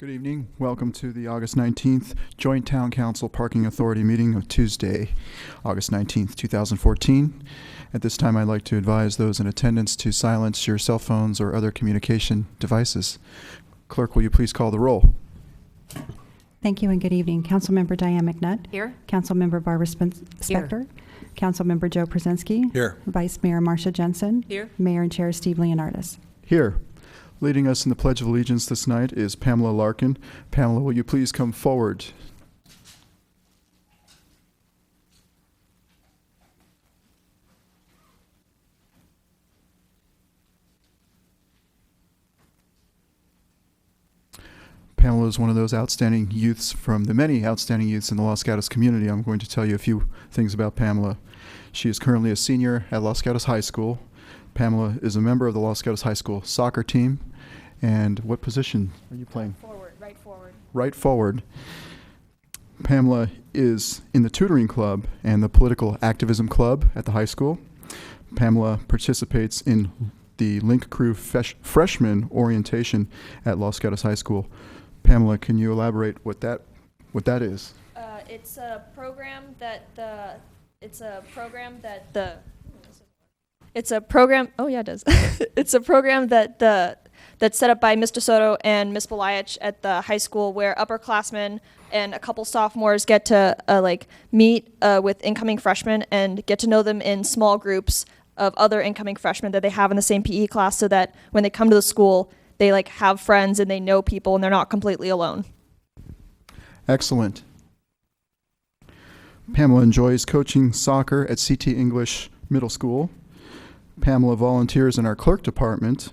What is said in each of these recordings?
Good evening. Welcome to the August 19th Joint Town Council Parking Authority meeting of Tuesday, August 19th, 2014. At this time, I'd like to advise those in attendance to silence your cell phones or other communication devices. Clerk, will you please call the roll? Thank you and good evening. Councilmember Diane McNutt. Here. Councilmember Barbara Spector. Councilmember Joe Przenski. Here. Vice Mayor Marcia Jensen. Here. Mayor and Chair Steve Leonardis. Here. Leading us in the Pledge of Allegiance this night is Pamela Larkin. Pamela, will you please come forward? Pamela is one of those outstanding youths from the many outstanding youths in the Los Gatos community. I'm going to tell you a few things about Pamela. She is currently a senior at Los Gatos High School. Pamela is a member of the Los Gatos High School soccer team. And what position are you playing? Right forward. Right forward. Pamela is in the tutoring club and the political activism club at the high school. Pamela participates in the Link Crew freshman orientation at Los Gatos High School. Pamela, can you elaborate what that is? It's a program that It's a program that's set up by Mr. Soto and Ms. Belayich at the high school, where upperclassmen and a couple sophomores get to meet with incoming freshmen and get to know them in small groups of other incoming freshmen that they have in the same PE class, so that when they come to the school, they have friends and they know people and they're not completely alone. Excellent. Pamela enjoys coaching soccer at CT English Middle School. Pamela volunteers in our clerk department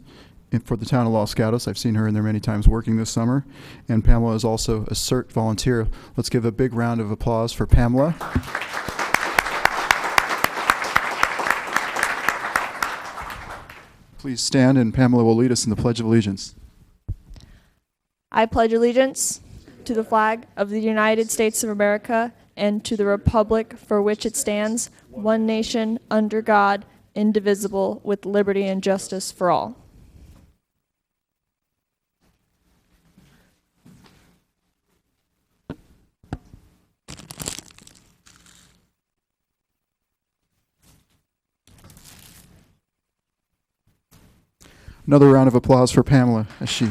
for the town of Los Gatos. I've seen her in there many times working this summer. And Pamela is also a CERT volunteer. Let's give a big round of applause for Pamela. Please stand, and Pamela will lead us in the Pledge of Allegiance. I pledge allegiance to the flag of the United States of America and to the republic for which it stands, one nation, under God, indivisible, with liberty and justice for all. Another round of applause for Pamela as she...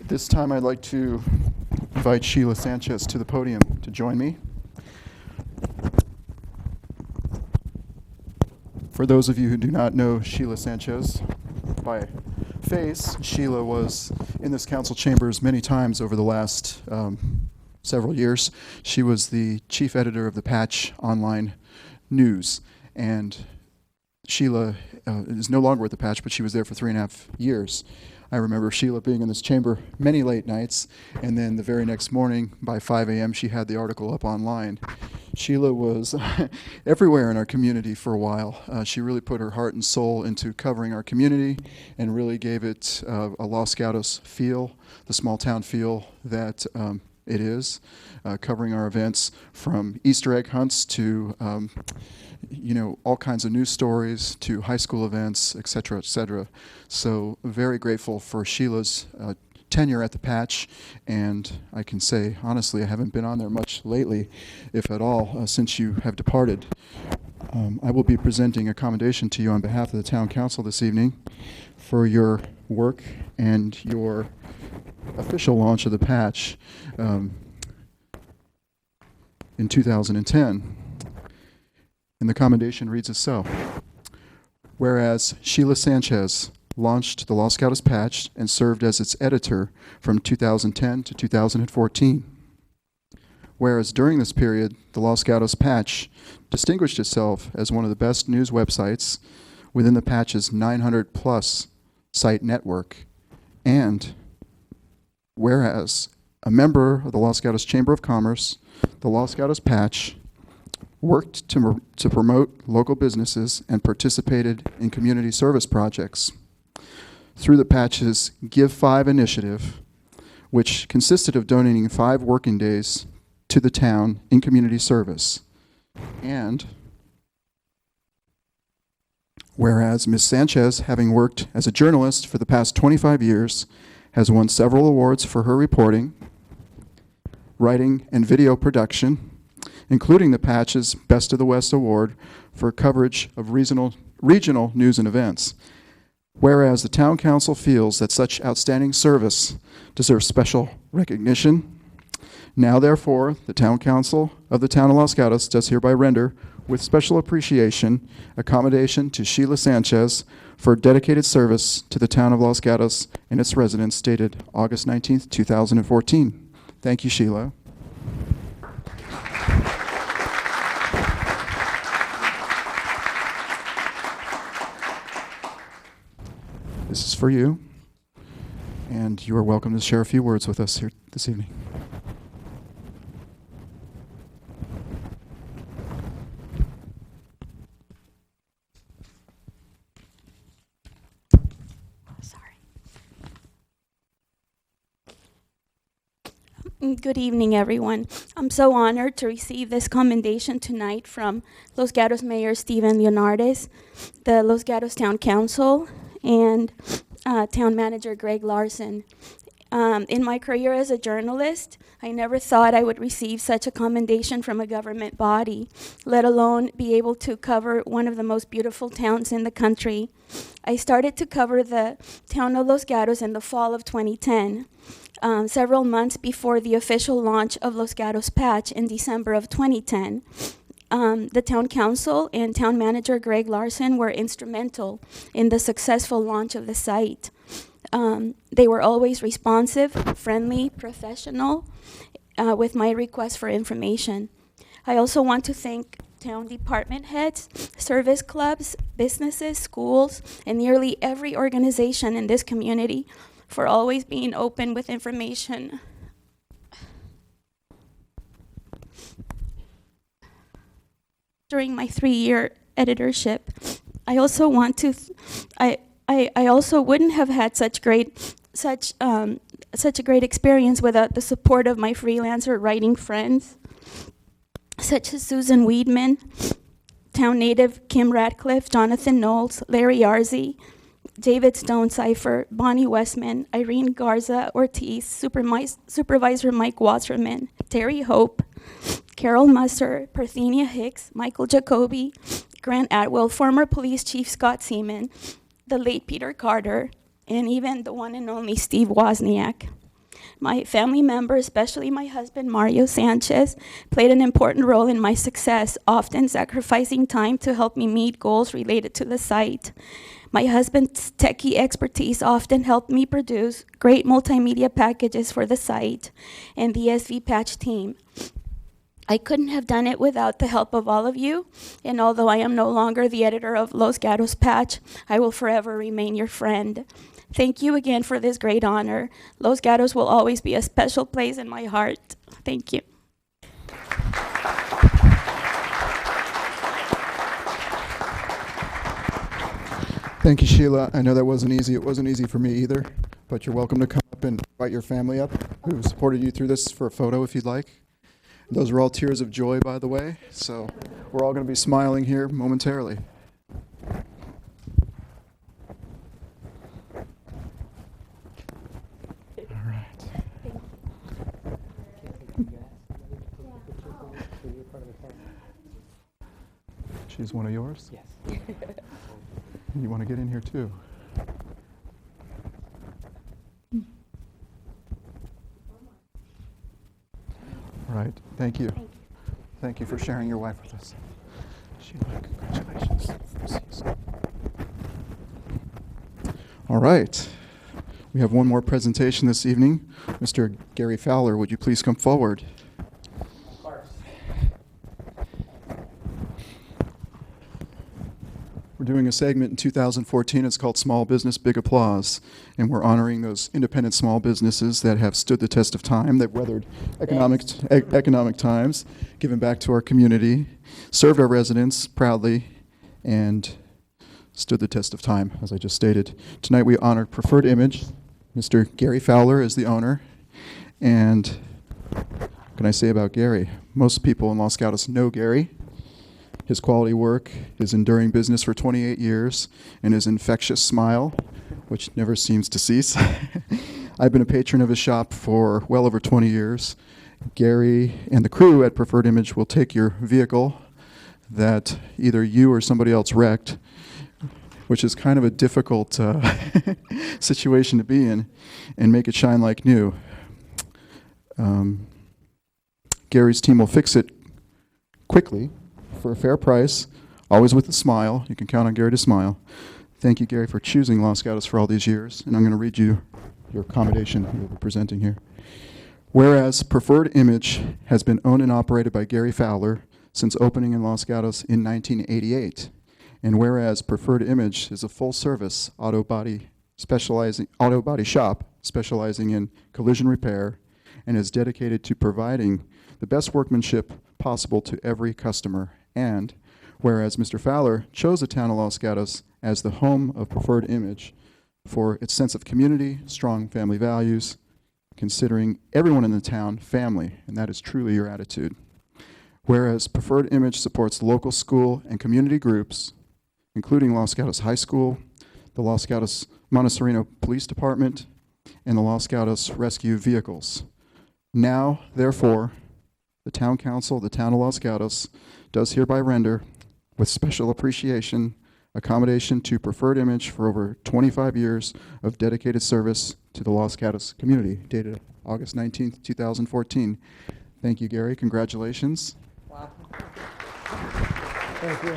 At this time, I'd like to invite Sheila Sanchez to the podium to join me. For those of you who do not know Sheila Sanchez by face, Sheila was in this council chambers many times over the last several years. She was the chief editor of the Patch Online News, and Sheila is no longer with the Patch, but she was there for 3.5 years. I remember Sheila being in this chamber many late nights, and then the very next morning by 5 a.m. she had the article up online. Sheila was everywhere in our community for a while. She really put her heart and soul into covering our community and really gave it a Los Gatos feel, the small town feel that it is, covering our events from Easter egg hunts to all kinds of news stories to high school events, et cetera, et cetera. So very grateful for Sheila's tenure at the Patch, and I can say, honestly, I haven't been on there much lately, if at all, since you have departed. I will be presenting a commendation to you on behalf of the Town Council this evening for your work and your official launch of the Patch in 2010. And the commendation reads as so. Whereas Sheila Sanchez launched the Los Gatos Patch and served as its editor from 2010 to 2014. Whereas during this period, the Los Gatos Patch distinguished itself as one of the best news websites within the Patch's 900-plus site network. And whereas a member of the Los Gatos Chamber of Commerce, the Los Gatos Patch worked to promote local businesses and participated in community service projects. Through the Patch's Give 5 initiative, which consisted of donating 5 working days to the town in community service. And whereas Ms. Sanchez, having worked as a journalist for the past 25 years, has won several awards for her reporting, writing, and video production, including the Patch's Best of the West Award for coverage of regional news and events. Whereas the Town Council feels that such outstanding service deserves special recognition, now therefore, the Town Council of the Town of Los Gatos does hereby render, with special appreciation, accommodation to Sheila Sanchez for dedicated service to the Town of Los Gatos and its residents, dated August 19th, 2014. Thank you, Sheila. This is for you, and you are welcome to share a few words with us here this evening. Good evening, everyone. I'm so honored to receive this commendation tonight from Los Gatos Mayor Steven Leonardes, the Los Gatos Town Council, and Town Manager Greg Larson. In my career as a journalist, I never thought I would receive such a commendation from a government body, let alone be able to cover one of the most beautiful towns in the country. I started to cover the town of Los Gatos in the fall of 2010. Several months before the official launch of Los Gatos Patch in December of 2010. The town council and town manager Greg Larson were instrumental in the successful launch of the site. They were always responsive, friendly, professional with my request for information. I also want to thank town department heads, service clubs, businesses, schools, and nearly every organization in this community for always being open with information. During my 3-year editorship, I also want to, I also wouldn't have had such a great experience without the support of my freelancer writing friends, such as Susan Weedman, town native Kim Radcliffe, Jonathan Knowles, Larry Arzi, David Stone Cipher, Bonnie Westman, Irene Garza Ortiz, Supervisor Mike Wasserman, Terry Hope, Carol Musser, Parthenia Hicks, Michael Jacoby, Grant Atwell, former police chief Scott Seaman, the late Peter Carter, and even the one and only Steve Wozniak. My family members, especially my husband Mario Sanchez, played an important role in my success, often sacrificing time to help me meet goals related to the site. My husband's techie expertise often helped me produce great multimedia packages for the site and the SV Patch team. I couldn't have done it without the help of all of you, and although I am no longer the editor of Los Gatos Patch, I will forever remain your friend. Thank you again for this great honor. Los Gatos will always be a special place in my heart. Thank you. Thank you, Sheila. I know that wasn't easy. It wasn't easy for me either, but you're welcome to come up and invite your family up who supported you through this for a photo if you'd like. Those are all tears of joy, by the way, so we're all going to be smiling here momentarily. All right. She's one of yours? Yes. You want to get in here too? All right. Thank you. Thank you for sharing your wife with us. Sheila, congratulations. All right. We have one more presentation this evening. Mr. Gary Fowler, would you please come forward? Of course. We're doing a segment in 2014. It's called Small Business, Big Applause. And we're honoring those independent small businesses that have stood the test of time, that weathered economic times, given back to our community, served our residents proudly, and stood the test of time, as I just stated. Tonight we honor Preferred Image. Mr. Gary Fowler is the owner. And what can I say about Gary? Most people in Los Gatos know Gary, his quality work, his enduring business for 28 years, and his infectious smile, which never seems to cease. I've been a patron of his shop for well over 20 years. Gary and the crew at Preferred Image will take your vehicle that either you or somebody else wrecked, which is kind of a difficult situation to be in, and make it shine like new. Gary's team will fix it quickly for a fair price, always with a smile. You can count on Gary to smile. Thank you, Gary, for choosing Los Gatos for all these years. And I'm going to read you your accommodation you'll be presenting here. Whereas Preferred Image has been owned and operated by Gary Fowler since opening in Los Gatos in 1988. And whereas Preferred Image is a full-service auto body shop specializing in collision repair and is dedicated to providing the best workmanship possible to every customer. And whereas Mr. Fowler chose the town of Los Gatos as the home of Preferred Image for its sense of community, strong family values, considering everyone in the town family, and that is truly your attitude. Whereas Preferred Image supports local school and community groups, including Los Gatos High School, the Los Gatos Montessorino Police Department, and the Los Gatos Rescue Vehicles. Now, therefore, the Town Council of the Town of Los Gatos does hereby render, with special appreciation, accommodation to Preferred Image for over 25 years of dedicated service to the Los Gatos community, dated August 19th, 2014. Thank you, Gary. Congratulations. Wow. Thank you.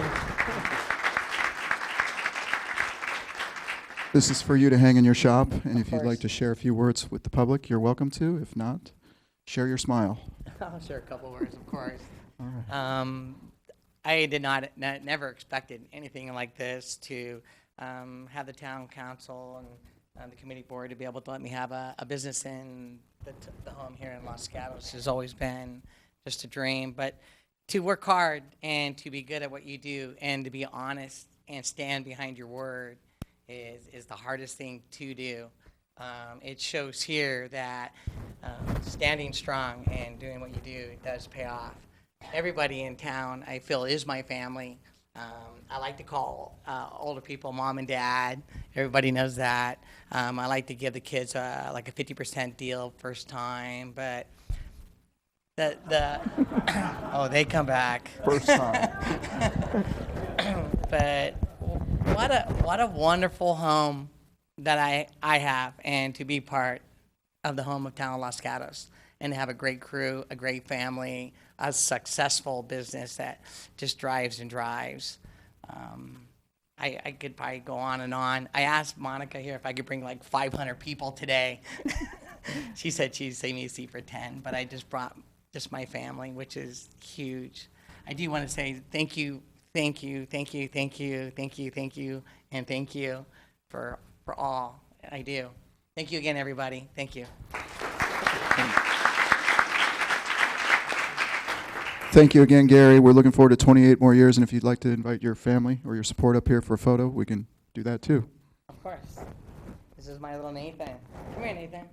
This is for you to hang in your shop, and if Of you'd like course. to share a few words with the public, you're welcome to. If not, share your smile. I'll share a couple words, of course. All right. I did never expected anything like this to have the town council and the committee board to be able to let me have a business in the home here in Los Gatos has always been just a dream. But to work hard and to be good at what you do and to be honest and stand behind your word is the hardest thing to do. It shows here that standing strong and doing what you do does pay off. Everybody in town, I feel, is my family. I like to call older people mom and dad. Everybody knows that. I like to give the kids like a 50% deal first time, but oh, they come back. First time. But what a wonderful home that I have, and to be part of the home of Town of Los Gatos, and to have a great crew, a great family, a successful business that just drives and drives. I could probably go on and on. I asked Monica here if I could bring like 500 people today. She said she'd save me a seat for 10, but I just brought just my family, which is huge. I do want to say thank you, and thank you for all I do. Thank you again, everybody. Thank you. Thank you again, Gary. We're looking forward to 28 more years, and if you'd like to invite your family or your support up here for a photo, we can do that too. Of course. This is my little Nathan. Come here, Nathan.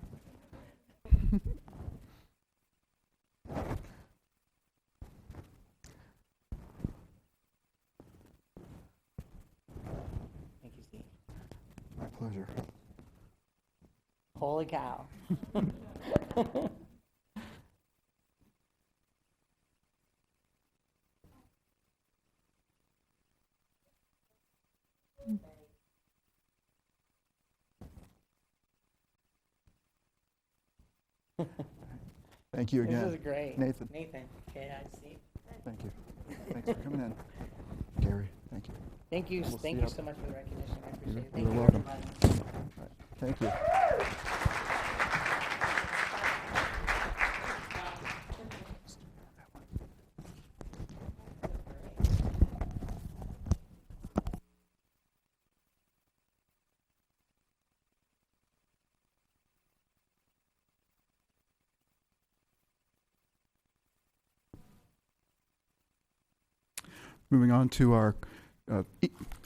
Thank you, Steve. My pleasure. Holy cow. Thank you again. This is great. Nathan. Nathan, KIC. Thank you. Thanks for coming in. Gary, thank you. Thank you. We'll see Thank you you up. so much for the recognition. I appreciate it. You're Thank you, welcome. everybody. All right. Thank you. Moving on to our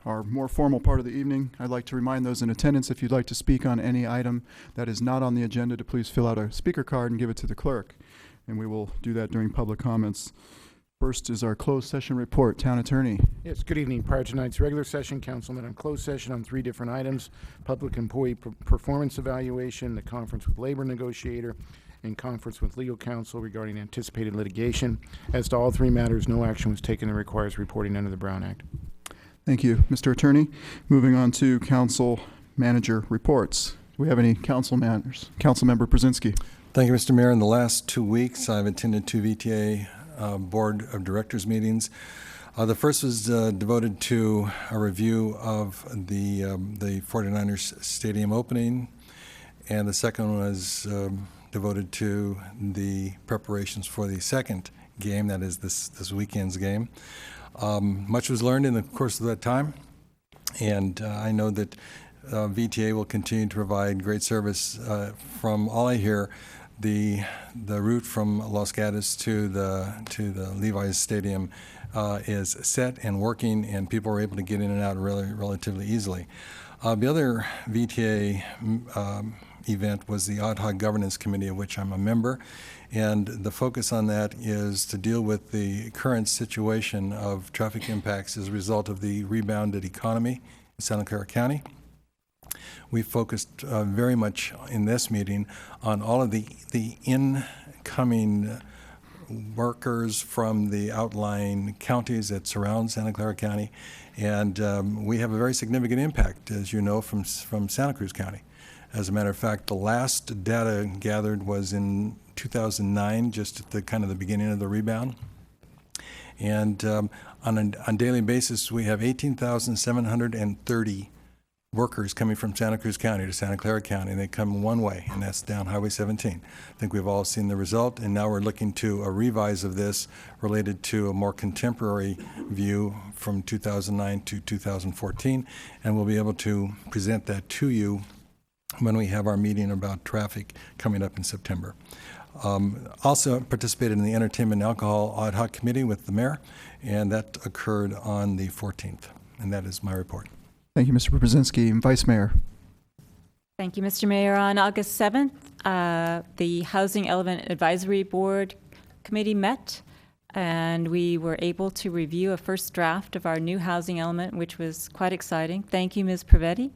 our more formal part of the evening. I'd like to remind those in attendance, if you'd like to speak on any item that is not on the agenda, to please fill out a speaker card and give it to the clerk. And we will do that during public comments. First is our closed session report. Town Attorney. Yes, good evening. Prior to tonight's regular session, council met on closed session on 3 different items: public employee performance evaluation, the conference with labor negotiator, and conference with legal counsel regarding anticipated litigation. As to all 3 matters, no action was taken that requires reporting under the Brown Act. Thank you, Mr. Attorney. Moving on to council manager reports. Do we have any council matters? Councilmember Brzezinski. Thank you, Mr. Mayor. In the last 2 weeks, I've attended 2 VTA Board of Directors meetings. The first was devoted to a review of the 49ers stadium opening, and the second was devoted to the preparations for the second game, that is this weekend's game. Much was learned in the course of that time, and I know that VTA will continue to provide great service. From all I hear, the route from Los Gatos to the Levi's Stadium is set and working, and people are able to get in and out relatively easily. The other VTA event was the Ad Hoc Governance Committee, of which I'm a member, and the focus on that is to deal with the current situation of traffic impacts as a result of the rebounded economy in Santa Clara County. We focused very much in this meeting on all of the incoming workers from the outlying counties that surround Santa Clara County, and we have a very significant impact, as you know, from Santa Cruz County. As a matter of fact, the last data gathered was in 2009, just at the kind of the beginning of the rebound. And on a daily basis, we have 18,730 workers coming from Santa Cruz County to Santa Clara County, and they come one way, and that's down Highway 17. I think we've all seen the result, and now we're looking to a revise of this related to a more contemporary view from 2009 to 2014, and we'll be able to present that to you when we have our meeting about traffic coming up in September. Also participated in the Entertainment and Alcohol Ad Hoc Committee with the mayor, and that occurred on the 14th, and that is my report. Thank you, Mr. Brzezinski. Vice Mayor. Thank you, Mr. Mayor. On August 7th, the Housing Element Advisory Board Committee met, and we were able to review a first draft of our new housing element, which was quite exciting. Thank you, Ms. Prevetti.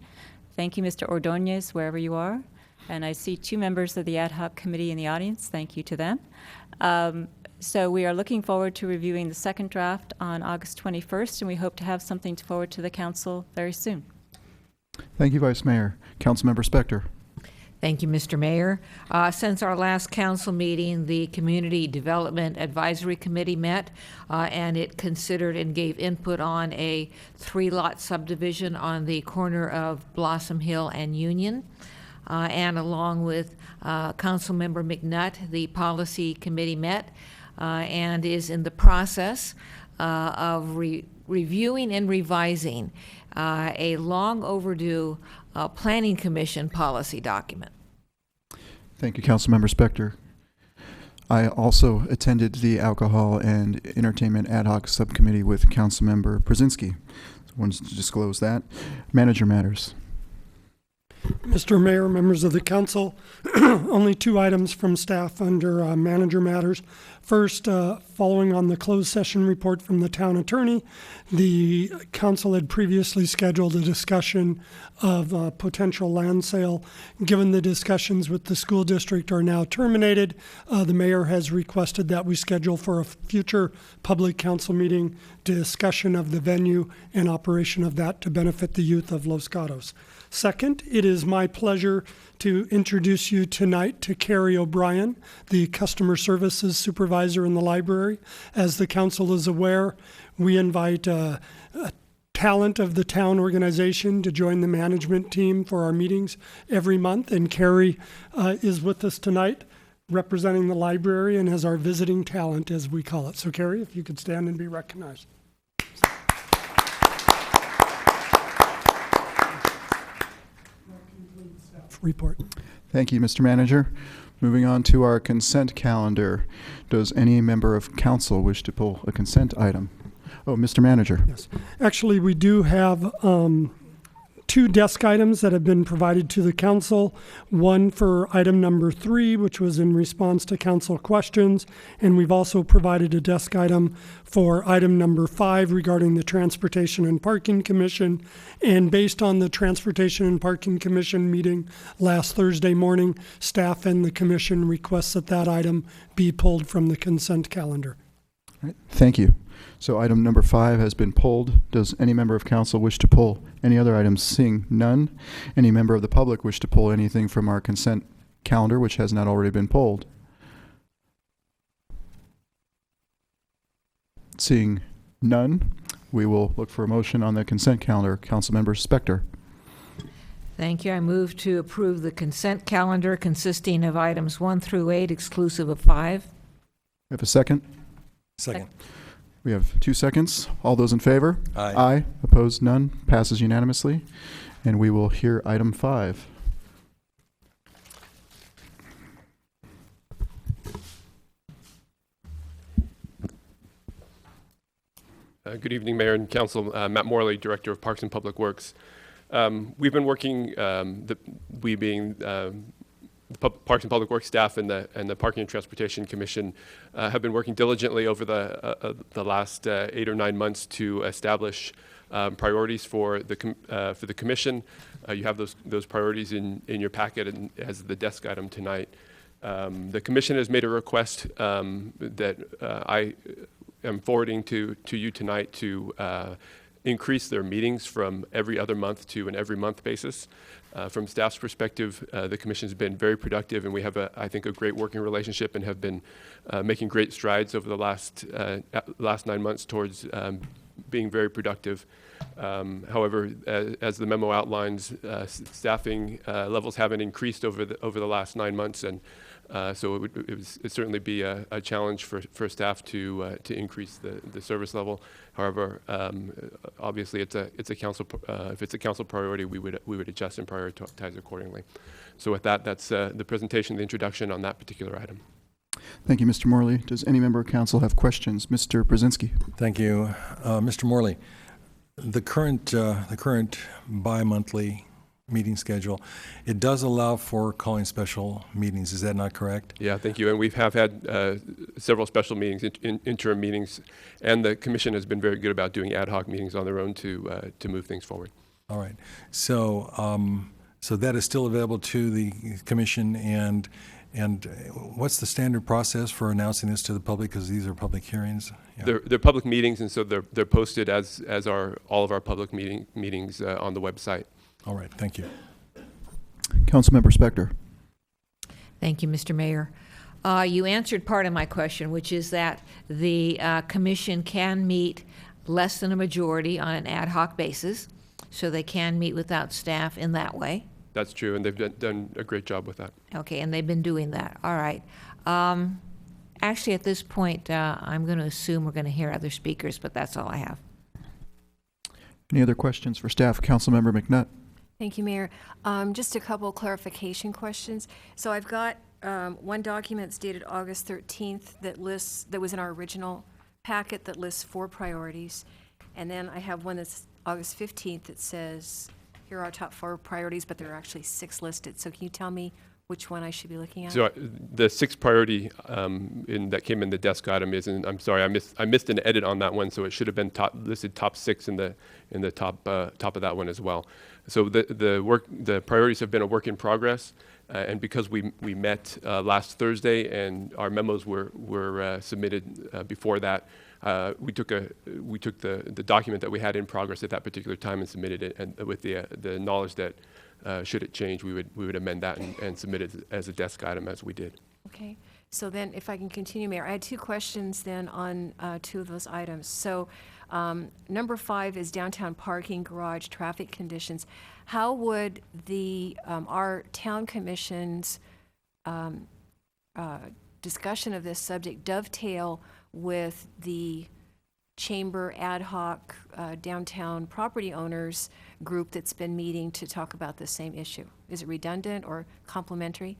Thank you, Mr. Ordonez, wherever you are. And I see 2 members of the Ad Hoc Committee in the audience. Thank you to them. So we are looking forward to reviewing the second draft on August 21st, and we hope to have something to forward to the council very soon. Thank you, Vice Mayor. Councilmember Spector. Thank you, Mr. Mayor. Since our last council meeting, the Community Development Advisory Committee met, and it considered and gave input on a 3-lot subdivision on the corner of Blossom Hill and Union. And along with Councilmember McNutt, the Policy Committee met and is in the process of reviewing and revising a long overdue Planning Commission policy document. Thank you, Councilmember Spector. I also attended the Alcohol and Entertainment Ad Hoc Subcommittee with Councilmember Brzezinski. So I wanted to disclose that. Manager matters. Mr. Mayor, members of the council, only 2 items from staff under manager matters. First, following on the closed session report from the town attorney, the council had previously scheduled a discussion of a potential land sale. Given the discussions with the school district are now terminated, the mayor has requested that we schedule for a future public council meeting discussion of the venue and operation of that to benefit the youth of Los Gatos. Second, it is my pleasure to introduce you tonight to Carrie O'Brien, the Customer Services Supervisor in the library. As the council is aware, we invite a talent of the town organization to join the management team for our meetings every month, and Carrie is with us tonight representing the library and as our visiting talent, as we call it. So Carrie, if you could stand and be recognized. Report. Thank you, Mr. Manager. Moving on to our consent calendar. Does any member of council wish to pull a consent item? Oh, Mr. Manager. Yes. Actually, we do have two desk items that have been provided to the council. One for item number 3, which was in response to council questions. And we've also provided a desk item for item number 5 regarding the Transportation and Parking Commission. And based on the Transportation and Parking Commission meeting last Thursday morning, staff and the commission requests that that item be pulled from the consent calendar. All right, thank you. So item number 5 has been pulled. Does any member of council wish to pull any other items? Seeing none. Any member of the public wish to pull anything from our consent calendar which has not already been pulled? Seeing none, we will look for a motion on the consent calendar. Councilmember Spector. Thank you. I move to approve the consent calendar consisting of items 1 through 8, exclusive of 5. We have a second? Second. We have 2 seconds. All those in favor? Aye. Aye. Opposed? None. Passes unanimously. And we will hear item 5. Good evening, Mayor and Council. Matt Morley, Director of Parks and Public Works. We've been working, we being the Parks and Public Works staff and the Parking and Transportation Commission have been working diligently over the last 8 or 9 months to establish priorities for the commission. You have those priorities in your packet and as the desk item tonight. The commission has made a request that I am forwarding to you tonight to increase their meetings from every other month to an every month basis. From staff's perspective, the commission has been very productive, and we have, I think, a great working relationship and have been making great strides over the last 9 months towards being very productive. However, as the memo outlines, staffing levels haven't increased over the last 9 months, and so it'd certainly be a challenge for staff to increase the service level. However, obviously it's a council if it's a council priority, we would adjust and prioritize accordingly. So with that, that's the presentation, the introduction on that particular item. Thank you, Mr. Morley. Does any member of council have questions? Mr. Brzezinski. Thank you. Mr. Morley, the current bi-monthly meeting schedule, it does allow for calling special meetings. Is that not correct? Yeah, thank you. And we have had several special meetings, interim meetings, and the commission has been very good about doing ad hoc meetings on their own to move things forward. All right. So so that is still available to the commission, and what's the standard process for announcing this to the public? Because these are public hearings. Yeah. They're public meetings, and so they're posted as are all of our public meetings on the website. All right. Thank you. Councilmember Spector. Thank you, Mr. Mayor. You answered part of my question, which is that the commission can meet less than a majority on an ad hoc basis, so they can meet without staff in that way. That's true, and they've done a great job with that. Okay, and they've been doing that. All right. Actually, at this point, I'm going to assume we're going to hear other speakers, but that's all I have. Any other questions for staff? Councilmember McNutt. Thank you, Mayor. Just a couple clarification questions. So I've got one document that's dated August 13th that was in our original packet that lists 4 priorities. And then I have one that's August 15th that says, here are our top 4 priorities, but there are actually 6 listed. So can you tell me which one I should be looking at? So the 6th priority that came in the desk item is, and I'm sorry, I missed an edit on that one, so it should have been listed top 6 in the top of that one as well. So the priorities have been a work in progress, and because we met last Thursday and our memos were submitted before that, we took the document that we had in progress at that particular time and submitted it, and with the knowledge that should it change, we would amend that and submit it as a desk item as we did. Okay. So then if I can continue, Mayor, I had 2 questions then on 2 of those items. So number 5 is downtown parking, garage, traffic conditions. How would our town commission's discussion of this subject dovetail with the chamber ad hoc downtown property owners group that's been meeting to talk about the same issue? Is it redundant or complementary?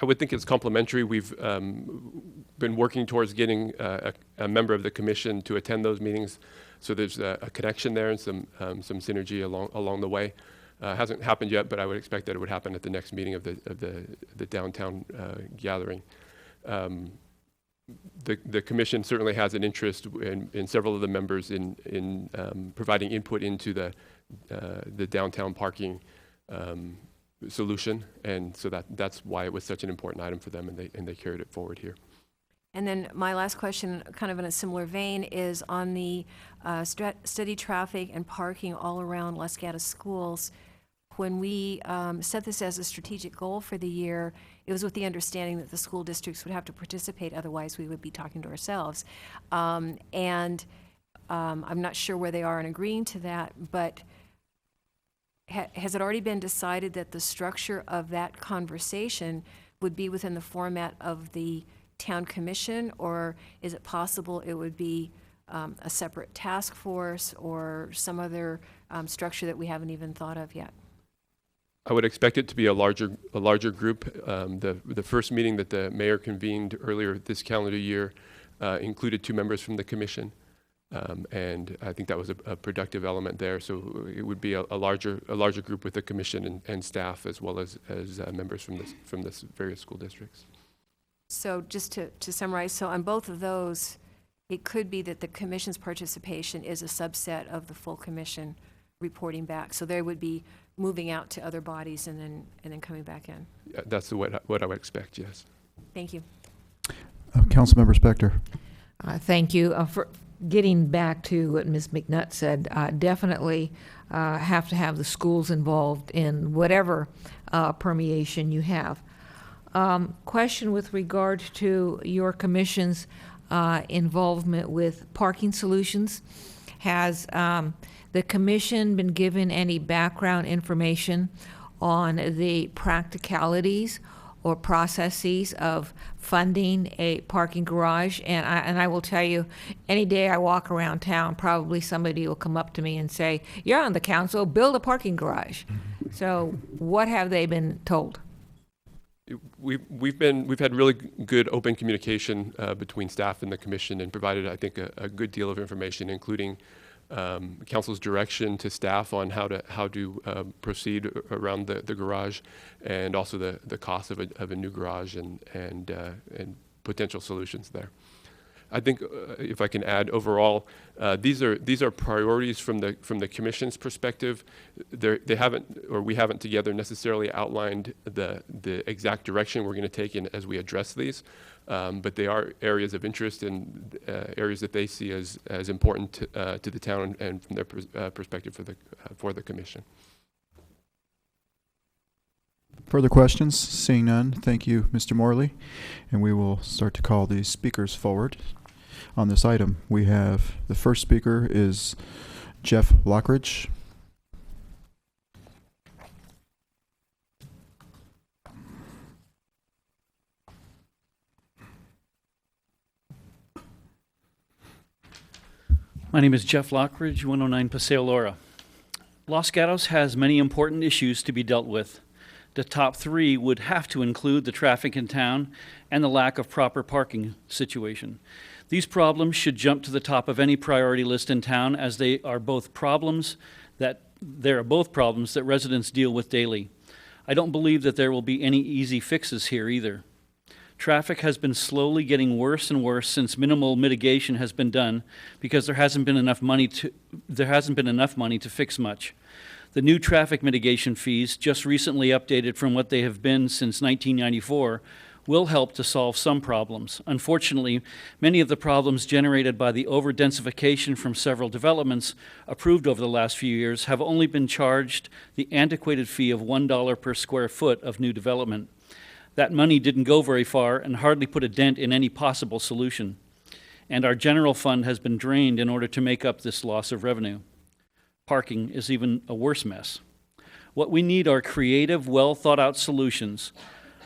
I would think it's complementary. We've been working towards getting a member of the commission to attend those meetings, so there's a connection there and some synergy along the way. Hasn't happened yet, but I would expect that it would happen at the next meeting of the downtown gathering. The commission certainly has an interest in several of the members in providing input into the downtown parking solution, and so that's why it was such an important item for them, and they carried it forward here. And then my last question, kind of in a similar vein, is on the steady traffic and parking all around Los Gatos schools. When we set this as a strategic goal for the year, it was with the understanding that the school districts would have to participate, otherwise we would be talking to ourselves. I'm not sure where they are in agreeing to that, but has it already been decided that the structure of that conversation would be within the format of the town commission, or is it possible it would be a separate task force or some other structure that we haven't even thought of yet? I would expect it to be a larger group. The first meeting that the mayor convened earlier this calendar year included 2 members from the commission, and I think that was a productive element there. So it would be a larger group with the commission and staff, as well as members from the various school districts. So just to summarize, so on both of those, it could be that the commission's participation is a subset of the full commission reporting back. So they would be moving out to other bodies and then coming back in. Yeah, that's what I would expect, yes. Thank you. Councilmember Spector. Thank you. For getting back to what Ms. McNutt said, definitely have to have the schools involved in whatever permeation you have. Question with regard to your commission's involvement with parking solutions. Has the commission been given any background information on the practicalities or processes of funding a parking garage? And I will tell you, any day I walk around town, probably somebody will come up to me and say, "You're on the council, build a parking garage." So what have they been told? We've had really good open communication between staff and the commission, and provided, I think, a good deal of information, including council's direction to staff on how to proceed around the garage, and also the cost of a new garage and potential solutions there. I think if I can add, overall, these are priorities from the commission's perspective. We haven't together necessarily outlined the exact direction we're going to take in as we address these, but they are areas of interest and areas that they see as important to the town and from their perspective for the commission. Further questions? Seeing none, thank you, Mr. Morley. And we will start to call the speakers forward on this item. We have, the first speaker is Jeff Lockridge. My name is Jeff Lockridge, 109 Paseo Laura. Los Gatos has many important issues to be dealt with. The top 3 would have to include the traffic in town and the lack of proper parking situation. These problems should jump to the top of any priority list in town, as they are both problems that residents deal with daily. I don't believe that there will be any easy fixes here either. Traffic has been slowly getting worse and worse since minimal mitigation has been done, because there hasn't been enough money to fix much. The new traffic mitigation fees, just recently updated from what they have been since 1994, will help to solve some problems. Unfortunately, many of the problems generated by the over-densification from several developments approved over the last few years have only been charged the antiquated fee of $1 per square foot of new development. That money didn't go very far and hardly put a dent in any possible solution. And our general fund has been drained in order to make up this loss of revenue. Parking is even a worse mess. What we need are creative, well-thought-out solutions.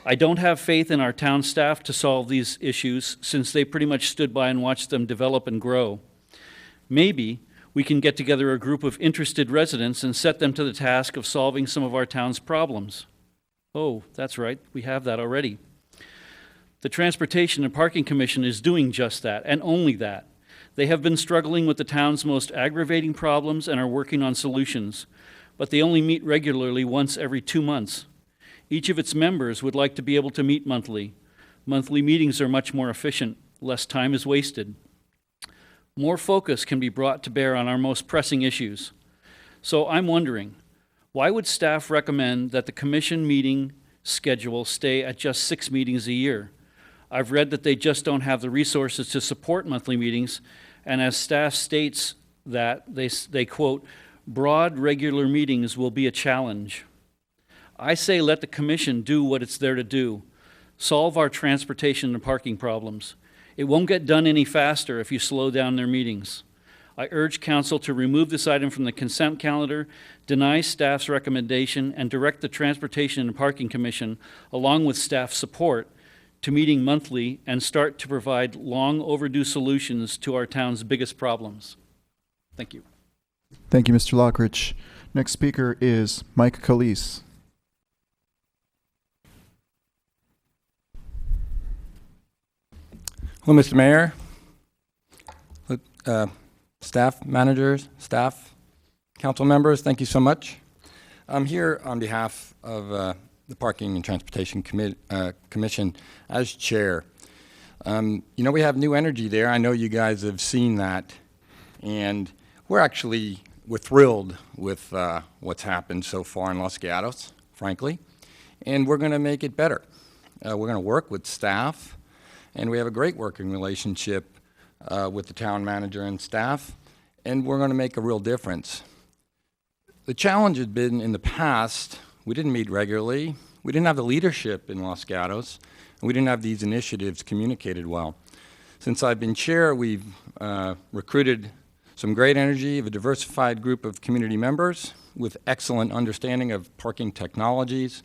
I don't have faith in our town staff to solve these issues, since they pretty much stood by and watched them develop and grow. Maybe we can get together a group of interested residents and set them to the task of solving some of our town's problems. Oh, that's right, we have that already. The Transportation and Parking Commission is doing just that, and only that. They have been struggling with the town's most aggravating problems and are working on solutions, but they only meet regularly once every 2 months. Each of its members would like to be able to meet monthly. Monthly meetings are much more efficient. Less time is wasted. More focus can be brought to bear on our most pressing issues. So I'm wondering, why would staff recommend that the commission meeting schedule stay at just 6 meetings a year? I've read that they just don't have the resources to support monthly meetings, and as staff states that, they quote, broad regular meetings will be a challenge. I say let the commission do what it's there to do, solve our transportation and parking problems. It won't get done any faster if you slow down their meetings. I urge council to remove this item from the consent calendar, deny staff's recommendation, and direct the Transportation and Parking Commission, along with staff support, to meeting monthly and start to provide long overdue solutions to our town's biggest problems. Thank you. Thank you, Mr. Lockridge. Next speaker is Mike Calise. Hello, Mr. Mayor, staff managers, staff, council members, thank you so much. I'm here on behalf of the Parking and Transportation Commission as chair. You know, we have new energy there. I know you guys have seen that. And we're thrilled with what's happened so far in Los Gatos, frankly. And we're going to make it better. We're going to work with staff. And we have a great working relationship with the town manager and staff. And we're going to make a real difference. The challenge had been in the past, we didn't meet regularly. We didn't have the leadership in Los Gatos. And we didn't have these initiatives communicated well. Since I've been chair, we've recruited some great energy of a diversified group of community members with excellent understanding of parking technologies.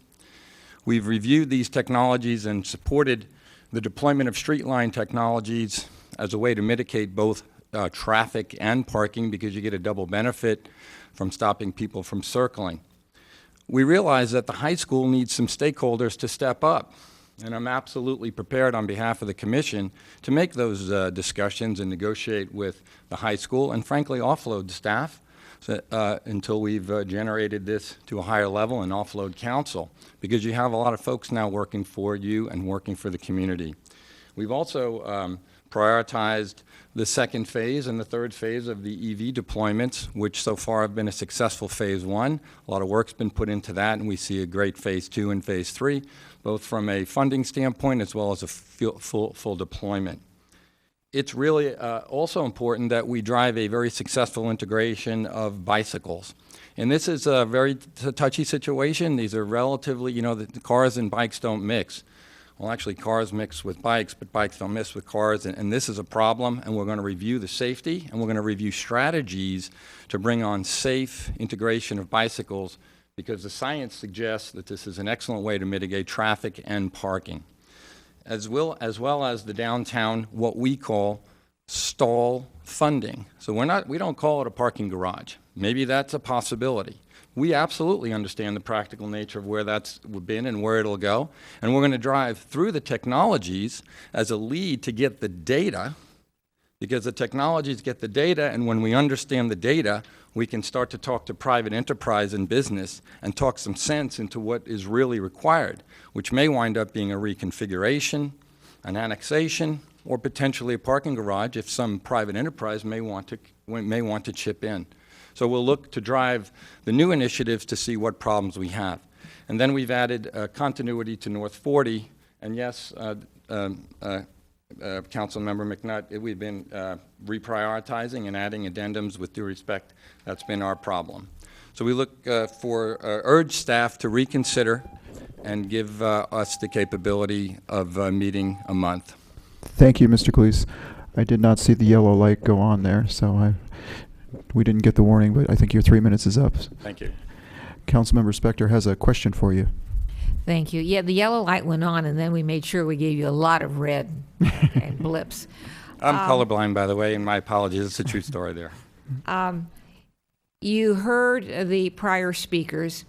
We've reviewed these technologies and supported the deployment of street line technologies as a way to mitigate both traffic and parking, because you get a double benefit from stopping people from circling. We realize that the high school needs some stakeholders to step up, and I'm absolutely prepared on behalf of the commission to make those discussions and negotiate with the high school and frankly offload staff until we've generated this to a higher level and offload council, because you have a lot of folks now working for you and working for the community. We've also prioritized the second phase and the third phase of the EV deployments, which so far have been a successful phase one. A lot of work's been put into that, and we see a great phase two and phase three, both from a funding standpoint as well as a full deployment. It's really also important that we drive a very successful integration of bicycles. And this is a very touchy situation. These are relatively, the cars and bikes don't mix. Well, actually, cars mix with bikes, but bikes don't mix with cars, and this is a problem, and we're going to review the safety, and we're going to review strategies to bring on safe integration of bicycles, because the science suggests that this is an excellent way to mitigate traffic and parking, as well as the downtown, what we call stall funding. So we don't call it a parking garage. Maybe that's a possibility. We absolutely understand the practical nature of where that's been and where it'll go. And we're going to drive through the technologies as a lead to get the data, because the technologies get the data, and when we understand the data, we can start to talk to private enterprise and business and talk some sense into what is really required, which may wind up being a reconfiguration, an annexation, or potentially a parking garage if some private enterprise may want to chip in. So we'll look to drive the new initiatives to see what problems we have. And then we've added continuity to North 40. And yes, Councilmember McNutt, we've been reprioritizing and adding addendums. With due respect, that's been our problem. So we look urge staff to reconsider and give us the capability of meeting a month. Thank you, Mr. Calise. I did not see the yellow light go on there, so we didn't get the warning, but I think your 3 minutes is up. Thank you. Councilmember Spector has a question for you. Thank you. Yeah, the yellow light went on, and then we made sure we gave you a lot of red and blips. I'm colorblind, by the way, and my apologies. It's a true story there. You heard the prior speakers.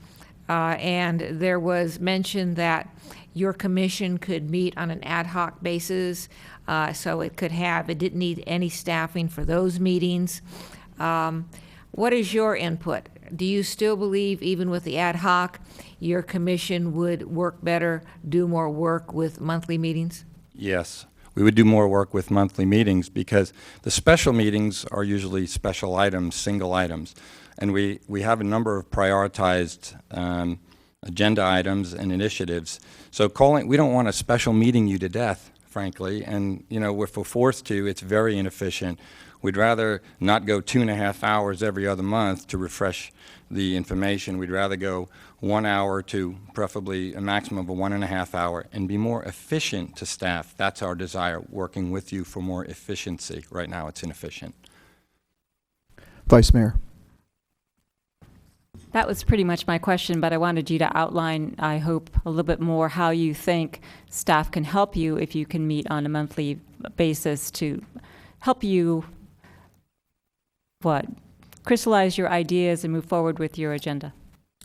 and there was mention that your commission could meet on an ad hoc basis, so it didn't need any staffing for those meetings. What is your input? Do you still believe, even with the ad hoc, your commission would work better, do more work with monthly meetings? Yes, we would do more work with monthly meetings because the special meetings are usually special items, single items. And we have a number of prioritized agenda items and initiatives. So we don't want a special meeting you to death, frankly. And, if we're forced to, it's very inefficient. We'd rather not go 2.5 hours every other month to refresh the information. We'd rather go 1 hour to preferably a maximum of a 1.5 hour and be more efficient to staff. That's our desire, working with you for more efficiency. Right now, it's inefficient. Vice Mayor. That was pretty much my question, but I wanted you to outline, I hope, a little bit more how you think staff can help you if you can meet on a monthly basis to help you, crystallize your ideas and move forward with your agenda.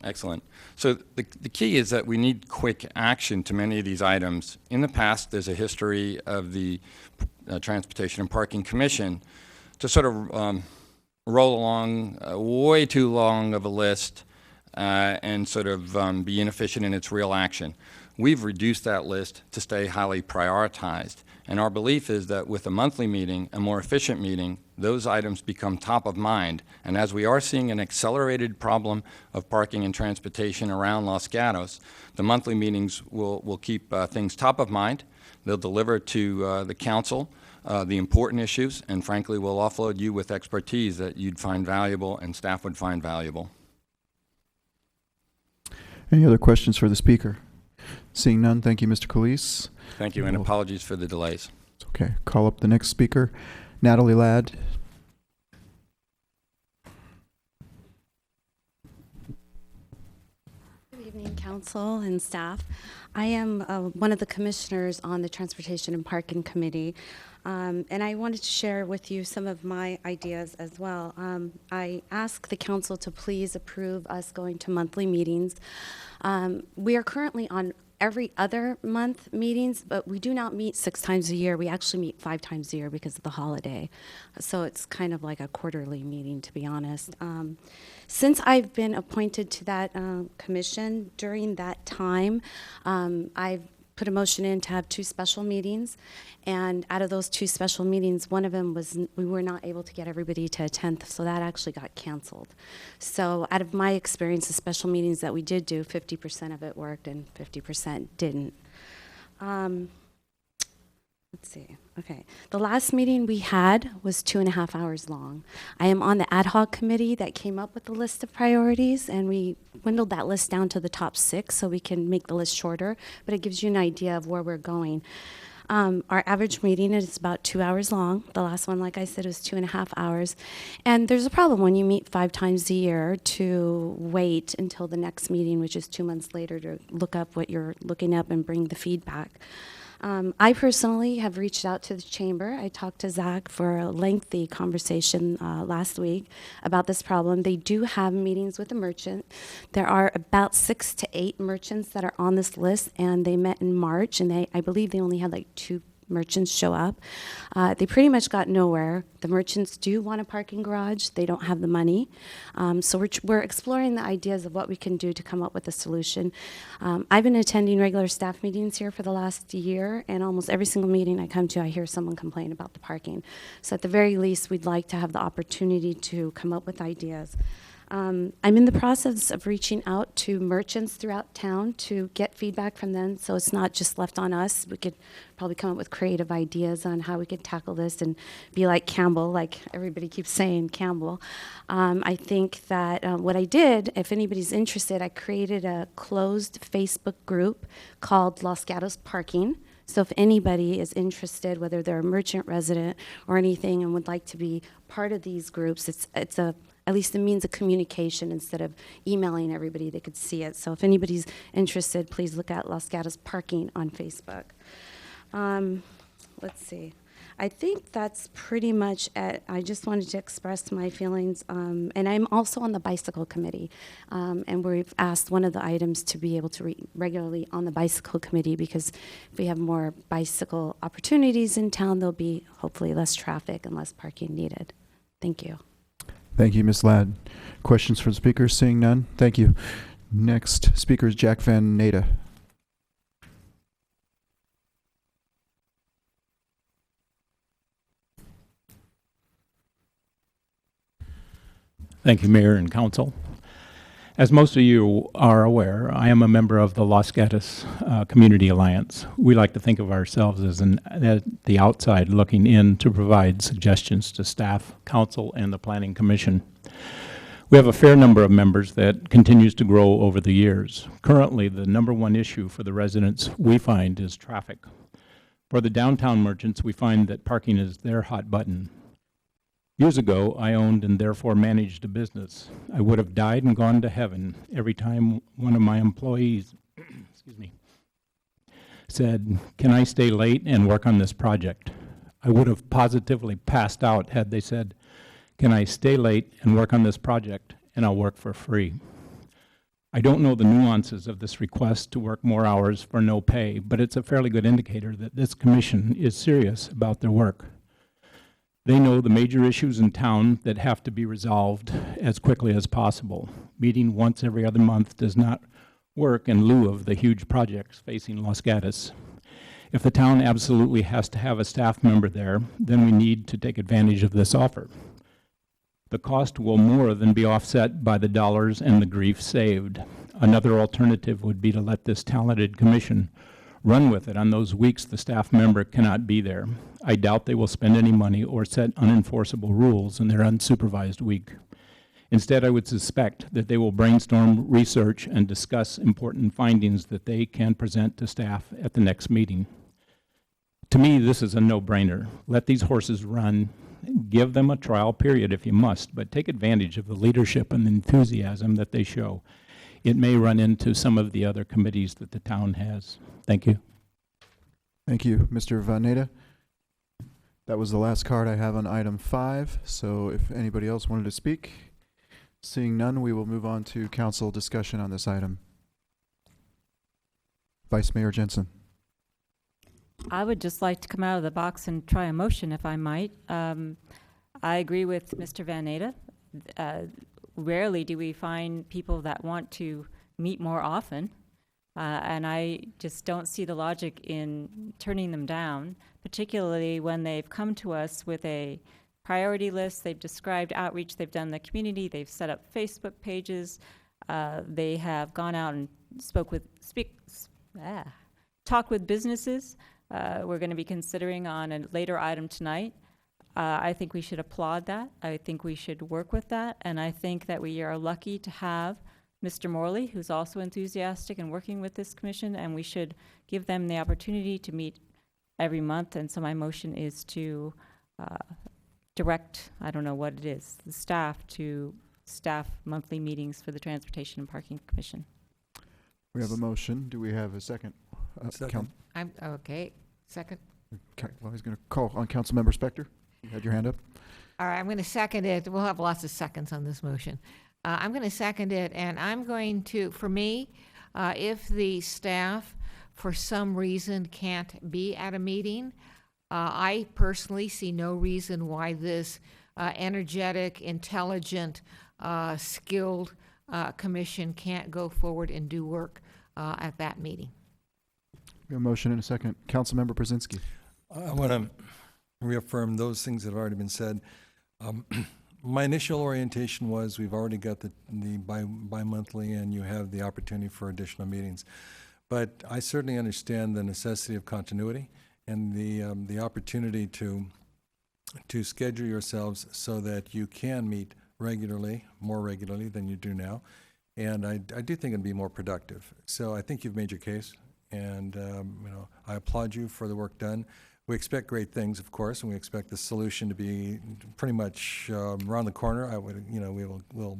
Excellent. So the key is that we need quick action to many of these items. In the past, there's a history of the Transportation and Parking Commission to sort of roll along way too long of a list and sort of be inefficient in its real action. We've reduced that list to stay highly prioritized. And our belief is that with a monthly meeting, a more efficient meeting, those items become top of mind. And as we are seeing an accelerated problem of parking and transportation around Los Gatos, the monthly meetings will keep things top of mind. They'll deliver to the council the important issues, and frankly, we'll offload you with expertise that you'd find valuable and staff would find valuable. Any other questions for the speaker? Seeing none, thank you, Mr. Calise. Thank you, and apologies for the delays. It's okay. Call up the next speaker, Natalie Ladd. Good evening, council and staff. I am one of the commissioners on the Transportation and Parking Committee, and I wanted to share with you some of my ideas as well. I ask the council to please approve us going to monthly meetings. We are currently on every other month meetings, but we do not meet 6 times a year. We actually meet 5 times a year because of the holiday. So it's kind of like a quarterly meeting, to be honest. Since I've been appointed to that commission, during that time, I've put a motion in to have 2 special meetings, and out of those 2 special meetings, one of them was we were not able to get everybody to attend, so that actually got canceled. So out of my experience, the special meetings that we did do, 50% of it worked and 50% didn't. Let's see. Okay. The last meeting we had was 2.5 hours long. I am on the ad hoc committee that came up with the list of priorities, and we dwindled that list down to the top 6 so we can make the list shorter, but it gives you an idea of where we're going. Our average meeting is about 2 hours long. The last one, like I said, was 2.5 hours. And there's a problem when you meet 5 times a year to wait until the next meeting, which is 2 months later, to look up what you're looking up and bring the feedback. I personally have reached out to the chamber. I talked to Zach for a lengthy conversation last week about this problem. They do have meetings with the merchant. There are about 6 to 8 merchants that are on this list, and they met in March, and I believe they only had like 2 merchants show up. They pretty much got nowhere. The merchants do want a parking garage. They don't have the money. So we're exploring the ideas of what we can do to come up with a solution. I've been attending regular staff meetings here for the last year, and almost every single meeting I come to, I hear someone complain about the parking. So at the very least, we'd like to have the opportunity to come up with ideas. I'm in the process of reaching out to merchants throughout town to get feedback from them, so it's not just left on us. We could probably come up with creative ideas on how we could tackle this and be like Campbell, like everybody keeps saying Campbell. I think that what I did, if anybody's interested, I created a closed Facebook group called Los Gatos Parking. So if anybody is interested, whether they're a merchant resident or anything, and would like to be part of these groups, it's at least a means of communication instead of emailing everybody. They could see it. So if anybody's interested, please look at Los Gatos Parking on Facebook. Let's see. I think that's pretty much it. I just wanted to express my feelings. And I'm also on the bicycle committee. And we've asked one of the items to be able to regularly on the bicycle committee, because if we have more bicycle opportunities in town, there'll be hopefully less traffic and less parking needed. Thank you. Thank you, Ms. Ladd. Questions for the speakers? Seeing none. Thank you. Next speaker is Jack Van Naden. Thank you, Mayor and Council. As most of you are aware, I am a member of the Los Gatos Community Alliance. We like to think of ourselves as at the outside looking in to provide suggestions to staff, council, and the Planning Commission. We have a fair number of members that continues to grow over the years. Currently, the number one issue for the residents we find is traffic. For the downtown merchants, we find that parking is their hot button. Years ago, I owned and therefore managed a business. I would have died and gone to heaven every time one of my employees excuse me, said, "Can I stay late and work on this project?" I would have positively passed out had they said, "Can I stay late and work on this project and I'll work for free?" I don't know the nuances of this request to work more hours for no pay, but it's a fairly good indicator that this commission is serious about their work. They know the major issues in town that have to be resolved as quickly as possible. Meeting once every other month does not work in lieu of the huge projects facing Los Gatos. If the town absolutely has to have a staff member there, then we need to take advantage of this offer. The cost will more than be offset by the dollars and the grief saved. Another alternative would be to let this talented commission run with it on those weeks the staff member cannot be there. I doubt they will spend any money or set unenforceable rules in their unsupervised week. Instead, I would suspect that they will brainstorm, research, and discuss important findings that they can present to staff at the next meeting. To me, this is a no-brainer. Let these horses run. Give them a trial period if you must, but take advantage of the leadership and enthusiasm that they show. It may run into some of the other committees that the town has. Thank you. Thank you, Mr. Van Naden. That was the last card I have on item 5, so if anybody else wanted to speak, seeing none, we will move on to council discussion on this item. Vice Mayor Jensen. I would just like to come out of the box and try a motion, if I might. I agree with Mr. Van Naden. Rarely do we find people that want to meet more often, and I just don't see the logic in turning them down, particularly when they've come to us with a priority list, they've described outreach they've done in the community, they've set up Facebook pages, they have gone out and talked with businesses. We're going to be considering on a later item tonight. I think we should applaud that. I think we should work with that. And I think that we are lucky to have Mr. Morley, who's also enthusiastic and working with this commission, and we should give them the opportunity to meet every month. And so my motion is to direct, I don't know what it is, the staff to staff monthly meetings for the Transportation and Parking Commission. We have a motion. Do we have a second? Second. Okay. Second. Okay. Well, he's going to call on Councilmember Spector. You had your hand up. All right, I'm going to second it. We'll have lots of seconds on this motion. I'm going to second it, and I'm going to, for me, if the staff for some reason can't be at a meeting, I personally see no reason why this energetic, intelligent, skilled commission can't go forward and do work at that meeting. We have a motion in a second. Councilmember Brzezinski. I want to reaffirm those things that have already been said. My initial orientation was we've already got the bi-monthly and you have the opportunity for additional meetings. But I certainly understand the necessity of continuity and the opportunity to schedule yourselves so that you can meet regularly, more regularly than you do now. And I do think it'd be more productive. So I think you've made your case, and I applaud you for the work done. We expect great things, of course, and we expect the solution to be pretty much around the corner. We'll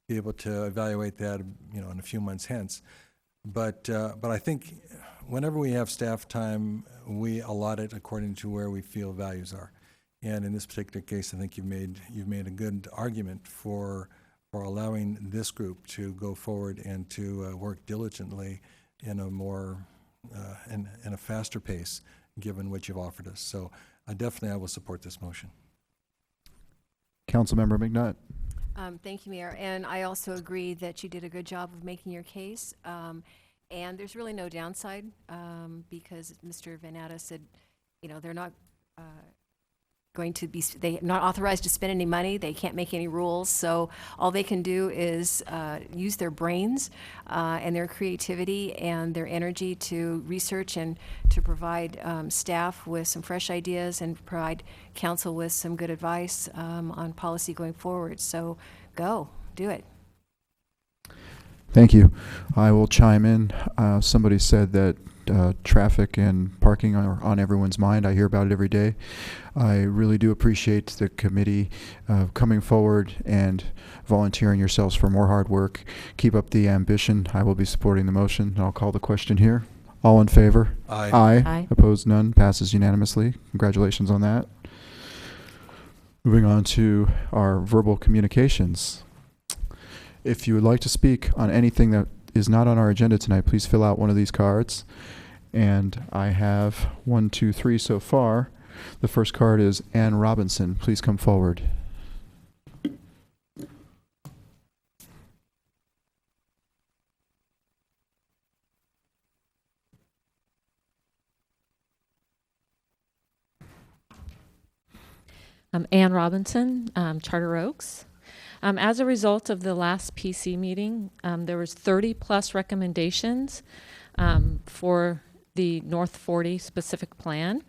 be able to evaluate that, in a few months hence. But I think whenever we have staff time, we allot it according to where we feel values are. And in this particular case, I think you've made a good argument for allowing this group to go forward and to work diligently in a more in a faster pace, given what you've offered us. So definitely, I will support this motion. Councilmember McNutt. Thank you, Mayor. And I also agree that you did a good job of making your case. And there's really no downside because Mr. Vanata said, you know, they're not going to be, they're not authorized to spend any money. They can't make any rules. So all they can do is use their brains and their creativity and their energy to research and to provide staff with some fresh ideas and provide council with some good advice on policy going forward. So go, do it. Thank you. I will chime in. Somebody said that traffic and parking are on everyone's mind. I hear about it every day. I really do appreciate the committee coming forward and volunteering yourselves for more hard work. Keep up the ambition. I will be supporting the motion. I'll call the question here. All in favor? Aye. Aye. Opposed? None. Passes unanimously. Congratulations on that. Moving on to our verbal communications. If you would like to speak on anything that is not on our agenda tonight, please fill out one of these cards. And I have 1, 2, 3 so far. The first card is Ann Robinson. Please come forward. I'm Ann Robinson, Charter Oaks. As a result of the last PC meeting, there was 30 plus recommendations for the North 40 specific plan.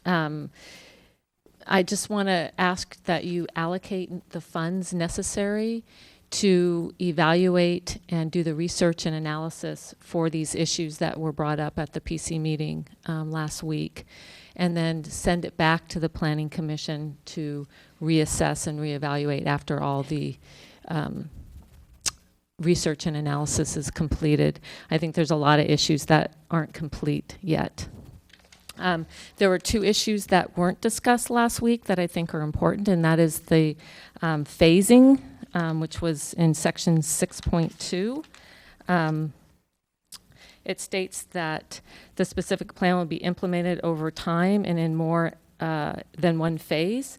I just want to ask that you allocate the funds necessary to evaluate and do the research and analysis for these issues that were brought up at the PC meeting last week, and then send it back to the Planning Commission to reassess and reevaluate after all the research and analysis is completed. I think there's a lot of issues that aren't complete yet. There were 2 issues that weren't discussed last week that I think are important, and that is the phasing, which was in section 6.2. It states that the specific plan will be implemented over time and in more than one phase.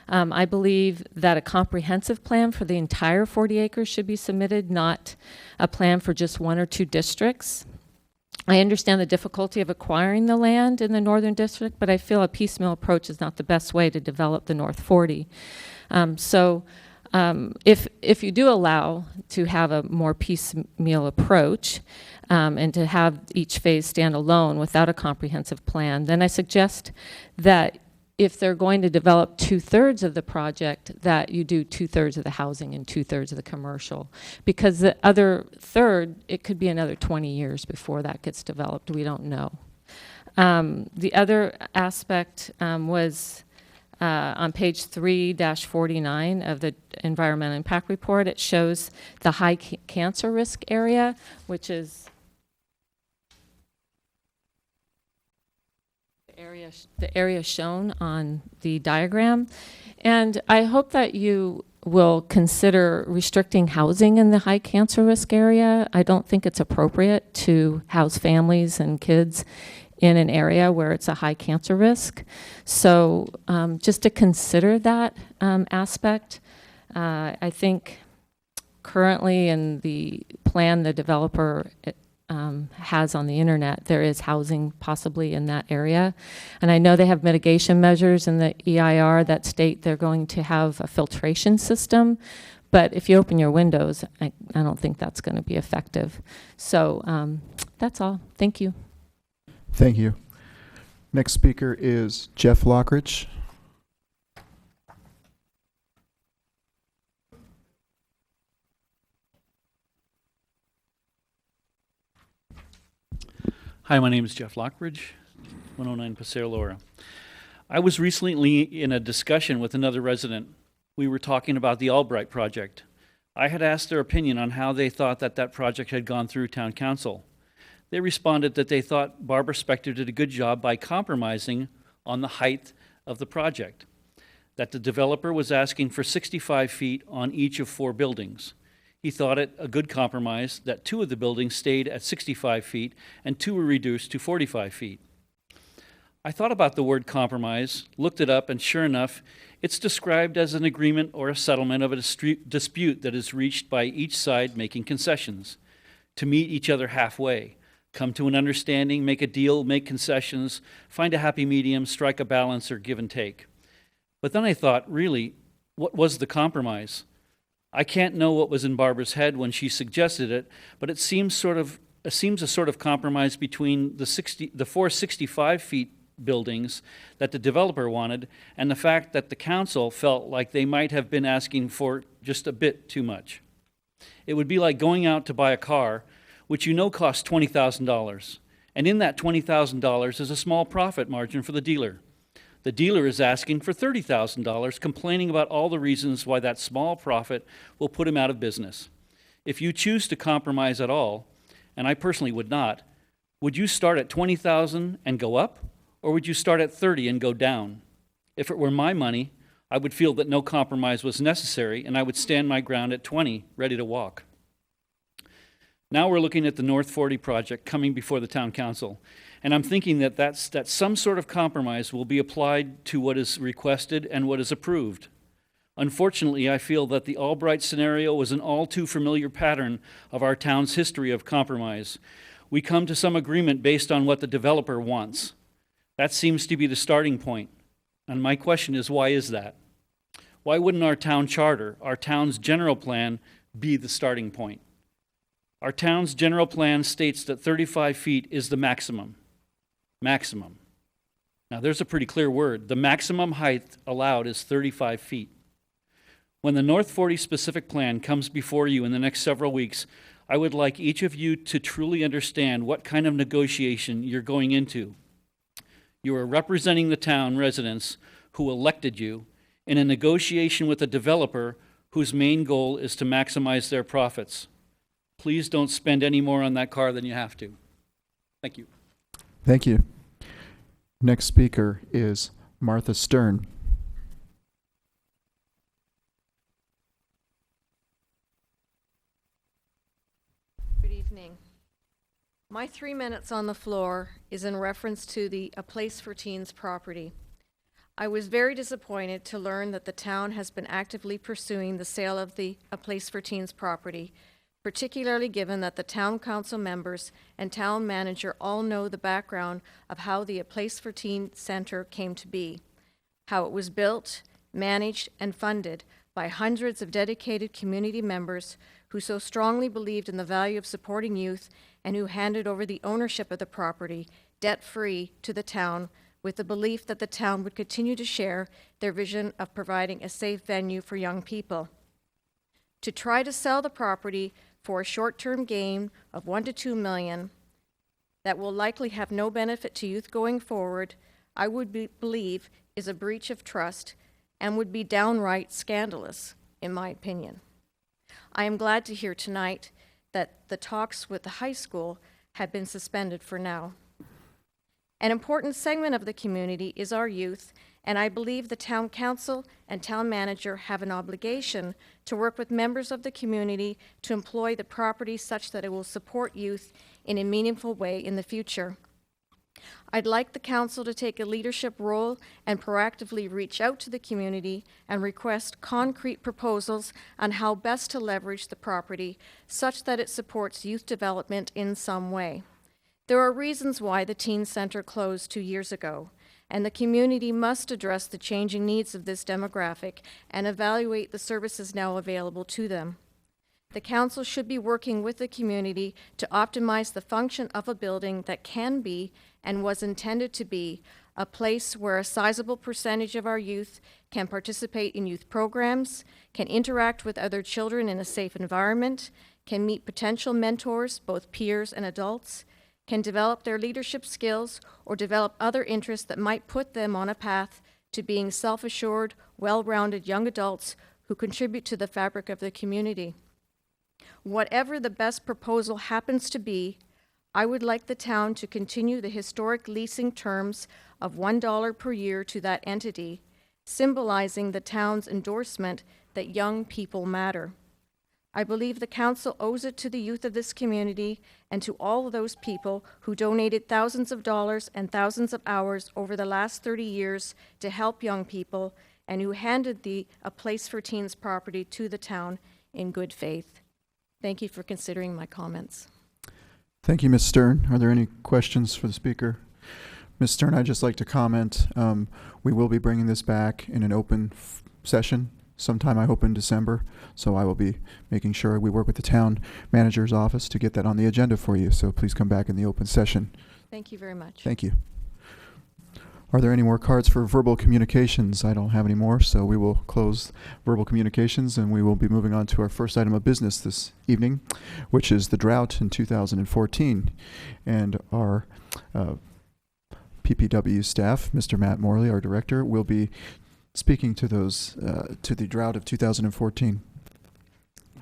I believe that a comprehensive plan for the entire 40 acres should be submitted, not a plan for just 1 or 2 districts. I understand the difficulty of acquiring the land in the Northern District, but I feel a piecemeal approach is not the best way to develop the North 40. If you do allow to have a more piecemeal approach and to have each phase stand alone without a comprehensive plan, then I suggest that if they're going to develop 2/3 of the project, that you do 2/3 of the housing and 2/3 of the commercial. Because the other third, it could be another 20 years before that gets developed. We don't know. The other aspect was on page 3-49 of the Environmental Impact Report. It shows the high cancer risk area, which is the area shown on the diagram. And I hope that you will consider restricting housing in the high cancer risk area. I don't think it's appropriate to house families and kids in an area where it's a high cancer risk. So just to consider that aspect, I think currently in the plan the developer has on the internet, there is housing possibly in that area. And I know they have mitigation measures in the EIR that state they're going to have a filtration system, but if you open your windows, I don't think that's going to be effective. So that's all. Thank you. Thank you. Next speaker is Jeff Lockridge. Hi, my name is Jeff Lockridge, 109 Paseo Laura. I was recently in a discussion with another resident. We were talking about the Albright project. I had asked their opinion on how they thought that project had gone through town council. They responded that they thought Barbara Spector did a good job by compromising on the height of the project, that the developer was asking for 65 feet on each of 4 buildings. He thought it a good compromise that 2 of the buildings stayed at 65 feet and 2 were reduced to 45 feet. I thought about the word compromise, looked it up, and sure enough, it's described as an agreement or a settlement of a dispute that is reached by each side making concessions, to meet each other halfway, come to an understanding, make a deal, make concessions, find a happy medium, strike a balance, or give and take. But then I thought, really, what was the compromise? I can't know what was in Barbara's head when she suggested it, but it seems a sort of compromise between the 4 65 feet buildings that the developer wanted and the fact that the council felt like they might have been asking for just a bit too much. It would be like going out to buy a car, which you know costs $20,000, and in that $20,000 is a small profit margin for the dealer. The dealer is asking for $30,000, complaining about all the reasons why that small profit will put him out of business. If you choose to compromise at all, and I personally would not, would you start at $20,000 and go up, or would you start at $30,000 and go down? If it were my money, I would feel that no compromise was necessary, and I would stand my ground at $20,000, ready to walk. Now we're looking at the North 40 project coming before the town council, and I'm thinking that some sort of compromise will be applied to what is requested and what is approved. Unfortunately, I feel that the Albright scenario was an all too familiar pattern of our town's history of compromise. We come to some agreement based on what the developer wants. That seems to be the starting point. And my question is, why is that? Why wouldn't our town charter, our town's general plan, be the starting point? Our town's general plan states that 35 feet is the maximum. Maximum. Now, there's a pretty clear word. The maximum height allowed is 35 feet. When the North 40 specific plan comes before you in the next several weeks, I would like each of you to truly understand what kind of negotiation you're going into. You are representing the town residents who elected you in a negotiation with a developer whose main goal is to maximize their profits. Please don't spend any more on that car than you have to. Thank you. Thank you. Next speaker is Martha Stern. Good evening. My 3 minutes on the floor is in reference to the A Place for Teens property. I was very disappointed to learn that the town has been actively pursuing the sale of the A Place for Teens property, particularly given that the town council members and town manager all know the background of how the A Place for Teen Center came to be, how it was built, managed, and funded by hundreds of dedicated community members who so strongly believed in the value of supporting youth and who handed over the ownership of the property, debt-free, to the town with the belief that the town would continue to share their vision of providing a safe venue for young people. To try to sell the property for a short-term gain of $1 to $2 million that will likely have no benefit to youth going forward, I would believe is a breach of trust and would be downright scandalous, in my opinion. I am glad to hear tonight that the talks with the high school have been suspended for now. An important segment of the community is our youth, and I believe the town council and town manager have an obligation to work with members of the community to employ the property such that it will support youth in a meaningful way in the future. I'd like the council to take a leadership role and proactively reach out to the community and request concrete proposals on how best to leverage the property such that it supports youth development in some way. There are reasons why the teen center closed 2 years ago, and the community must address the changing needs of this demographic and evaluate the services now available to them. The council should be working with the community to optimize the function of a building that can be and was intended to be a place where a sizable percentage of our youth can participate in youth programs, can interact with other children in a safe environment, can meet potential mentors, both peers and adults, can develop their leadership skills or develop other interests that might put them on a path to being self-assured, well-rounded young adults who contribute to the fabric of the community. Whatever the best proposal happens to be, I would like the town to continue the historic leasing terms of $1 per year to that entity, symbolizing the town's endorsement that young people matter. I believe the council owes it to the youth of this community and to all of those people who donated thousands of dollars and thousands of hours over the last 30 years to help young people and who handed A Place for Teens property to the town in good faith. Thank you for considering my comments. Thank you, Ms. Stern. Are there any questions for the speaker? Ms. Stern, I'd just like to comment. We will be bringing this back in an open session sometime, I hope, in December. So I will be making sure we work with the town manager's office to get that on the agenda for you. So please come back in the open session. Thank you very much. Thank you. Are there any more cards for verbal communications? I don't have any more, so we will close verbal communications and we will be moving on to our first item of business this evening, which is the drought in 2014. And our PPW staff, Mr. Matt Morley, our director, will be speaking to those, to the drought of 2014.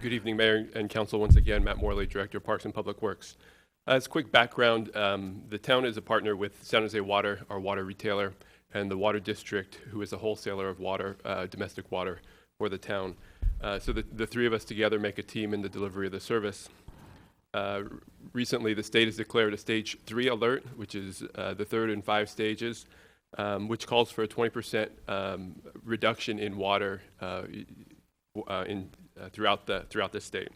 Good evening, Mayor and Council. Once again, Matt Morley, Director of Parks and Public Works. As quick background, the town is a partner with San Jose Water, our water retailer, and the Water District, who is a wholesaler of water, domestic water for the town. So the three of us together make a team in the delivery of the service. Recently, the state has declared a Stage 3 alert, which is the third in 5 stages, which calls for a 20% reduction in water throughout the state.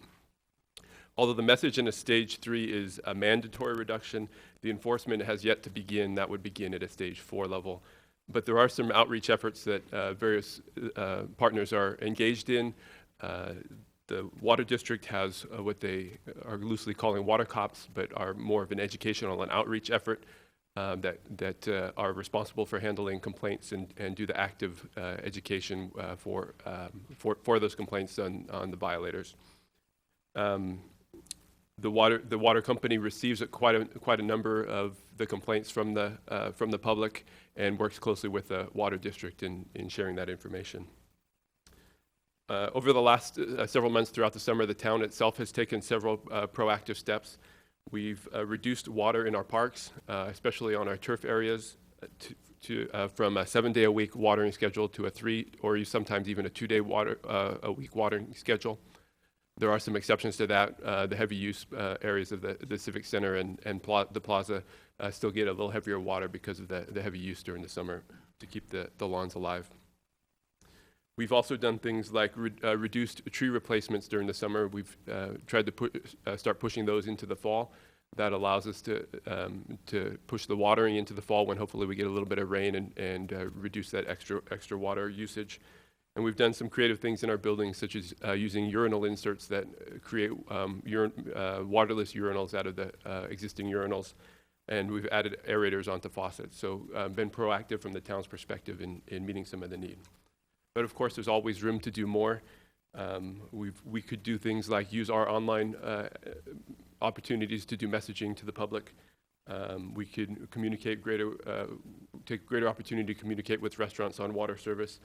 Although the message in a Stage 3 is a mandatory reduction, the enforcement has yet to begin. That would begin at a Stage 4 level. But there are some outreach efforts that various partners are engaged in. The Water District has what they are loosely calling water cops, but are more of an educational and outreach effort that are responsible for handling complaints and do the active education for those complaints on the violators. The water company receives quite a number of the complaints from the public and works closely with the Water District in sharing that information. Over the last several months throughout the summer, the town itself has taken several proactive steps. We've reduced water in our parks, especially on our turf areas, from a 7-day-a-week watering schedule to a 3 or sometimes even a 2-day-a-week watering schedule. There are some exceptions to that. The heavy use areas of the Civic Center and the Plaza still get a little heavier water because of the heavy use during the summer to keep the lawns alive. We've also done things like reduced tree replacements during the summer. We've tried to start pushing those into the fall. That allows us to push the watering into the fall when hopefully we get a little bit of rain and reduce that extra water usage. And we've done some creative things in our buildings, such as using urinal inserts that create waterless urinals out of the existing urinals. And we've added aerators onto faucets. So been proactive from the town's perspective in meeting some of the need. But of course, there's always room to do more. We could do things like use our online opportunities to do messaging to the public. We could take greater opportunity to communicate with restaurants on water service.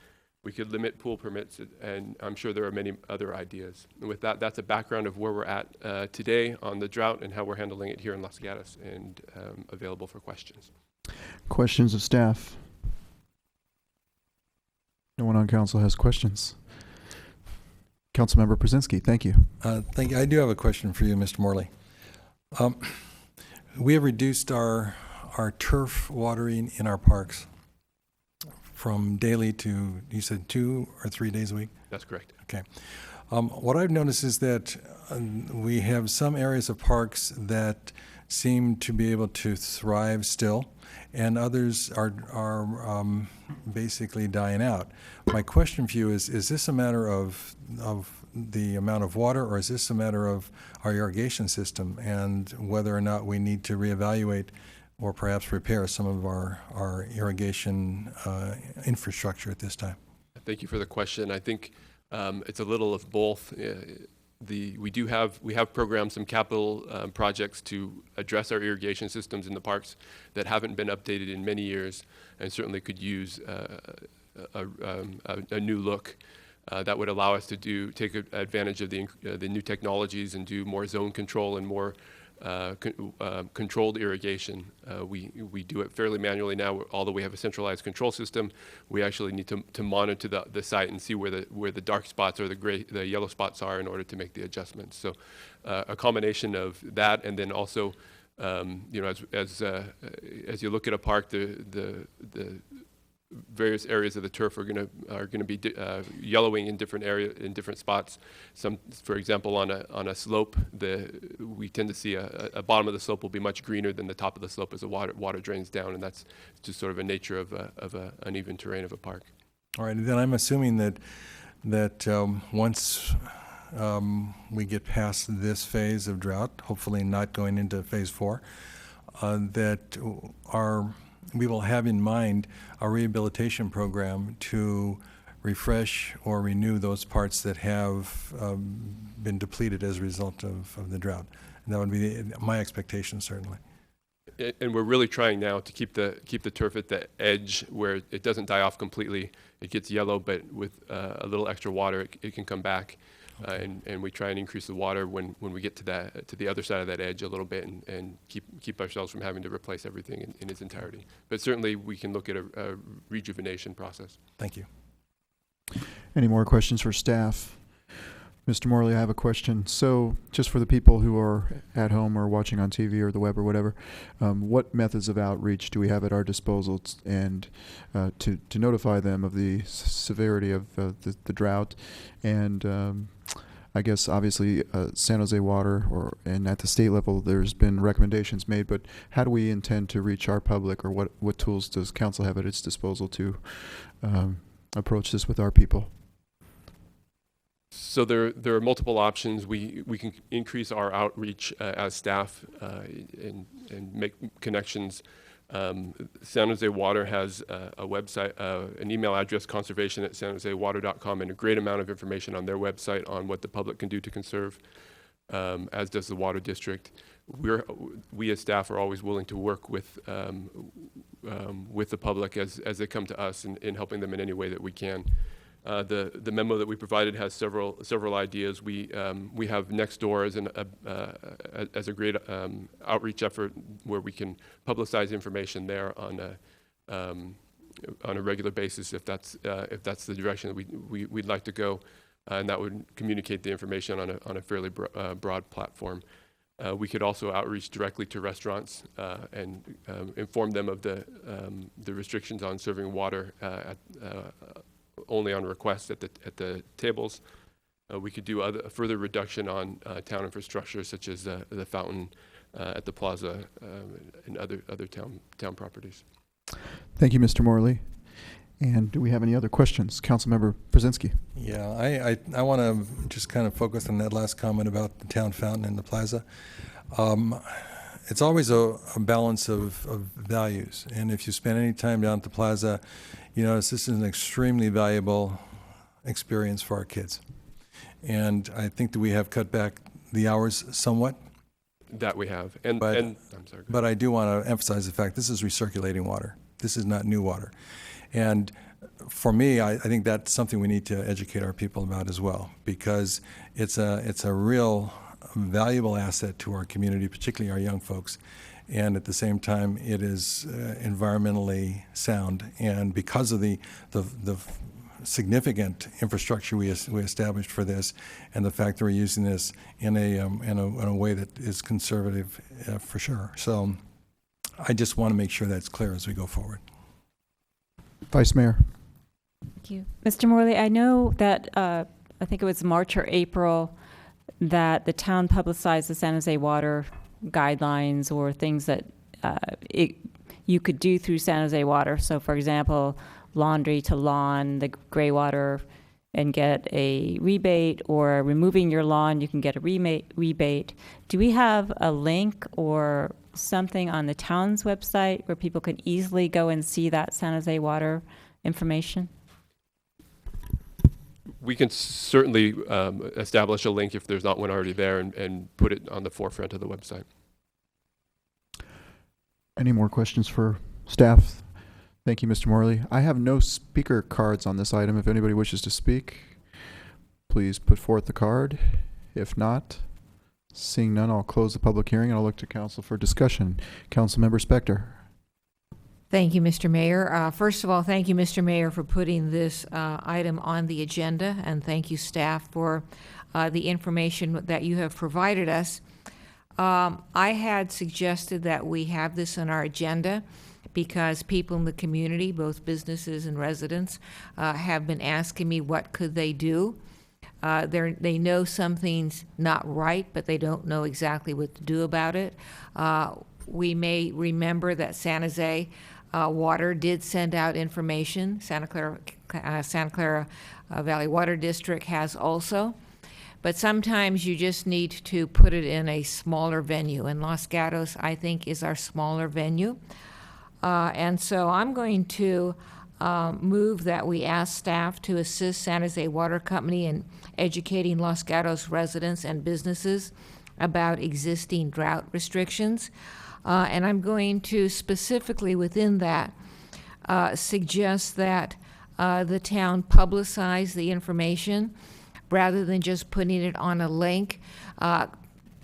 We could limit pool permits, and I'm sure there are many other ideas. And with that, that's a background of where we're at today on the drought and how we're handling it here in Los Gatos, and available for questions. Questions of staff? No one on council has questions. Councilmember Brzezinski, thank you. Thank you. I do have a question for you, Mr. Morley. We have reduced our turf watering in our parks from daily to, you said 2 or 3 days a week? That's correct. Okay. What I've noticed is that we have some areas of parks that seem to be able to thrive still, and others are basically dying out. My question for you is this a matter of the amount of water, or is this a matter of our irrigation system and whether or not we need to reevaluate or perhaps repair some of our irrigation infrastructure at this time? Thank you for the question. I think it's a little of both. We have programmed some capital projects to address our irrigation systems in the parks that haven't been updated in many years, and certainly could use a new look. that would allow us to take advantage of the new technologies and do more zone control and more controlled irrigation. We do it fairly manually now, although we have a centralized control system. We actually need to monitor the site and see where the dark spots or the yellow spots are in order to make the adjustments. So a combination of that, and then also as you look at a park, the various areas of the turf are going to be yellowing in different spots. Some, for example, on a slope, we tend to see a bottom of the slope will be much greener than the top of the slope as the water drains down, and that's just sort of a nature of a uneven terrain of a park. All right, then I'm assuming that once we get past this phase of drought, hopefully not going into phase 4, that we will have in mind a rehabilitation program to refresh or renew those parts that have been depleted as a result of the drought. And that would be my expectation, certainly. And we're really trying now to keep the turf at the edge where it doesn't die off completely. It gets yellow, but with a little extra water, it can come back. Okay. And we try and increase the water when we get to the other side of that edge a little bit, and keep ourselves from having to replace everything in its entirety. But certainly we can look at a rejuvenation process. Thank you. Any more questions for staff? Mr. Morley, I have a question. So just for the people who are at home or watching on TV or the web or whatever, what methods of outreach do we have at our disposal and to notify them of the severity of the drought? And I guess obviously San Jose Water and at the state level there's been recommendations made, but how do we intend to reach our public, or what tools does council have at its disposal to approach this with our people? So there are multiple options. We can increase our outreach as staff and make connections. San Jose Water has a website, an email address, conservation@sanjosewater.com, and a great amount of information on their website on what the public can do to conserve, as does the Water District. We as staff are always willing to work with the public as they come to us in helping them in any way that we can. The memo that we provided has several ideas. We have next door as a great outreach effort where we can publicize information there on a regular basis if that's the direction that we'd like to go, and that would communicate the information on a fairly broad platform. We could also outreach directly to restaurants and inform them of the restrictions on serving water only on request at the tables. We could do further reduction on town infrastructure, such as the fountain at the plaza and other town properties. Thank you, Mr. Morley. And do we have any other questions? Councilmember Brzezinski. Yeah, I want to just kind of focus on that last comment about the town fountain and the plaza. It's always a balance of values, and if you spend any time down at the plaza, you know, this is an extremely valuable experience for our kids. And I think that we have cut back the hours somewhat. That we have. But I'm sorry. But I do want to emphasize the fact this is recirculating water. This is not new water. And for me, I think that's something we need to educate our people about as well, because it's a real valuable asset to our community, particularly our young folks. And at the same time, it is environmentally sound. And because of the significant infrastructure we established for this, and the fact that we're using this in a way that is conservative for sure. So I just want to make sure that's clear as we go forward. Vice Mayor. Thank you. Mr. Morley, I know that I think it was March or April that the town publicized the San Jose Water guidelines or things that you could do through San Jose Water. So, for example, laundry to lawn, the gray water, and get a rebate, or removing your lawn, you can get a rebate. Do we have a link or something on the town's website where people can easily go and see that San Jose Water information? We can certainly establish a link if there's not one already there, and put it on the forefront of the website. Any more questions for staff? Thank you, Mr. Morley. I have no speaker cards on this item if anybody wishes to speak. please put forth the card. If not, seeing none, I'll close the public hearing and I'll look to council for discussion. Councilmember Spector. Thank you, Mr. Mayor. First of all, thank you, Mr. Mayor, for putting this item on the agenda, and thank you, staff, for the information that you have provided us. I had suggested that we have this on our agenda because people in the community, both businesses and residents, have been asking me what could they do. They know something's not right, but they don't know exactly what to do about it. We may remember that San Jose Water did send out information. Santa Clara Valley Water District has also. But sometimes you just need to put it in a smaller venue, and Los Gatos, I think, is our smaller venue. And so I'm going to move that we ask staff to assist San Jose Water Company in educating Los Gatos residents and businesses about existing drought restrictions. And I'm going to specifically within that suggest that the town publicize the information rather than just putting it on a link.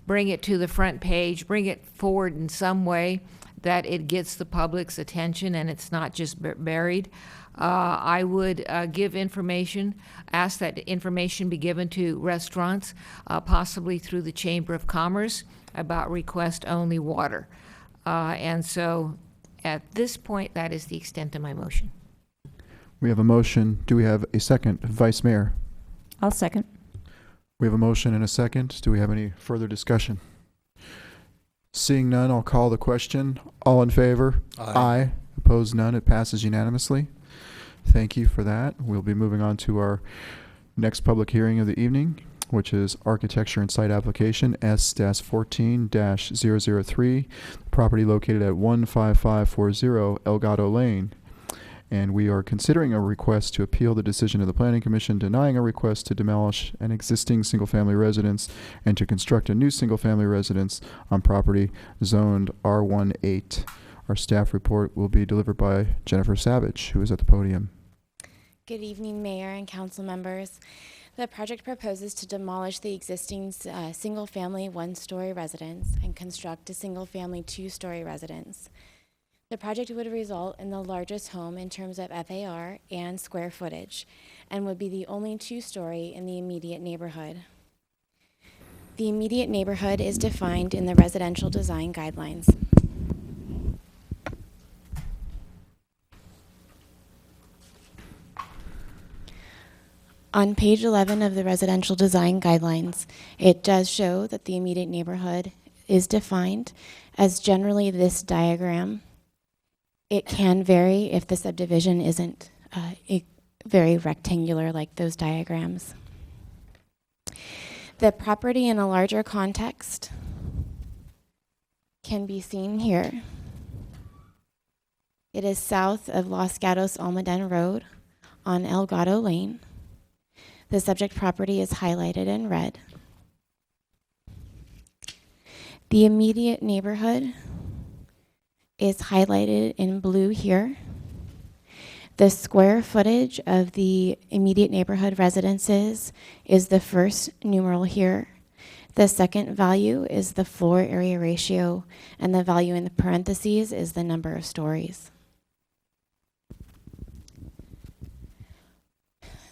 Bring it to the front page, bring it forward in some way that it gets the public's attention and it's not just buried. I would give information, ask that information be given to restaurants, possibly through the Chamber of Commerce, about request-only water. And so at this point, that is the extent of my motion. We have a motion. Do we have a second? Vice Mayor. I'll second. We have a motion and a second. Do we have any further discussion? Seeing none, I'll call the question. All in favor? Aye. Opposed? None. It passes unanimously. Thank you for that. We'll be moving on to our next public hearing of the evening, which is Architecture and Site Application S-14-003, property located at 15540 El Gato Lane. And we are considering a request to appeal the decision of the Planning Commission denying a request to demolish an existing single-family residence and to construct a new single-family residence on property zoned R18. Our staff report will be delivered by Jennifer Savage, who is at the podium. Good evening, Mayor and council members. The project proposes to demolish the existing single-family one-story residence and construct a single-family two-story residence. The project would result in the largest home in terms of FAR and square footage, and would be the only two-story in the immediate neighborhood. The immediate neighborhood is defined in the residential design guidelines. On page 11 of the residential design guidelines, it does show that the immediate neighborhood is defined as generally this diagram. It can vary if the subdivision isn't very rectangular like those diagrams. The property in a larger context can be seen here. It is south of Los Gatos Almaden Road on El Gato Lane. The subject property is highlighted in red. The immediate neighborhood is highlighted in blue here. The square footage of the immediate neighborhood residences is the first numeral here. The second value is the floor area ratio, and the value in the parentheses is the number of stories.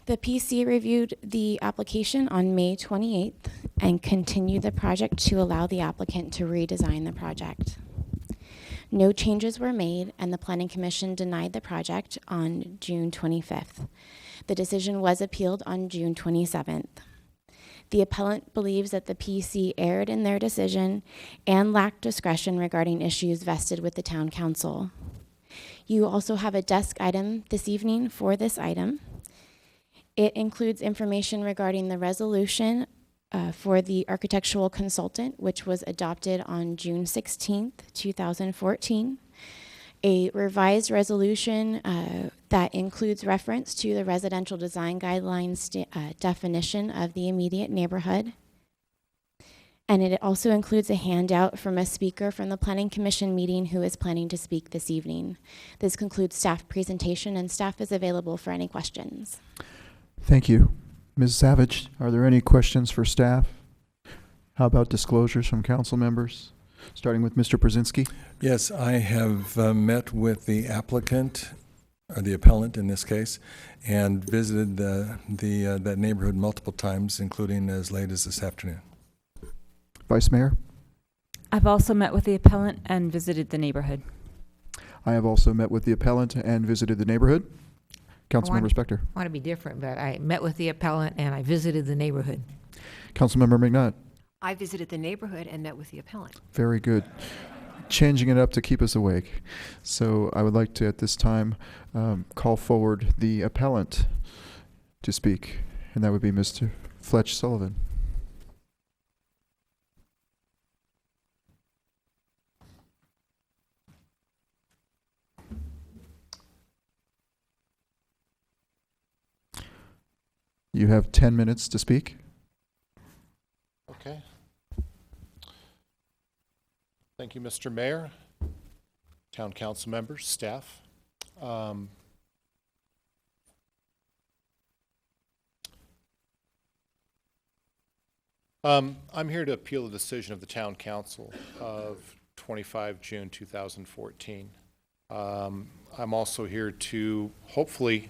The PC reviewed the application on May 28th and continued the project to allow the applicant to redesign the project. No changes were made, and the Planning Commission denied the project on June 25th. The decision was appealed on June 27th. The appellant believes that the PC erred in their decision and lacked discretion regarding issues vested with the Town Council. You also have a desk item this evening for this item. It includes information regarding the resolution for the architectural consultant, which was adopted on June 16th, 2014. A revised resolution that includes reference to the residential design guidelines definition of the immediate neighborhood. And it also includes a handout from a speaker from the Planning Commission meeting who is planning to speak this evening. This concludes staff presentation, and staff is available for any questions. Thank you. Ms. Savage, are there any questions for staff? How about disclosures from council members? Starting with Mr. Brzezinski. Yes, I have met with the applicant, or the appellant in this case, and visited that neighborhood multiple times, including as late as this afternoon. Vice Mayor? I've also met with the appellant and visited the neighborhood. I have also met with the appellant and visited the neighborhood. Councilmember Spector. I want to be different, but I met with the appellant and I visited the neighborhood. Councilmember McNutt. I visited the neighborhood and met with the appellant. Very good. Changing it up to keep us awake. So I would like to, at this time, call forward the appellant to speak, and that would be Mr. Fletch Sullivan. You have 10 minutes to speak. Okay. Thank you, Mr. Mayor, town council members, staff. I'm here to appeal the decision of the town council of 25 June 2014. I'm also here to hopefully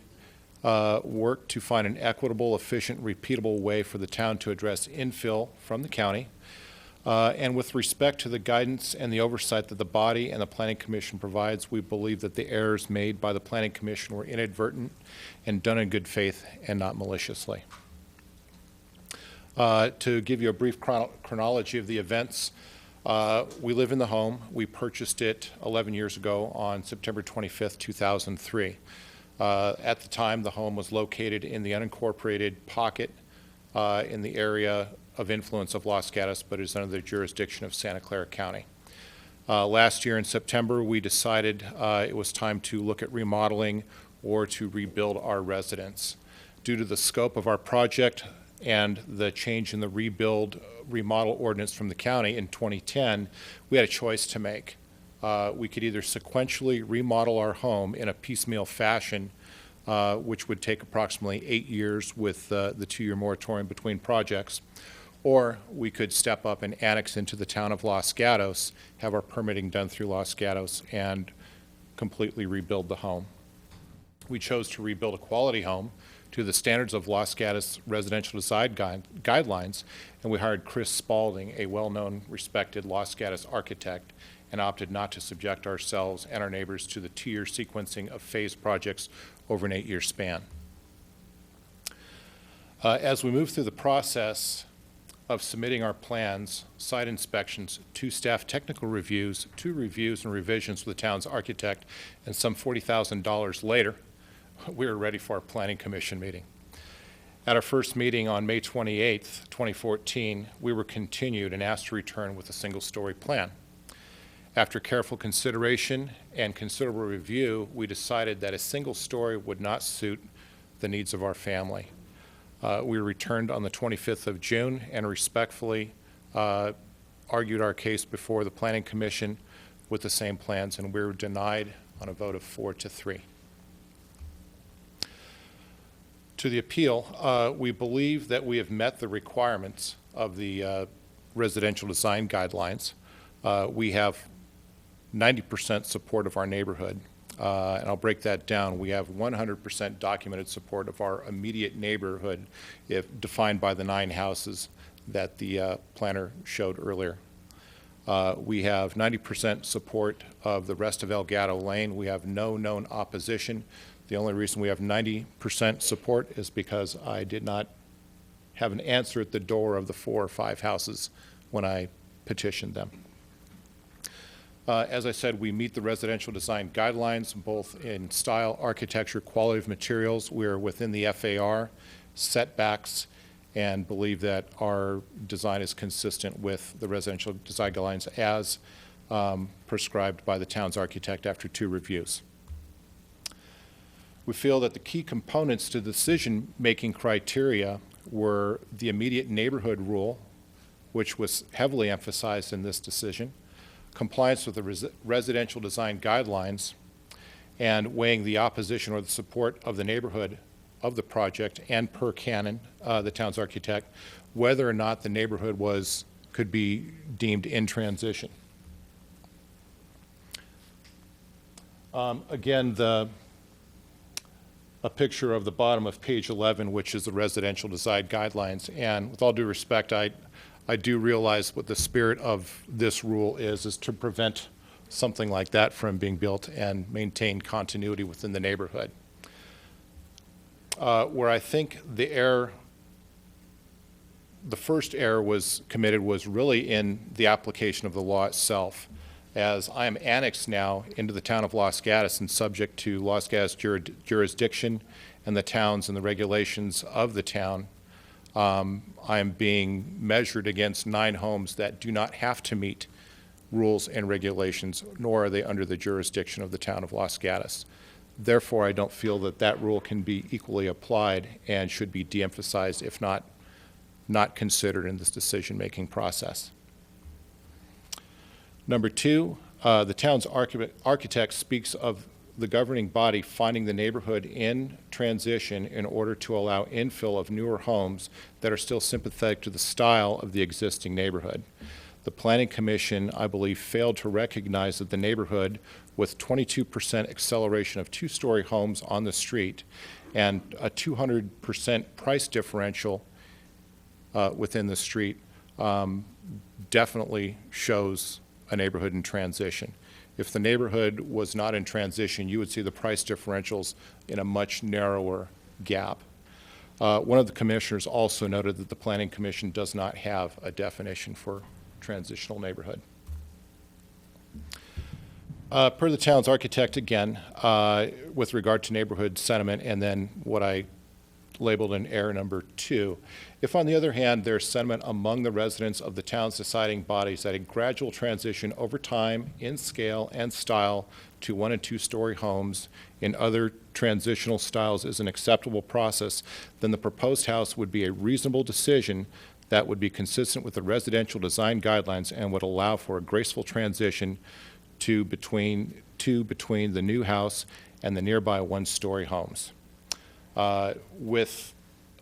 work to find an equitable, efficient, repeatable way for the town to address infill from the county. And with respect to the guidance and the oversight that the body and the Planning Commission provides, we believe that the errors made by the Planning Commission were inadvertent and done in good faith and not maliciously. To give you a brief chronology of the events, we live in the home. We purchased it 11 years ago on September 25th, 2003. At the time, the home was located in the unincorporated pocket in the area of influence of Los Gatos, but is under the jurisdiction of Santa Clara County. Last year in September, we decided it was time to look at remodeling or to rebuild our residence. Due to the scope of our project and the change in the remodel ordinance from the county in 2010, we had a choice to make. We could either sequentially remodel our home in a piecemeal fashion, which would take approximately 8 years with the 2-year moratorium between projects, or we could step up and annex into the town of Los Gatos, have our permitting done through Los Gatos, and completely rebuild the home. We chose to rebuild a quality home to the standards of Los Gatos residential design guidelines, and we hired Chris Spalding, a well-known, respected Los Gatos architect, and opted not to subject ourselves and our neighbors to the 2-year sequencing of phased projects over an 8-year span. As we move through the process of submitting our plans, site inspections, 2 staff technical reviews, 2 reviews and revisions with the town's architect, and some $40,000 later, we were ready for our Planning Commission meeting. At our first meeting on May 28th, 2014, we were continued and asked to return with a single-story plan. After careful consideration and considerable review, we decided that a single story would not suit the needs of our family. We returned on the 25th of June and respectfully argued our case before the Planning Commission with the same plans, and we were denied on a vote of 4-3. To the appeal, we believe that we have met the requirements of the residential design guidelines. We have 90% support of our neighborhood, and I'll break that down. We have 100% documented support of our immediate neighborhood, if defined by the 9 houses that the planner showed earlier. We have 90% support of the rest of El Gato Lane. We have no known opposition. The only reason we have 90% support is because I did not have an answer at the door of the 4 or 5 houses when I petitioned them. As I said, we meet the residential design guidelines, both in style, architecture, quality of materials. We're within the FAR, setbacks, and believe that our design is consistent with the residential design guidelines as prescribed by the town's architect after 2 reviews. We feel that the key components to the decision-making criteria were the immediate neighborhood rule, which was heavily emphasized in this decision, compliance with the residential design guidelines, and weighing the opposition or the support of the neighborhood of the project and per canon, the town's architect, whether or not the neighborhood could be deemed in transition. Again, a picture of the bottom of page 11, which is the residential design guidelines. And with all due respect, I do realize what the spirit of this rule is to prevent something like that from being built and maintain continuity within the neighborhood. Where I think the first error was committed was really in the application of the law itself. As I am annexed now into the town of Los Gatos and subject to Los Gatos jurisdiction and the towns and the regulations of the town, I am being measured against 9 homes that do not have to meet rules and regulations, nor are they under the jurisdiction of the town of Los Gatos. Therefore, I don't feel that that rule can be equally applied and should be de-emphasized, if not considered in this decision-making process. Number 2, the town's architect speaks of the governing body finding the neighborhood in transition in order to allow infill of newer homes that are still sympathetic to the style of the existing neighborhood. The Planning Commission, I believe, failed to recognize that the neighborhood, with 22% acceleration of 2-story homes on the street and a 200% price differential within the street, definitely shows a neighborhood in transition. If the neighborhood was not in transition, you would see the price differentials in a much narrower gap. One of the commissioners also noted that the Planning Commission does not have a definition for transitional neighborhood. Per the town's architect, again, with regard to neighborhood sentiment, and then what I labeled in error number 2. If, on the other hand, there's sentiment among the residents of the town's deciding bodies that a gradual transition over time in scale and style to 1- and 2-story homes in other transitional styles is an acceptable process, then the proposed house would be a reasonable decision that would be consistent with the residential design guidelines and would allow for a graceful transition between the new house and the nearby 1-story homes.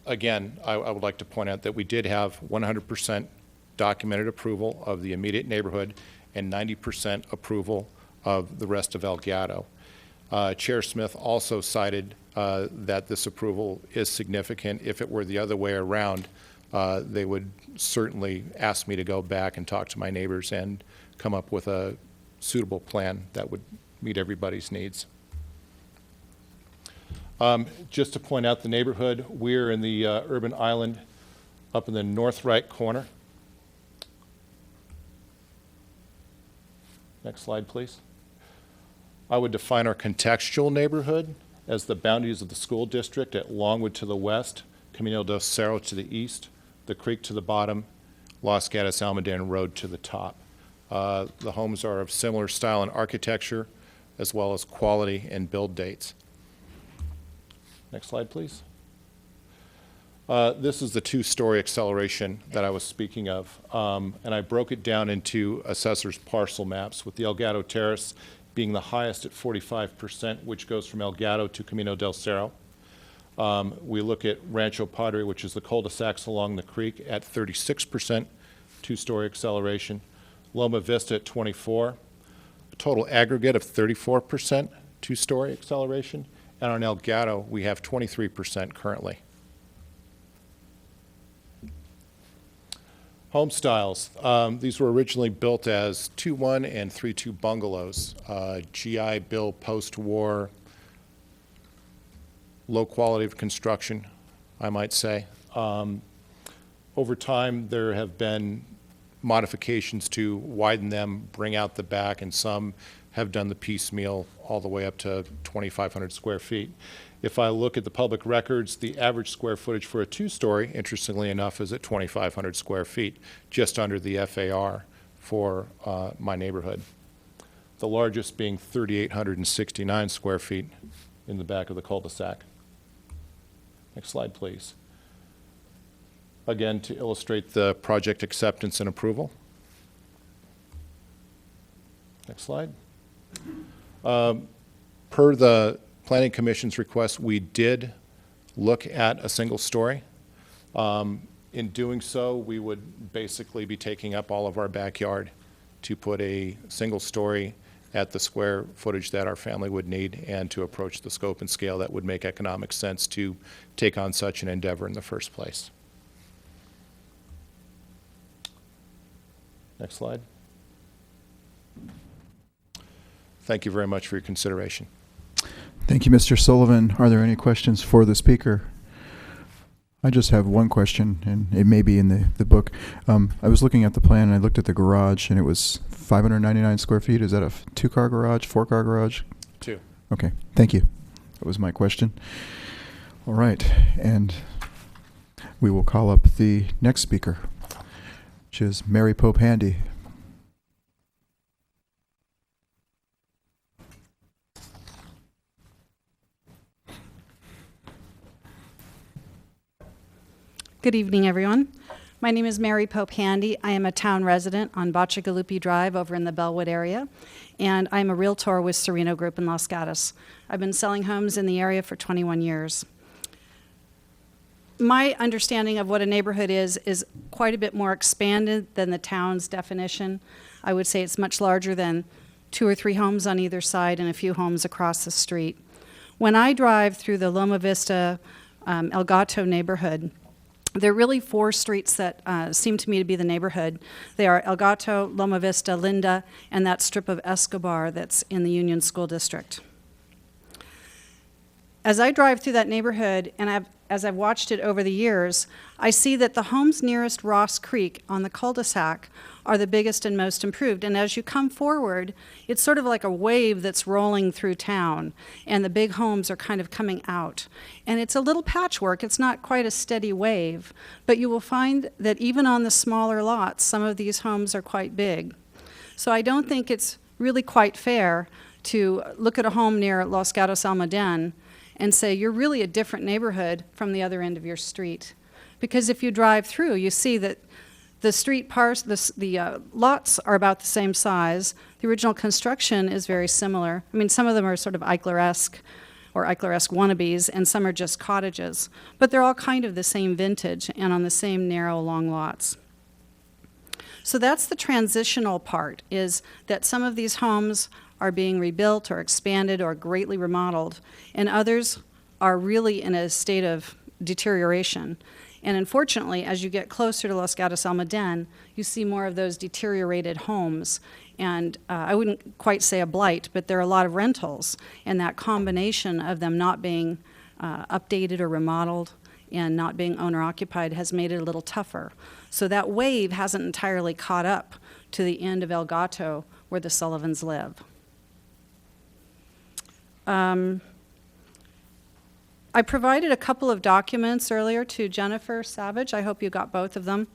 Again, I would like to point out that we did have 100% documented approval of the immediate neighborhood and 90% approval of the rest of El Gato. Chair Smith also cited that this approval is significant. If it were the other way around, they would certainly ask me to go back and talk to my neighbors and come up with a suitable plan that would meet everybody's needs. Just to point out the neighborhood, we're in the urban island up in the north right corner. Next slide, please. I would define our contextual neighborhood as the boundaries of the school district at Longwood to the west, Camino del Cerro to the east, the creek to the bottom, Los Gatos Almaden Road to the top. The homes are of similar style and architecture, as well as quality and build dates. Next slide, please. This is the 2-story acceleration that I was speaking of, and I broke it down into assessor's parcel maps, with the El Gato Terrace being the highest at 45%, which goes from El Gato to Camino del Cerro. We look at Rancho Padre, which is the cul-de-sacs along the creek, at 36% 2-story acceleration. Loma Vista at 24%, a total aggregate of 34% 2-story acceleration. And on El Gato, we have 23% currently. Home styles. These were originally built as 2-1 and 3-2 bungalows. GI Bill post-war, low quality of construction, I might say. Over time, there have been modifications to widen them, bring out the back, and some have done the piecemeal all the way up to 2,500 square feet. If I look at the public records, the average square footage for a 2-story, interestingly enough, is at 2,500 square feet, just under the FAR for my neighborhood. The largest being 3,869 square feet in the back of the cul-de-sac. Next slide, please. Again, to illustrate the project acceptance and approval. Next slide. Per the Planning Commission's request, we did look at a single story. In doing so, we would basically be taking up all of our backyard to put a single story at the square footage that our family would need and to approach the scope and scale that would make economic sense to take on such an endeavor in the first place. Next slide. Thank you very much for your consideration. Thank you, Mr. Sullivan. Are there any questions for the speaker? I just have one question, and it may be in the book. I was looking at the plan, and I looked at the garage, and it was 599 square feet. Is that a two-car garage, four-car garage? Two. Okay, thank you. That was my question. All right, and we will call up the next speaker, which is Mary Pope Handy. Good evening, everyone. My name is Mary Pope Handy. I am a town resident on Bachagalupi Drive over in the Bellwood area, and I'm a realtor with Sereno Group in Los Gatos. I've been selling homes in the area for 21 years. My understanding of what a neighborhood is quite a bit more expanded than the town's definition. I would say it's much larger than 2 or 3 homes on either side and a few homes across the street. When I drive through the Loma Vista El Gato neighborhood, there are really 4 streets that seem to me to be the neighborhood. They are El Gato, Loma Vista, Linda, and that strip of Escobar that's in the Union School District. As I drive through that neighborhood, and as I've watched it over the years, I see that the homes nearest Ross Creek on the cul-de-sac are the biggest and most improved. And as you come forward, it's sort of like a wave that's rolling through town, and the big homes are kind of coming out. And it's a little patchwork. It's not quite a steady wave, but you will find that even on the smaller lots, some of these homes are quite big. So I don't think it's really quite fair to look at a home near Los Gatos Almaden and say you're really a different neighborhood from the other end of your street. Because if you drive through, you see that the street the lots are about the same size. The original construction is very similar. I mean, some of them are sort of Eichler-esque or Eichler-esque wannabes, and some are just cottages. But they're all kind of the same vintage and on the same narrow, long lots. So that's the transitional part, is that some of these homes are being rebuilt or expanded or greatly remodeled, and others are really in a state of deterioration. And unfortunately, as you get closer to Los Gatos Almaden, you see more of those deteriorated homes. And I wouldn't quite say a blight, but there are a lot of rentals. And that combination of them not being updated or remodeled and not being owner-occupied has made it a little tougher. So that wave hasn't entirely caught up to the end of El Gato where the Sullivans live. I provided a couple of documents earlier to Jennifer Savage. I hope you got both of them.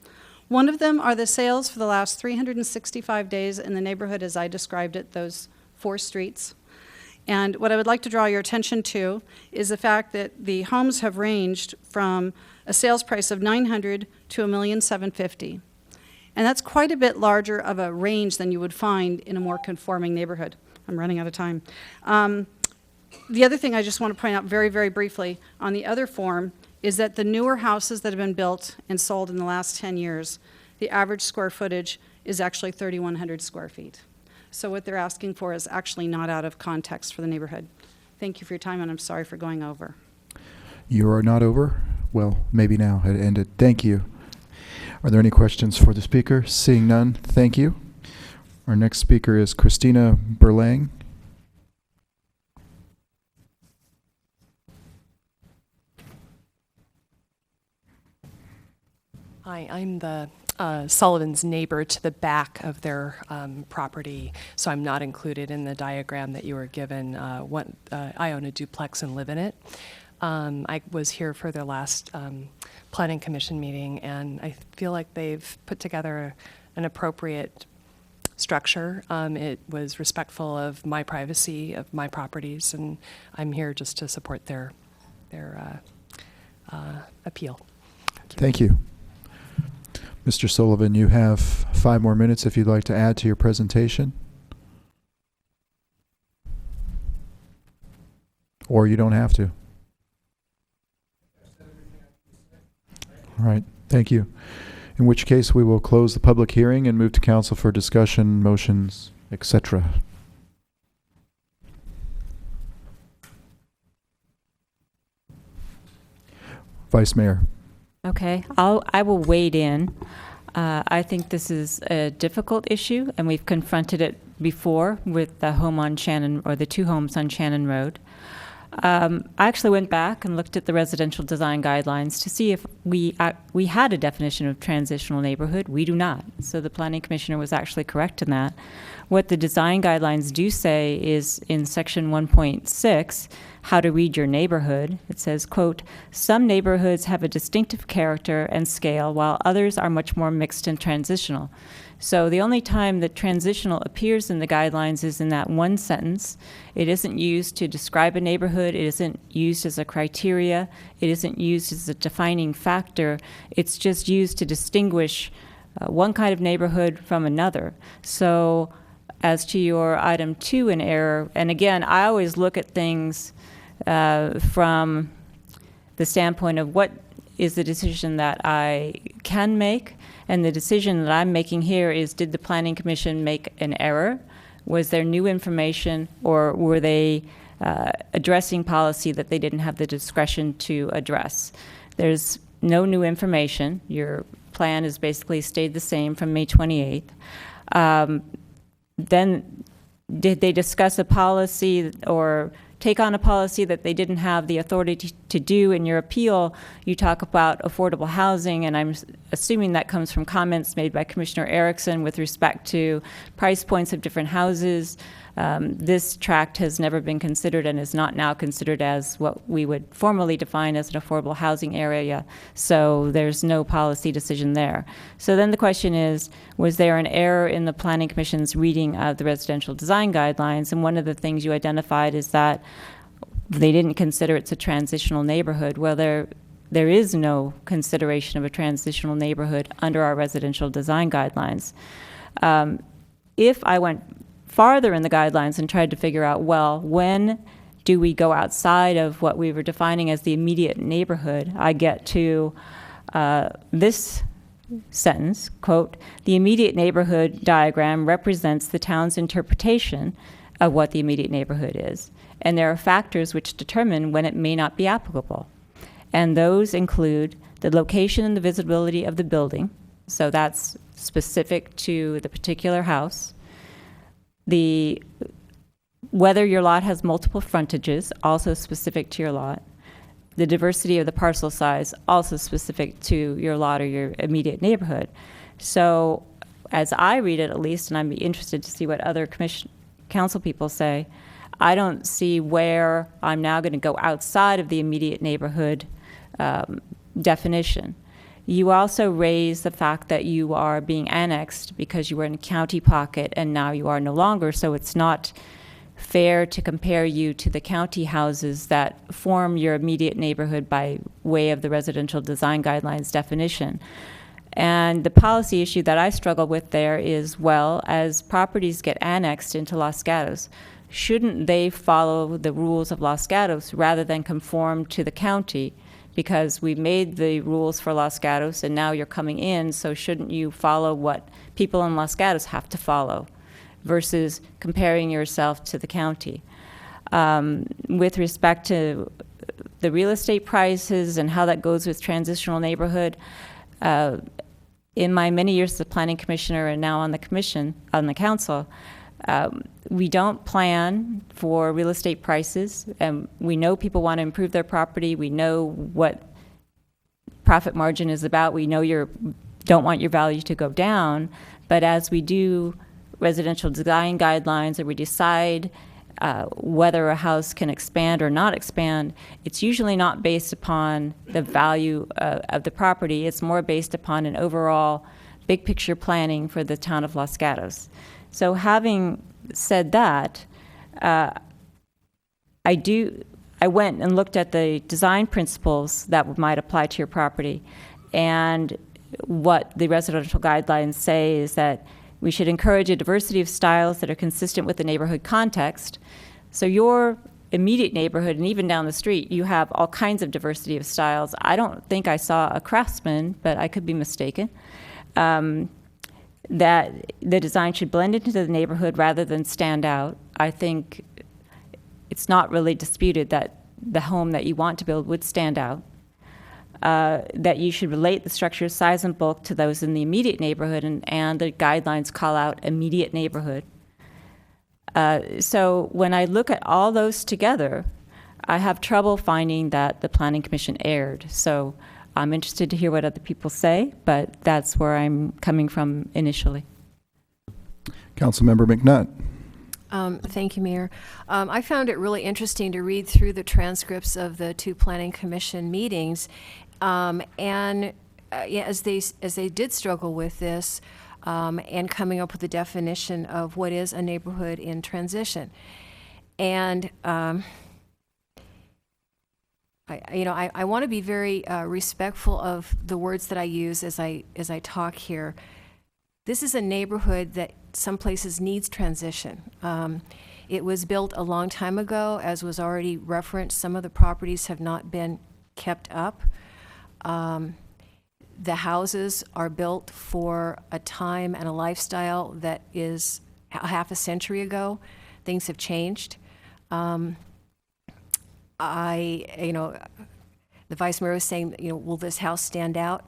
One of them are the sales for the last 365 days in the neighborhood as I described it, those 4 streets. And what I would like to draw your attention to is the fact that the homes have ranged from a sales price of $900,000 to $1,750,000. And that's quite a bit larger of a range than you would find in a more conforming neighborhood. I'm running out of time. The other thing I just want to point out very, very briefly on the other form is that the newer houses that have been built and sold in the last 10 years, the average square footage is actually 3,100 square feet. So what they're asking for is actually not out of context for the neighborhood. Thank you for your time, and I'm sorry for going over. You are not over? Well, maybe now it ended. Thank you. Are there any questions for the speaker? Seeing none, thank you. Our next speaker is Christina Berlang. Hi, I'm the Sullivan's neighbor to the back of their property, so I'm not included in the diagram that you were given. I own a duplex and live in it. I was here for their last planning commission meeting, and I feel like they've put together an appropriate structure. It was respectful of my privacy, of my properties, and I'm here just to support their appeal. Thank you. Mr. Sullivan, you have 5 more minutes if you'd like to add to your presentation. Or you don't have to. All right, thank you. In which case, we will close the public hearing and move to council for discussion, motions, etc. Vice Mayor. Okay, I will wade in. I think this is a difficult issue, and we've confronted it before with the home on Shannon, or the two homes on Shannon Road. I actually went back and looked at the residential design guidelines to see if we had a definition of transitional neighborhood. We do not. So the planning commissioner was actually correct in that. What the design guidelines do say is in section 1.6, how to read your neighborhood. It says, quote, some neighborhoods have a distinctive character and scale, while others are much more mixed and transitional. So the only time that transitional appears in the guidelines is in that one sentence. It isn't used to describe a neighborhood. It isn't used as a criteria. It isn't used as a defining factor. It's just used to distinguish one kind of neighborhood from another. So as to your item 2 in error, and again, I always look at things from the standpoint of what is the decision that I can make, and the decision that I'm making here is, did the Planning Commission make an error? Was there new information, or were they addressing policy that they didn't have the discretion to address? There's no new information. Your plan has basically stayed the same from May 28th. Then did they discuss a policy or take on a policy that they didn't have the authority to do? In your appeal, you talk about affordable housing, and I'm assuming that comes from comments made by Commissioner Erickson with respect to price points of different houses. This tract has never been considered and is not now considered as what we would formally define as an affordable housing area, so there's no policy decision there. So then the question is, was there an error in the Planning Commission's reading of the residential design guidelines? And one of the things you identified is that they didn't consider it's a transitional neighborhood. Well, there is no consideration of a transitional neighborhood under our residential design guidelines. If I went farther in the guidelines and tried to figure out, well, when do we go outside of what we were defining as the immediate neighborhood, I get to this sentence, quote, the immediate neighborhood diagram represents the town's interpretation of what the immediate neighborhood is, and there are factors which determine when it may not be applicable. And those include the location and the visibility of the building, so that's specific to the particular house, whether your lot has multiple frontages, also specific to your lot, the diversity of the parcel size, also specific to your lot or your immediate neighborhood. So as I read it, at least, and I'd be interested to see what other council people say, I don't see where I'm now going to go outside of the immediate neighborhood definition. You also raise the fact that you are being annexed because you were in county pocket and now you are no longer, so it's not fair to compare you to the county houses that form your immediate neighborhood by way of the residential design guidelines definition. And the policy issue that I struggle with there is, well, as properties get annexed into Los Gatos, shouldn't they follow the rules of Los Gatos rather than conform to the county? Because we made the rules for Los Gatos and now you're coming in, so shouldn't you follow what people in Los Gatos have to follow versus comparing yourself to the county? With respect to the real estate prices and how that goes with transitional neighborhood, in my many years as a planning commissioner and now on the council, we don't plan for real estate prices, and we know people want to improve their property. We know what profit margin is about. We know you don't want your value to go down, but as we do residential design guidelines or we decide whether a house can expand or not expand, it's usually not based upon the value of the property. It's more based upon an overall big picture planning for the town of Los Gatos. So having said that, I went and looked at the design principles that might apply to your property, and what the residential guidelines say is that we should encourage a diversity of styles that are consistent with the neighborhood context. So your immediate neighborhood and even down the street, you have all kinds of diversity of styles. I don't think I saw a craftsman, but I could be mistaken, that the design should blend into the neighborhood rather than stand out. I think it's not really disputed that the home that you want to build would stand out. That you should relate the structure's size and bulk to those in the immediate neighborhood, and the guidelines call out immediate neighborhood. So when I look at all those together, I have trouble finding that the Planning Commission erred. So I'm interested to hear what other people say, but that's where I'm coming from initially. Councilmember McNutt. Thank you, Mayor. I found it really interesting to read through the transcripts of the 2 Planning Commission meetings, and as they did struggle with this and coming up with a definition of what is a neighborhood in transition. And I want to be very respectful of the words that I use as I talk here. This is a neighborhood that some places needs transition. It was built a long time ago, as was already referenced. Some of the properties have not been kept up. The houses are built for a time and a lifestyle that is a half a century ago. Things have changed. The Vice Mayor was saying, will this house stand out?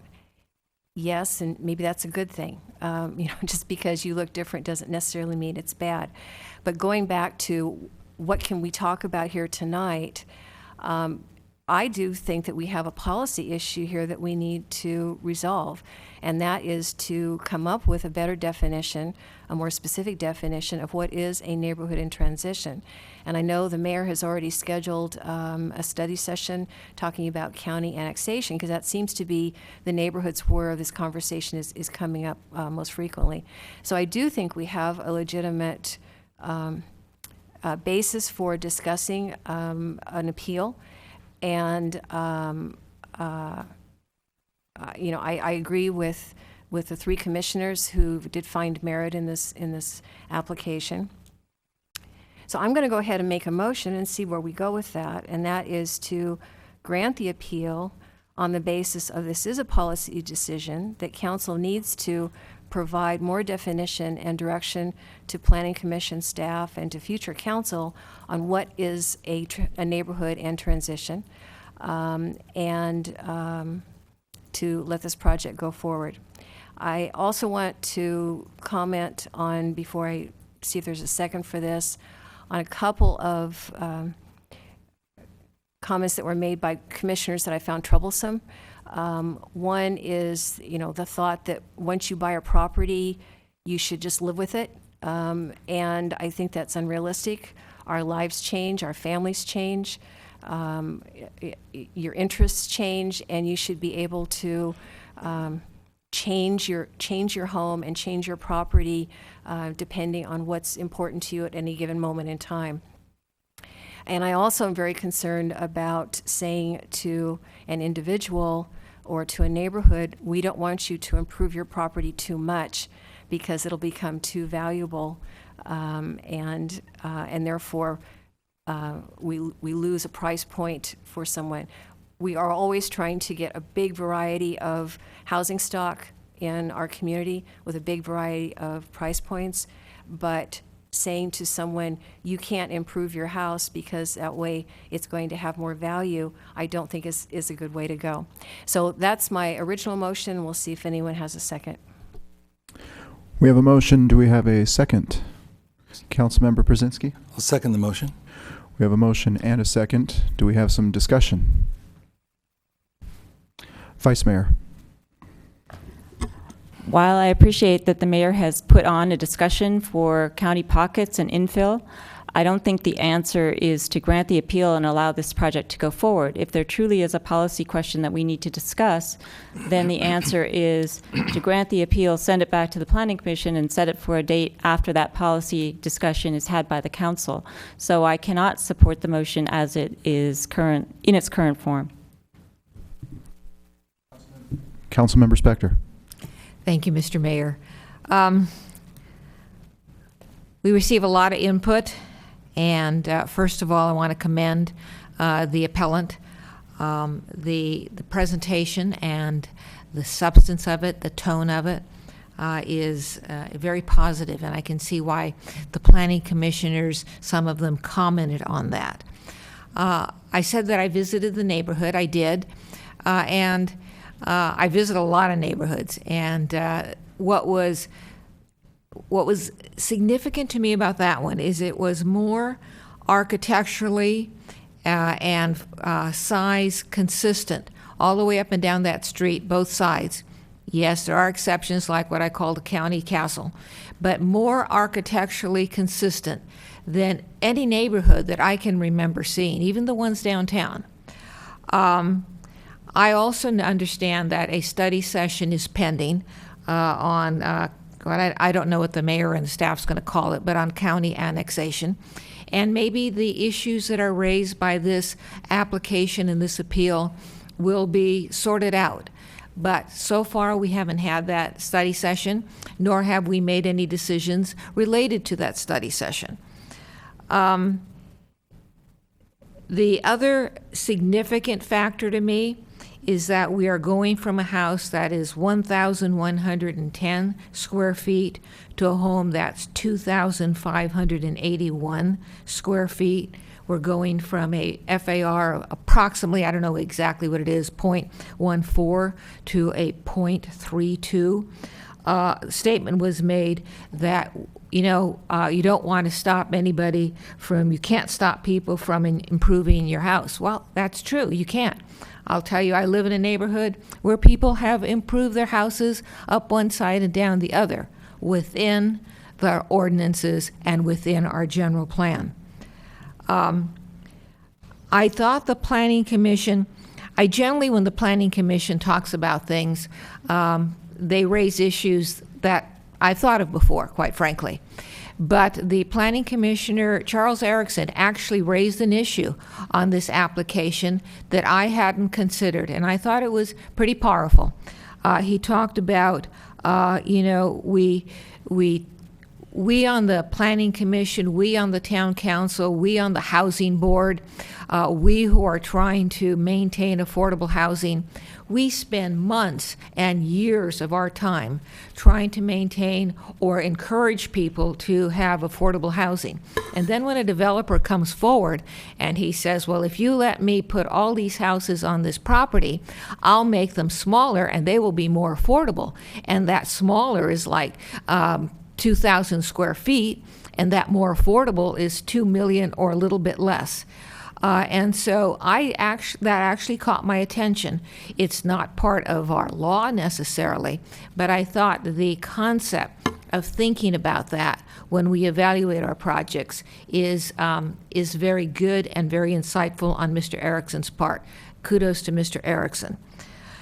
Yes, and maybe that's a good thing. Just because you look different doesn't necessarily mean it's bad. But going back to what can we talk about here tonight, I do think that we have a policy issue here that we need to resolve, and that is to come up with a better definition, a more specific definition of what is a neighborhood in transition. And I know the mayor has already scheduled a study session talking about county annexation, because that seems to be the neighborhoods where this conversation is coming up most frequently. So I do think we have a legitimate basis for discussing an appeal. And I agree with the 3 commissioners who did find merit in this application. So I'm going to go ahead and make a motion and see where we go with that, and that is to grant the appeal on the basis of this is a policy decision that council needs to provide more definition and direction to Planning Commission staff and to future council on what is a neighborhood and transition, and to let this project go forward. I also want to comment on, before I see if there's a second for this, on a couple of comments that were made by commissioners that I found troublesome. One is, the thought that once you buy a property, you should just live with it. And I think that's unrealistic. Our lives change, our families change, your interests change, and you should be able to change your home and change your property depending on what's important to you at any given moment in time. And I also am very concerned about saying to an individual or to a neighborhood, we don't want you to improve your property too much because it'll become too valuable, and therefore we lose a price point for someone. We are always trying to get a big variety of housing stock in our community with a big variety of price points, but saying to someone, you can't improve your house because that way it's going to have more value, I don't think is a good way to go. So that's my original motion. We'll see if anyone has a second. We have a motion. Do we have a second? Councilmember Brzezinski? I'll second the motion. We have a motion and a second. Do we have some discussion? Vice Mayor. While I appreciate that the mayor has put on a discussion for county pockets and infill, I don't think the answer is to grant the appeal and allow this project to go forward. If there truly is a policy question that we need to discuss, then the answer is to grant the appeal, send it back to the Planning Commission, and set it for a date after that policy discussion is had by the council. So I cannot support the motion as it is in its current form. Councilmember Spector. Thank you, Mr. Mayor. We receive a lot of input, And first of all, I want to commend the appellant. The presentation and the substance of it, the tone of it, is very positive, and I can see why the planning commissioners, some of them commented on that. I said that I visited the neighborhood. I did, and I visit a lot of neighborhoods. And what was significant to me about that one is it was more architecturally and size consistent all the way up and down that street, both sides. Yes, there are exceptions like what I call the county castle, but more architecturally consistent than any neighborhood that I can remember seeing, even the ones downtown. I also understand that a study session is pending on, I don't know what the mayor and the staff's going to call it, but on county annexation. And maybe the issues that are raised by this application and this appeal will be sorted out. But so far, we haven't had that study session, nor have we made any decisions related to that study session. The other significant factor to me is that we are going from a house that is 1,110 square feet to a home that's 2,581 square feet. We're going from a FAR of approximately, I don't know exactly what it is, 0.14 to a 0.32. Statement was made that, you don't want to stop anybody from, you can't stop people from improving your house. Well, that's true, you can't. I'll tell you, I live in a neighborhood where people have improved their houses up one side and down the other within the ordinances and within our general plan. I thought the Planning Commission, I generally, when the Planning Commission talks about things, they raise issues that I've thought of before, quite frankly. But the Planning Commissioner, Charles Erickson, actually raised an issue on this application that I hadn't considered, and I thought it was pretty powerful. He talked about, we on the Planning Commission, we on the Town Council, we on the Housing Board, we who are trying to maintain affordable housing, we spend months and years of our time trying to maintain or encourage people to have affordable housing. And then when a developer comes forward and he says, well, if you let me put all these houses on this property, I'll make them smaller and they will be more affordable. And that smaller is like 2,000 square feet, and that more affordable is 2 million or a little bit less. And so that actually caught my attention. It's not part of our law necessarily, but I thought the concept of thinking about that when we evaluate our projects is very good and very insightful on Mr. Erickson's part. Kudos to Mr. Erickson.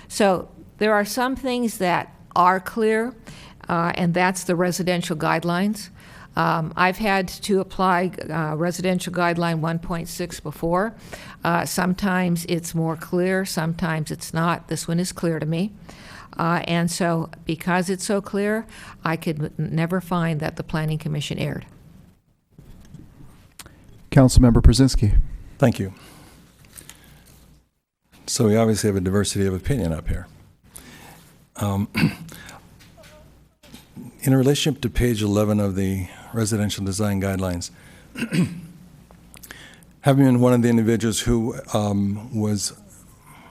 So there are some things that are clear, and that's the residential guidelines. I've had to apply residential guideline 1.6 before. Sometimes it's more clear, sometimes it's not. This one is clear to me. And so because it's so clear, I could never find that the Planning Commission erred. Councilmember Brzezinski. Thank you. So we obviously have a diversity of opinion up here. In relationship to page 11 of the residential design guidelines, having been one of the individuals who was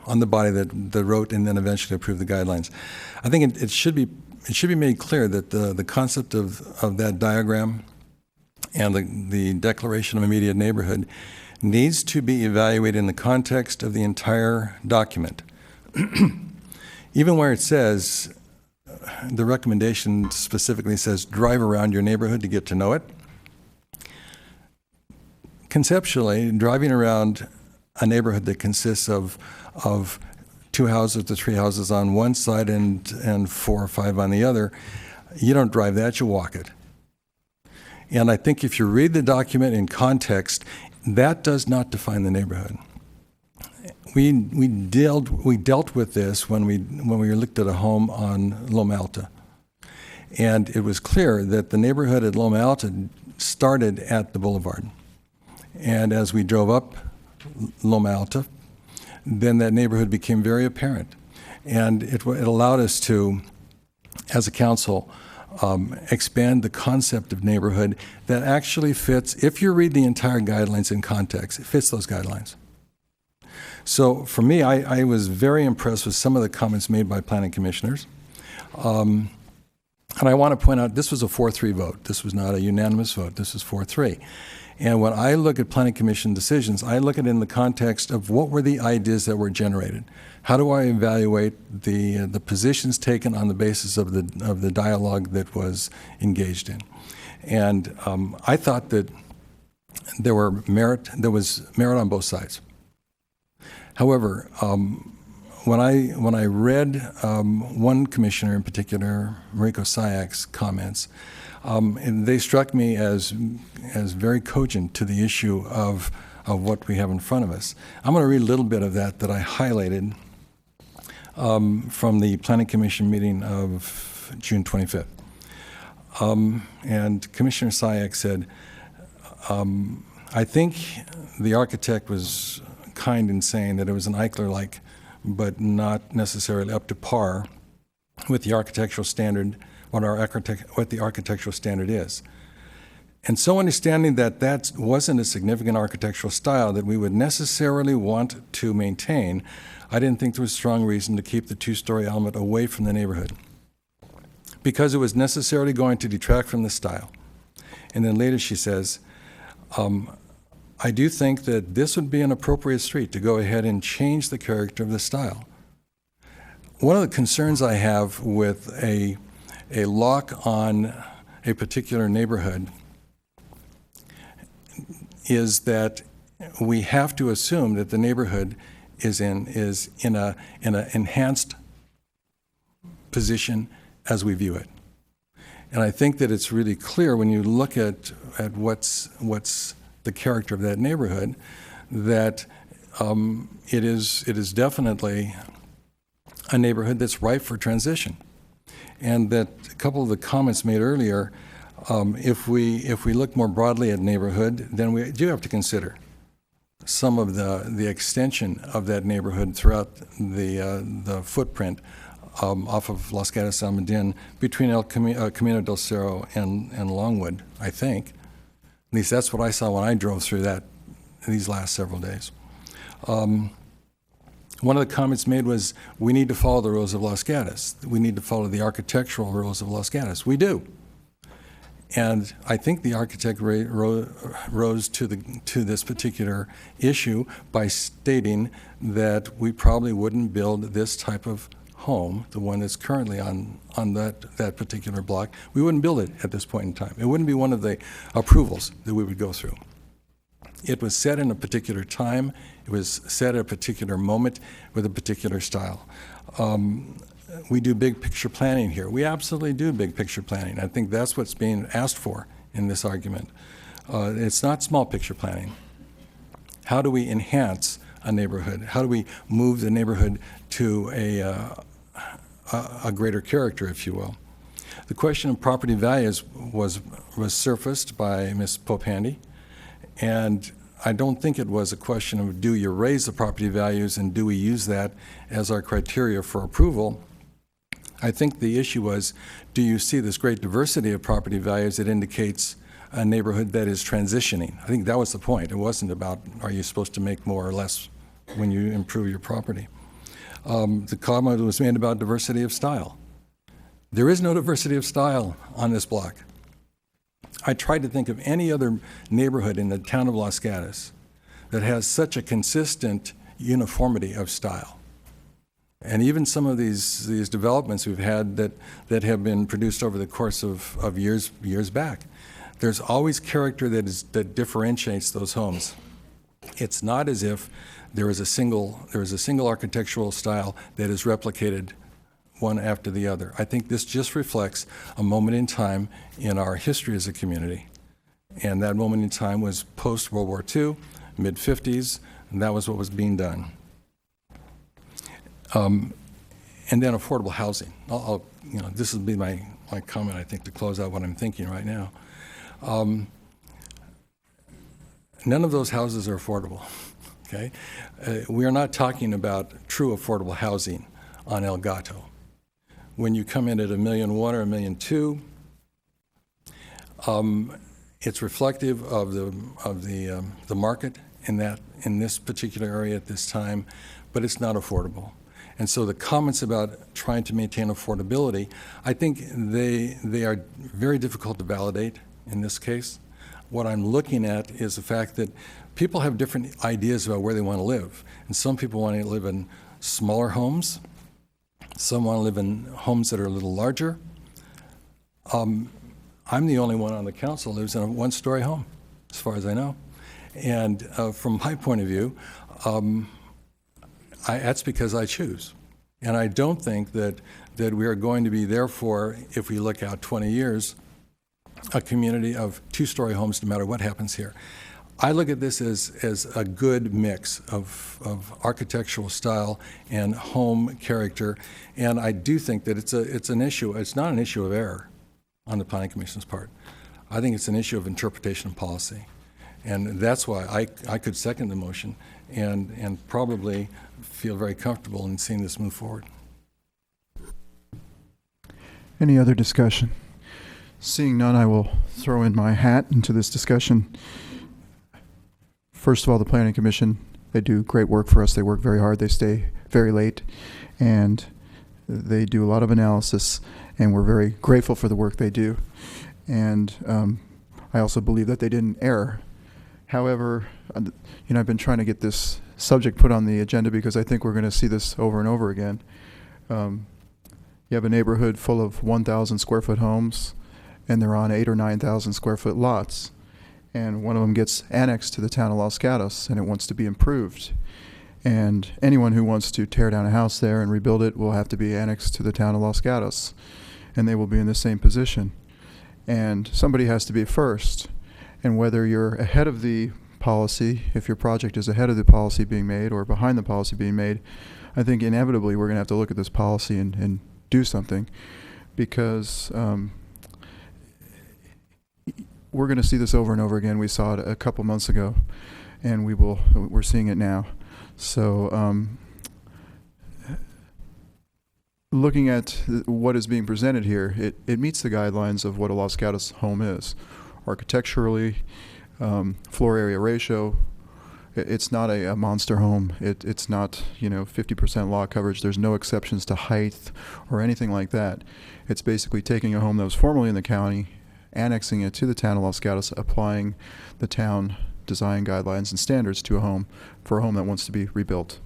on the body that wrote and then eventually approved the guidelines, I think it should be made clear that the concept of that diagram and the declaration of immediate neighborhood needs to be evaluated in the context of the entire document. Even where it says, the recommendation specifically says drive around your neighborhood to get to know it. Conceptually, driving around a neighborhood that consists of 2 houses to 3 houses on one side and 4 or 5 on the other, you don't drive that, you walk it. And I think if you read the document in context, that does not define the neighborhood. We dealt with this when we looked at a home on Loma Alta, and it was clear that the neighborhood at Loma Alta started at the boulevard, And as we drove up Loma Alta, then that neighborhood became very apparent. And it allowed us to, as a council, expand the concept of neighborhood that actually fits, if you read the entire guidelines in context, it fits those guidelines. So for me, I was very impressed with some of the comments made by planning commissioners. And I want to point out, this was a 4-3 vote. This was not a unanimous vote. This was 4-3. And when I look at planning commission decisions, I look at it in the context of what were the ideas that were generated. How do I evaluate the positions taken on the basis of the dialogue that was engaged in? And I thought that there was merit on both sides. However, when I read one commissioner in particular, Mariko Sayak's comments, and they struck me as very cogent to the issue of what we have in front of us. I'm going to read a little bit of that I highlighted from the Planning Commission meeting of June 25th. And Commissioner Sayak said, I think the architect was kind in saying that it was an Eichler-like, but not necessarily up to par with the architectural standard, what the architectural standard is. And so understanding that that wasn't a significant architectural style that we would necessarily want to maintain, I didn't think there was strong reason to keep the two-story element away from the neighborhood, because it was necessarily going to detract from the style. And then later she says, I do think that this would be an appropriate street to go ahead and change the character of the style. One of the concerns I have with a lock on a particular neighborhood is that we have to assume that the neighborhood is in an enhanced position as we view it. And I think that it's really clear when you look at what's the character of that neighborhood, that it is definitely a neighborhood that's ripe for transition. And that a couple of the comments made earlier, if we look more broadly at neighborhood, then we do have to consider some of the extension of that neighborhood throughout the footprint off of Los Gatos Almaden between Camino del Cerro and Longwood, I think. At least that's what I saw when I drove through these last several days. One of the comments made was, we need to follow the rules of Los Gatos. We need to follow the architectural rules of Los Gatos. We do. And I think the architect rose to this particular issue by stating that we probably wouldn't build this type of home, the one that's currently on that particular block. We wouldn't build it at this point in time. It wouldn't be one of the approvals that we would go through. It was set in a particular time. It was set at a particular moment with a particular style. We do big picture planning here. We absolutely do big picture planning. I think that's what's being asked for in this argument. It's not small picture planning. How do we enhance a neighborhood? How do we move the neighborhood to a greater character, if you will? The question of property values was surfaced by Ms. Pope-Handy, and I don't think it was a question of do you raise the property values and do we use that as our criteria for approval. I think the issue was, do you see this great diversity of property values that indicates a neighborhood that is transitioning? I think that was the point. It wasn't about, are you supposed to make more or less when you improve your property? The comment was made about diversity of style. There is no diversity of style on this block. I tried to think of any other neighborhood in the town of Los Gatos that has such a consistent uniformity of style. And even some of these developments we've had that have been produced over the course of years back, there's always character that differentiates those homes. It's not as if there is a single architectural style that is replicated one after the other. I think this just reflects a moment in time in our history as a community. And that moment in time was post-World War II, mid-50s, and that was what was being done. And then affordable housing. This will be my comment, I think, to close out what I'm thinking right now. none of those houses are affordable, okay? We are not talking about true affordable housing on El Gato. When you come in at $1.1 million or $1.2 million, it's reflective of the market in this particular area at this time, but it's not affordable. And so the comments about trying to maintain affordability, I think they are very difficult to validate in this case. What I'm looking at is the fact that people have different ideas about where they want to live. And some people want to live in smaller homes. Some want to live in homes that are a little larger. I'm the only one on the council who lives in a one-story home, as far as I know. And from my point of view, that's because I choose. And I don't think that we are going to be, therefore, if we look out 20 years, a community of two-story homes no matter what happens here. I look at this as a good mix of architectural style and home character, and I do think that it's an issue. It's not an issue of error on the Planning Commission's part. I think it's an issue of interpretation and policy, and that's why I could second the motion and probably feel very comfortable in seeing this move forward. Any other discussion? Seeing none, I will throw in my hat into this discussion. First of all, the Planning Commission, they do great work for us. They work very hard. They stay very late, and they do a lot of analysis, and we're very grateful for the work they do. And I also believe that they didn't err. However, I've been trying to get this subject put on the agenda because I think we're going to see this over and over again. You have a neighborhood full of 1,000 square foot homes, and they're on 8,000 or 9,000 square foot lots. And one of them gets annexed to the town of Los Gatos, and it wants to be improved. And anyone who wants to tear down a house there and rebuild it will have to be annexed to the town of Los Gatos, and they will be in the same position. And somebody has to be first. And whether you're ahead of the policy, if your project is ahead of the policy being made or behind the policy being made, I think inevitably we're going to have to look at this policy and do something, because we're going to see this over and over again. We saw it a couple months ago, and we're seeing it now. So looking at what is being presented here, it meets the guidelines of what a Los Gatos home is. Architecturally, floor area ratio, it's not a monster home. It's not 50% lot coverage. There's no exceptions to height or anything like that. It's basically taking a home that was formerly in the county, annexing it to the town of Los Gatos, applying the town design guidelines and standards to a home for a home that wants to be rebuilt.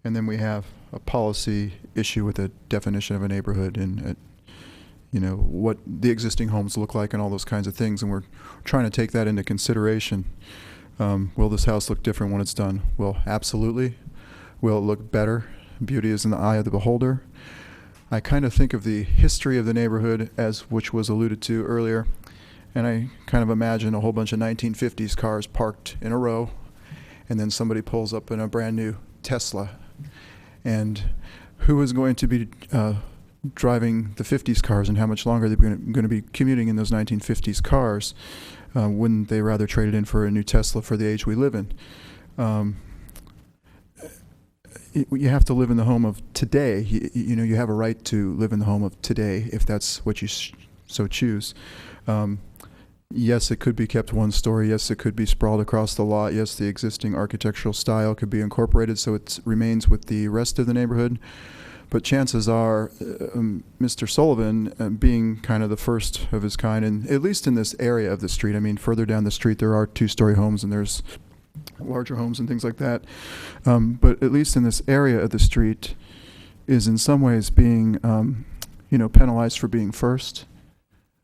And then we have a policy issue with the definition of a neighborhood and what the existing homes look like and all those kinds of things, and we're trying to take that into consideration. Will this house look different when it's done? Well, absolutely. Will it look better? Beauty is in the eye of the beholder. I kind of think of the history of the neighborhood which was alluded to earlier, and I kind of imagine a whole bunch of 1950s cars parked in a row, and then somebody pulls up in a brand new Tesla. And who is going to be driving the 50s cars, and how much longer they're going to be commuting in those 1950s cars? Wouldn't they rather trade it in for a new Tesla for the age we live in? You have to live in the home of today. You have a right to live in the home of today if that's what you so choose. Yes, it could be kept one story. Yes, it could be sprawled across the lot. Yes, the existing architectural style could be incorporated so it remains with the rest of the neighborhood. But chances are, Mr. Sullivan, being kind of the first of his kind, and at least in this area of the street, I mean, further down the street there are two-story homes and there's larger homes and things like that. But at least in this area of the street is in some ways being, penalized for being first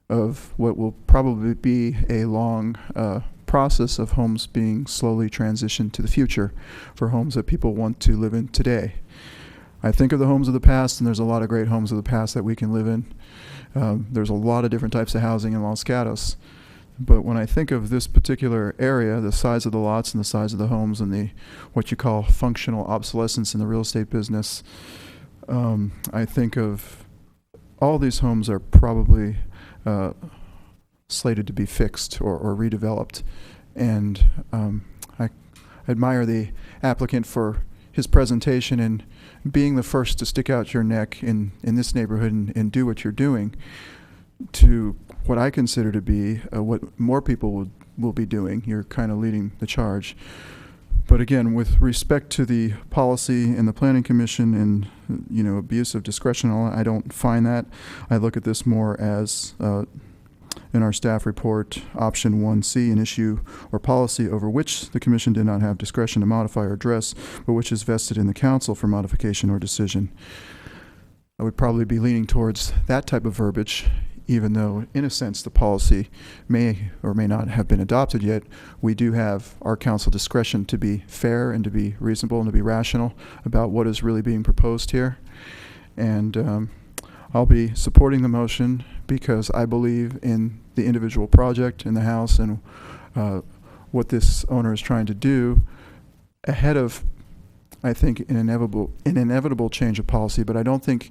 of what will probably be a long process of homes being slowly transitioned to the future for homes that people want to live in today. I think of the homes of the past, and there's a lot of great homes of the past that we can live in. There's a lot of different types of housing in Los Gatos. But when I think of this particular area, the size of the lots and the size of the homes and the what you call functional obsolescence in the real estate business, I think of all these homes are probably slated to be fixed or redeveloped. And I admire the applicant for his presentation and being the first to stick out your neck in this neighborhood and do what you're doing to what I consider to be what more people will be doing. You're kind of leading the charge. But again, with respect to the policy and the Planning Commission and, abuse of discretion, I don't find that. I look at this more as, in our staff report, option 1C, an issue or policy over which the Commission did not have discretion to modify or address, but which is vested in the Council for modification or decision. I would probably be leaning towards that type of verbiage, even though, in a sense, the policy may or may not have been adopted yet. We do have our council discretion to be fair and to be reasonable and to be rational about what is really being proposed here. And I'll be supporting the motion because I believe in the individual project in the house and what this owner is trying to do ahead of, I think, an inevitable change of policy. But I don't think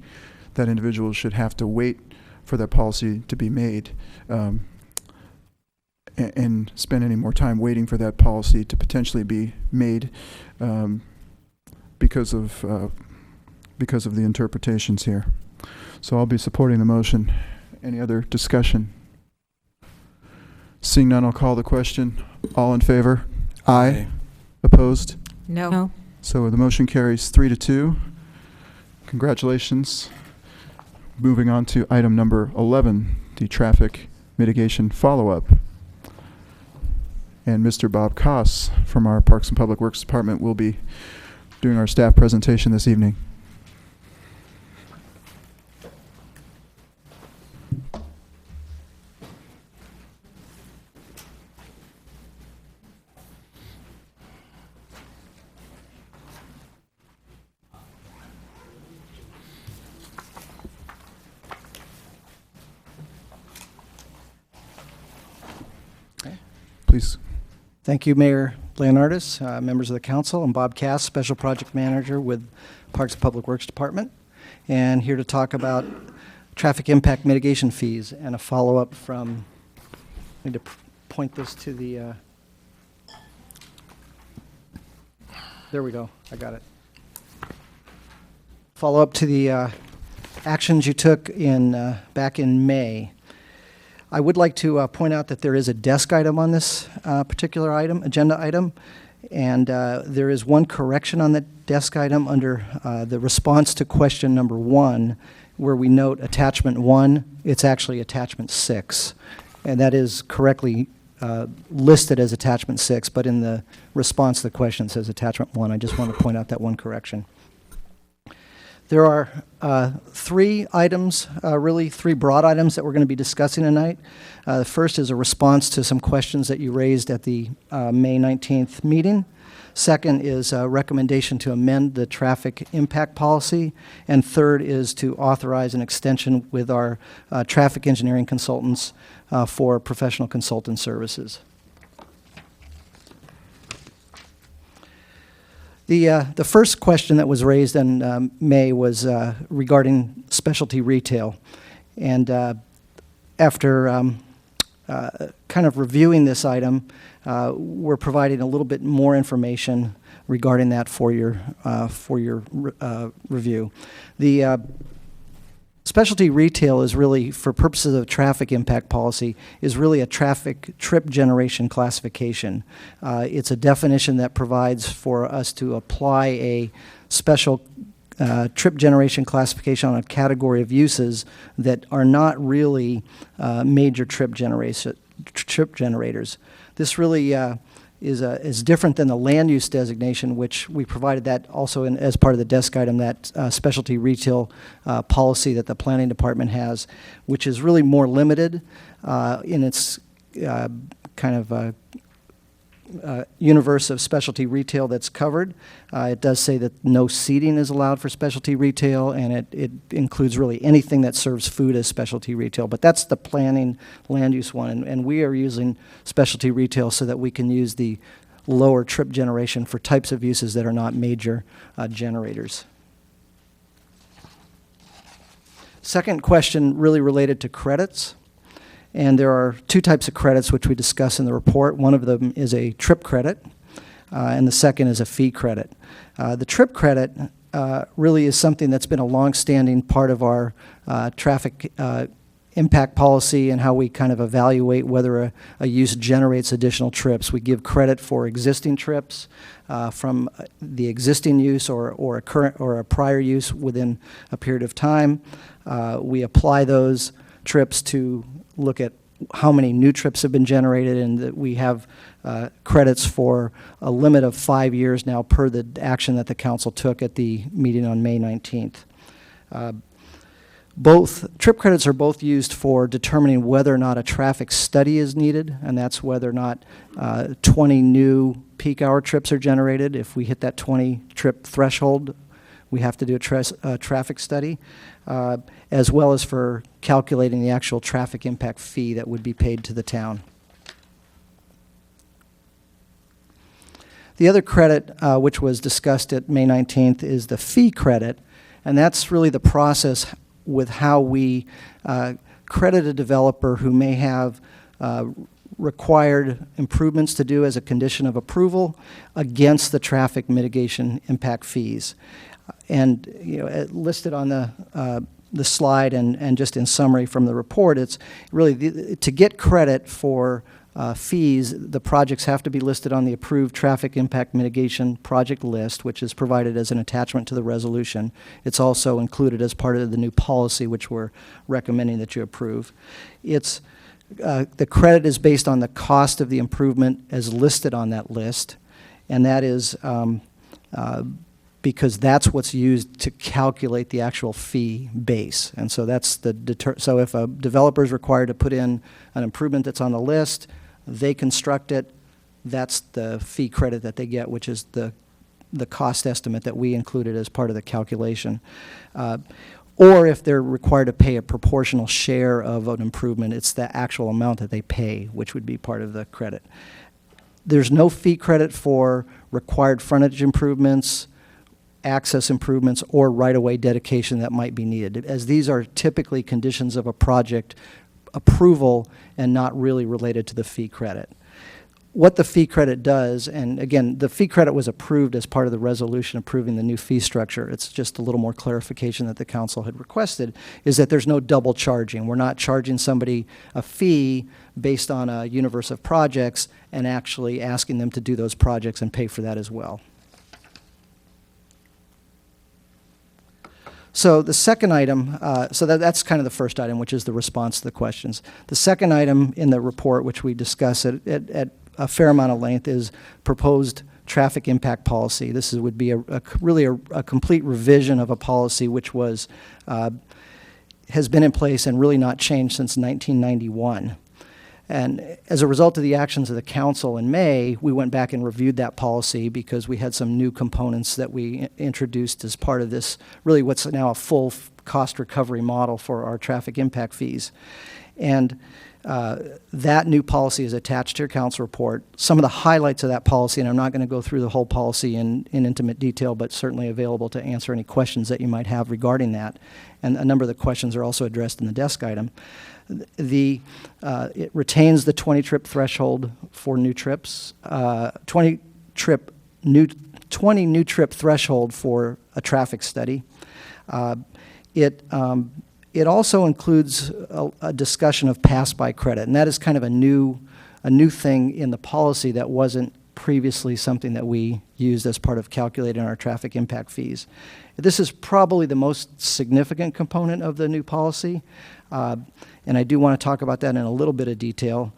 that individuals should have to wait for that policy to be made and spend any more time waiting for that policy to potentially be made because of the interpretations here. So I'll be supporting the motion. Any other discussion? Seeing none, I'll call the question. All in favor? Aye. Opposed? No. So the motion carries 3-2. Congratulations. Moving on to item number 11, the traffic mitigation follow-up. And Mr. Bob Koss from our Parks and Public Works Department will be doing our staff presentation this evening. Please. Thank you, Mayor Leonardis, members of the council. I'm Bob Cass, Special Project Manager with Parks and Public Works Department, and here to talk about traffic impact mitigation fees and a follow-up from, I need to point this to the, there we go, I got it. Follow-up to the actions you took back in May. I would like to point out that there is a desk item on this particular agenda item, and there is one correction on the desk item under the response to question number 1, where we note attachment 1, it's actually attachment 6, and that is correctly listed as attachment 6, but in the response to the question it says attachment 1. I just want to point out that one correction. There are 3 items, really 3 broad items that we're going to be discussing tonight. The first is a response to some questions that you raised at the May 19th meeting. Second is a recommendation to amend the traffic impact policy. And third is to authorize an extension with our traffic engineering consultants for professional consultant services. The first question that was raised in May was regarding specialty retail. And after kind of reviewing this item, we're providing a little bit more information regarding that for your review. The specialty retail is really, for purposes of traffic impact policy, is really a traffic trip generation classification. It's a definition that provides for us to apply a special trip generation classification on a category of uses that are not really major trip generators. This really is different than the land use designation, which we provided that also as part of the desk item, that specialty retail policy that the planning department has, which is really more limited in its kind of universe of specialty retail that's covered. It does say that no seating is allowed for specialty retail, and it includes really anything that serves food as specialty retail. But that's the planning land use one, and we are using specialty retail so that we can use the lower trip generation for types of uses that are not major generators. Second question really related to credits. And there are two types of credits which we discuss in the report. One of them is a trip credit, and the second is a fee credit. The trip credit really is something that's been a long-standing part of our traffic impact policy and how we kind of evaluate whether a use generates additional trips. We give credit for existing trips from the existing use or a current or a prior use within a period of time. We apply those trips to look at how many new trips have been generated, and that we have credits for a limit of 5 years now per the action that the council took at the meeting on May 19th. Both trip credits are both used for determining whether or not a traffic study is needed, and that's whether or not 20 new peak hour trips are generated. If we hit that 20 trip threshold, we have to do a traffic study, as well as for calculating the actual traffic impact fee that would be paid to the town. The other credit, which was discussed at May 19th, is the fee credit, and that's really the process with how we credit a developer who may have required improvements to do as a condition of approval against the traffic mitigation impact fees. And listed on the slide and just in summary from the report, it's really to get credit for fees, the projects have to be listed on the approved traffic impact mitigation project list, which is provided as an attachment to the resolution. It's also included as part of the new policy, which we're recommending that you approve. It's the credit is based on the cost of the improvement as listed on that list, and that is because that's what's used to calculate the actual fee base. And so that's so if a developer is required to put in an improvement that's on the list, they construct it, that's the fee credit that they get, which is the cost estimate that we included as part of the calculation. Or if they're required to pay a proportional share of an improvement, it's the actual amount that they pay, which would be part of the credit. There's no fee credit for required frontage improvements, access improvements, or right-of-way dedication that might be needed, as these are typically conditions of a project approval and not really related to the fee credit. What the fee credit does, and again, the fee credit was approved as part of the resolution approving the new fee structure. It's just a little more clarification that the council had requested, is that there's no double charging. We're not charging somebody a fee based on a universe of projects and actually asking them to do those projects and pay for that as well. So the second item, that's kind of the first item, which is the response to the questions. The second item in the report, which we discuss at a fair amount of length, is proposed traffic impact policy. This would be really a complete revision of a policy which was has been in place and really not changed since 1991. And as a result of the actions of the council in May, we went back and reviewed that policy because we had some new components that we introduced as part of this, really what's now a full cost recovery model for our traffic impact fees. And that new policy is attached to your council report. Some of the highlights of that policy, and I'm not going to go through the whole policy in intimate detail, but certainly available to answer any questions that you might have regarding that. And a number of the questions are also addressed in the desk item. It retains the 20 trip threshold for new trips, 20 new trip threshold for a traffic study. It also includes a discussion of pass-by credit, and that is kind of a new thing in the policy that wasn't previously something that we used as part of calculating our traffic impact fees. This is probably the most significant component of the new policy, and I do want to talk about that in a little bit of detail.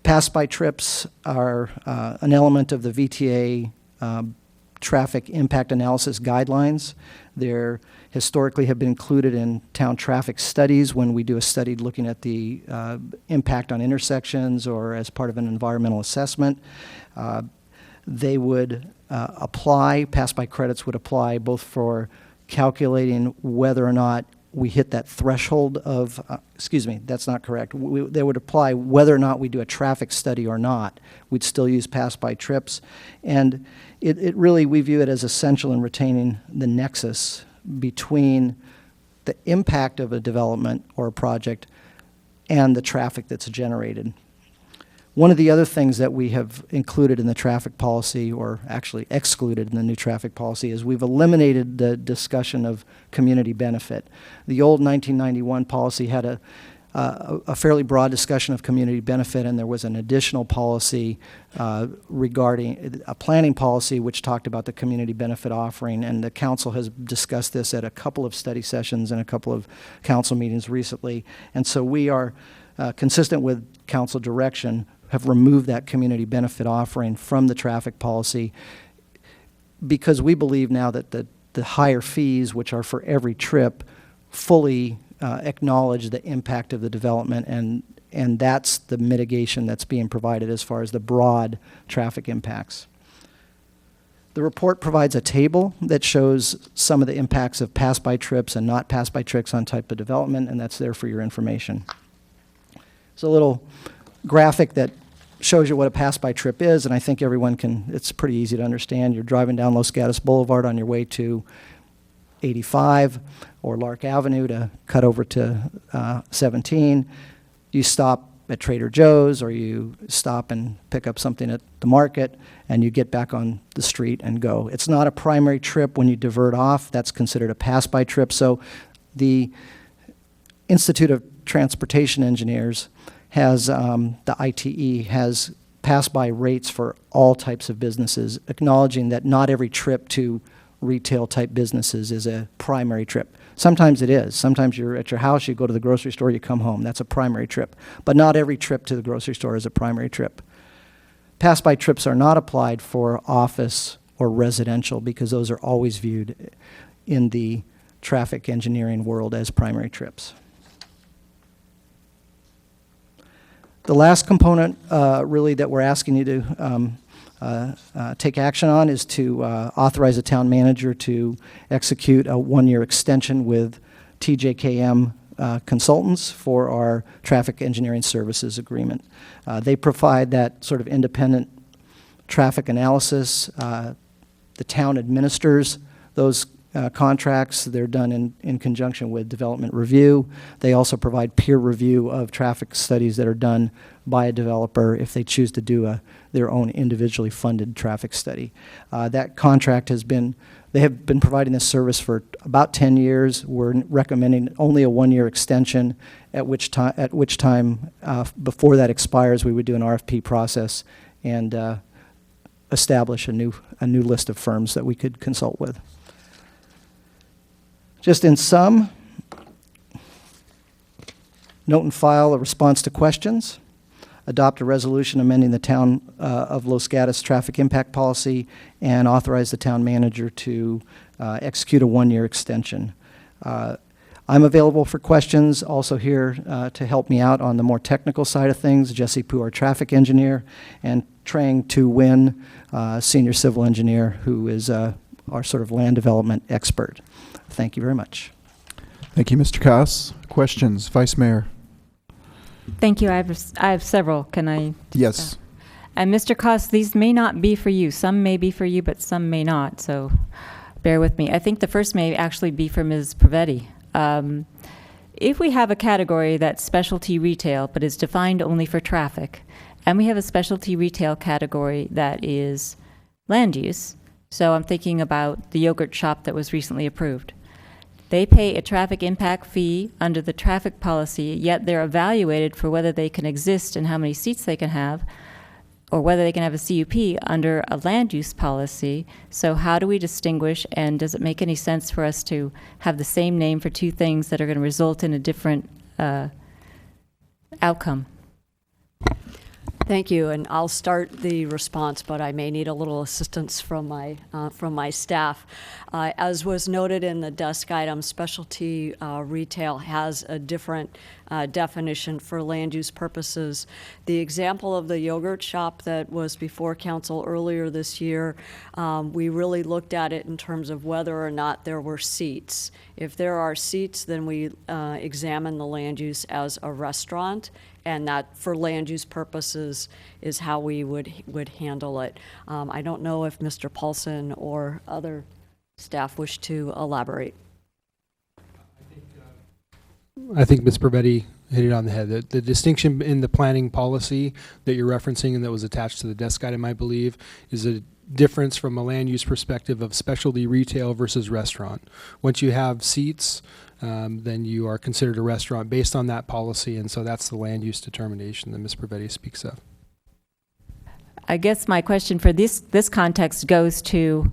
Pass-by trips are an element of the VTA traffic impact analysis guidelines. They're historically have been included in town traffic studies when we do a study looking at the impact on intersections or as part of an environmental assessment. They would apply, pass-by credits would apply both for calculating whether or not we hit that threshold of, excuse me, that's not correct. They would apply whether or not we do a traffic study or not. We'd still use pass-by trips. And it really, we view it as essential in retaining the nexus between the impact of a development or a project and the traffic that's generated. One of the other things that we have included in the traffic policy, or actually excluded in the new traffic policy, is we've eliminated the discussion of community benefit. The old 1991 policy had a fairly broad discussion of community benefit, and there was an additional policy regarding a planning policy which talked about the community benefit offering, and the council has discussed this at a couple of study sessions and a couple of council meetings recently. And so we are consistent with council direction, have removed that community benefit offering from the traffic policy, because we believe now that the higher fees, which are for every trip, fully acknowledge the impact of the development, and that's the mitigation that's being provided as far as the broad traffic impacts. The report provides a table that shows some of the impacts of pass-by trips and not pass-by trips on type of development, and that's there for your information. It's a little graphic that shows you what a pass-by trip is, and I think everyone can, it's pretty easy to understand. You're driving down Los Gatos Boulevard on your way to 85 or Lark Avenue to cut over to 17. You stop at Trader Joe's, or you stop and pick up something at the market, and you get back on the street and go. It's not a primary trip when you divert off. That's considered a pass-by trip. So the Institute of Transportation Engineers has, the ITE has pass-by rates for all types of businesses, acknowledging that not every trip to retail type businesses is a primary trip. Sometimes it is. Sometimes you're at your house, you go to the grocery store, you come home. That's a primary trip. But not every trip to the grocery store is a primary trip. Pass-by trips are not applied for office or residential, because those are always viewed in the traffic engineering world as primary trips. The last component really that we're asking you to take action on is to authorize the town manager to execute a one-year extension with TJKM consultants for our traffic engineering services agreement. They provide that sort of independent traffic analysis. The town administers those contracts. They're done in conjunction with development review. They also provide peer review of traffic studies that are done by a developer if they choose to do their own individually funded traffic study. That contract has been, they have been providing this service for about 10 years. We're recommending only a one-year extension, at which time before that expires, we would do an RFP process and establish a new list of firms that we could consult with. Just in sum, note and file a response to questions, adopt a resolution amending the town of Los Gatos traffic impact policy, and authorize the town manager to execute a one-year extension. I'm available for questions, also here to help me out on the more technical side of things, Jesse Poo, our traffic engineer, and Trang Tu Nguyen, senior civil engineer, who is our sort of land development expert. Thank you very much. Thank you, Mr. Koss. Questions, Vice Mayor? Thank you. I have several. Can I? Yes. And Mr. Koss, these may not be for you. Some may be for you, but some may not. So bear with me. I think the first may actually be for Ms. Pravetti. If we have a category that's specialty retail, but is defined only for traffic, and we have a specialty retail category that is land use, so I'm thinking about the yogurt shop that was recently approved. They pay a traffic impact fee under the traffic policy, yet they're evaluated for whether they can exist and how many seats they can have, or whether they can have a CUP under a land use policy. So how do we distinguish, and does it make any sense for us to have the same name for two things that are going to result in a different outcome? Thank you, and I'll start the response, but I may need a little assistance from my staff. As was noted in the desk item, specialty retail has a different definition for land use purposes. The example of the yogurt shop that was before council earlier this year, we really looked at it in terms of whether or not there were seats. If there are seats, then we examine the land use as a restaurant, and that for land use purposes is how we would handle it. I don't know if Mr. Paulson or other staff wish to elaborate. I think Ms. Pravetti hit it on the head. The distinction in the planning policy that you're referencing and that was attached to the desk item, I believe, is a difference from a land use perspective of specialty retail versus restaurant. Once you have seats, then you are considered a restaurant based on that policy, and so that's the land use determination that Ms. Pravetti speaks of. I guess my question for this context goes to,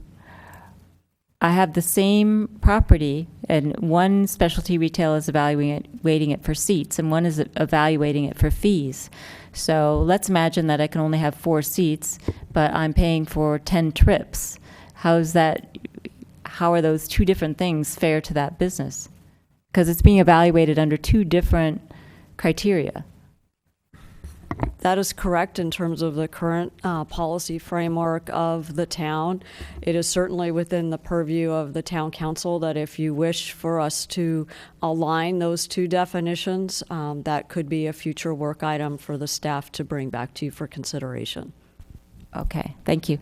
I have the same property, and one specialty retail is evaluating it for seats, and one is evaluating it for fees. So let's imagine that I can only have 4 seats, but I'm paying for 10 trips. How are those two different things fair to that business? Because it's being evaluated under 2 different criteria. That is correct in terms of the current policy framework of the town. It is certainly within the purview of the town council that if you wish for us to align those 2 definitions, that could be a future work item for the staff to bring back to you for consideration. Okay, thank you.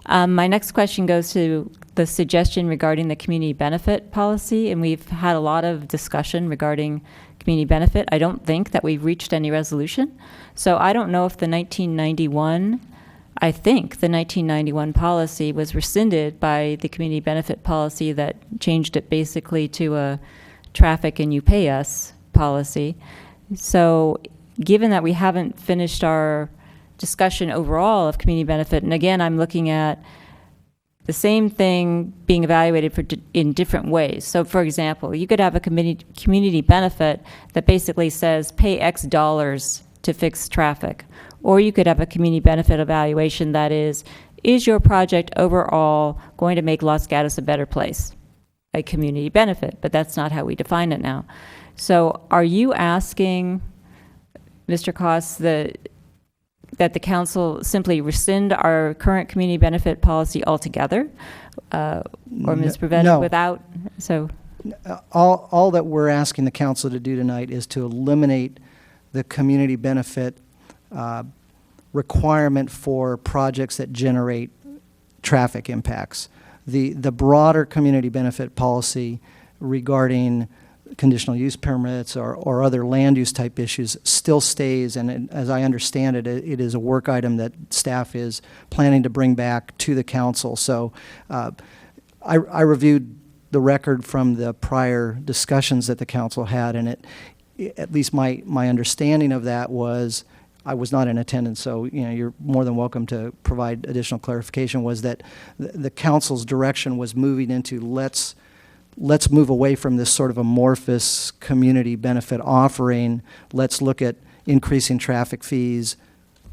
My next question goes to the suggestion regarding the community benefit policy, and we've had a lot of discussion regarding community benefit. I don't think that we've reached any resolution. So I don't know if the 1991 policy was rescinded by the community benefit policy that changed it basically to a traffic and you pay us policy. So given that we haven't finished our discussion overall of community benefit, and again, I'm looking at the same thing being evaluated in different ways. So for example, you could have a community benefit that basically says pay X dollars to fix traffic. Or you could have a community benefit evaluation that is your project overall going to make Los Gatos a better place? A community benefit, but that's not how we define it now. So are you asking, Mr. Koss, that the council simply rescind our current community benefit policy altogether? Or Ms. Pravetti, no. without, so? All that we're asking the council to do tonight is to eliminate the community benefit requirement for projects that generate traffic impacts. The broader community benefit policy regarding conditional use permits or other land use type issues still stays, and as I understand it, it is a work item that staff is planning to bring back to the council. So I reviewed the record from the prior discussions that the council had, and at least my understanding of that was, I was not in attendance, so you're more than welcome to provide additional clarification, was that the council's direction was moving into let's move away from this sort of amorphous community benefit offering. Let's look at increasing traffic fees,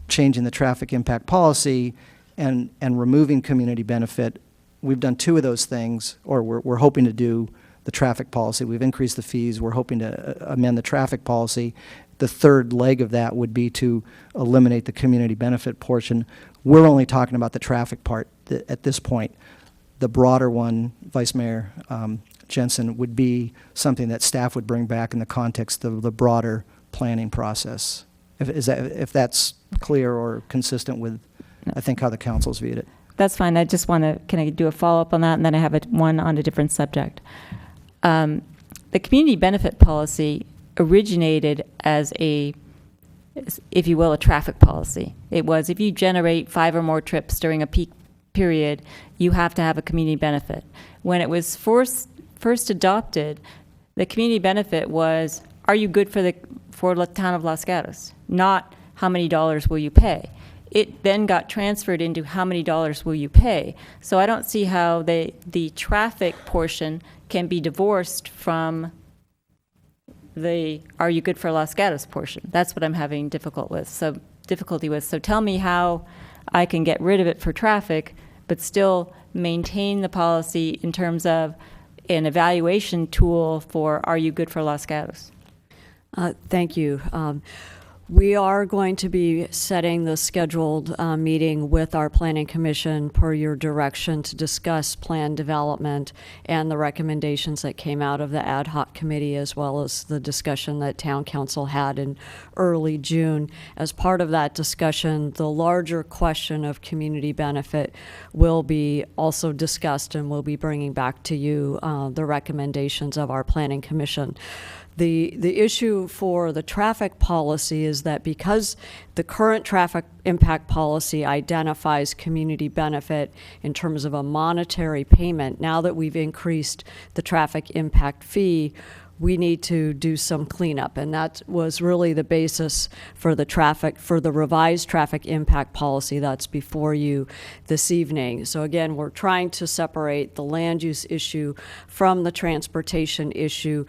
changing the traffic impact policy, and removing community benefit. We've done 2 of those things, or we're hoping to do the traffic policy. We've increased the fees. We're hoping to amend the traffic policy. The third leg of that would be to eliminate the community benefit portion. We're only talking about the traffic part at this point. The broader one, Vice Mayor Jensen, would be something that staff would bring back in the context of the broader planning process. If that's clear or consistent with, I think, how the council's viewed it. That's fine. I just want to, can I do a follow-up on that? And then I have one on a different subject. The community benefit policy originated as if you will, a traffic policy. It was, if you generate 5 or more trips during a peak period, you have to have a community benefit. When it was first adopted, the community benefit was, are you good for the town of Los Gatos? Not how many dollars will you pay. It then got transferred into how many dollars will you pay. So I don't see how the traffic portion can be divorced from the are you good for Los Gatos portion. That's what I'm having difficulty with. So tell me how I can get rid of it for traffic, but still maintain the policy in terms of an evaluation tool for are you good for Los Gatos? Thank you. We are going to be setting the scheduled meeting with our Planning Commission per your direction to discuss plan development and the recommendations that came out of the ad hoc committee, as well as the discussion that Town Council had in early June. As part of that discussion, the larger question of community benefit will be also discussed, and we'll be bringing back to you the recommendations of our Planning Commission. The issue for the traffic policy is that because the current traffic impact policy identifies community benefit in terms of a monetary payment, now that we've increased the traffic impact fee, we need to do some cleanup, and that was really the basis for the revised traffic impact policy that's before you this evening. So again, we're trying to separate the land use issue from the transportation issue.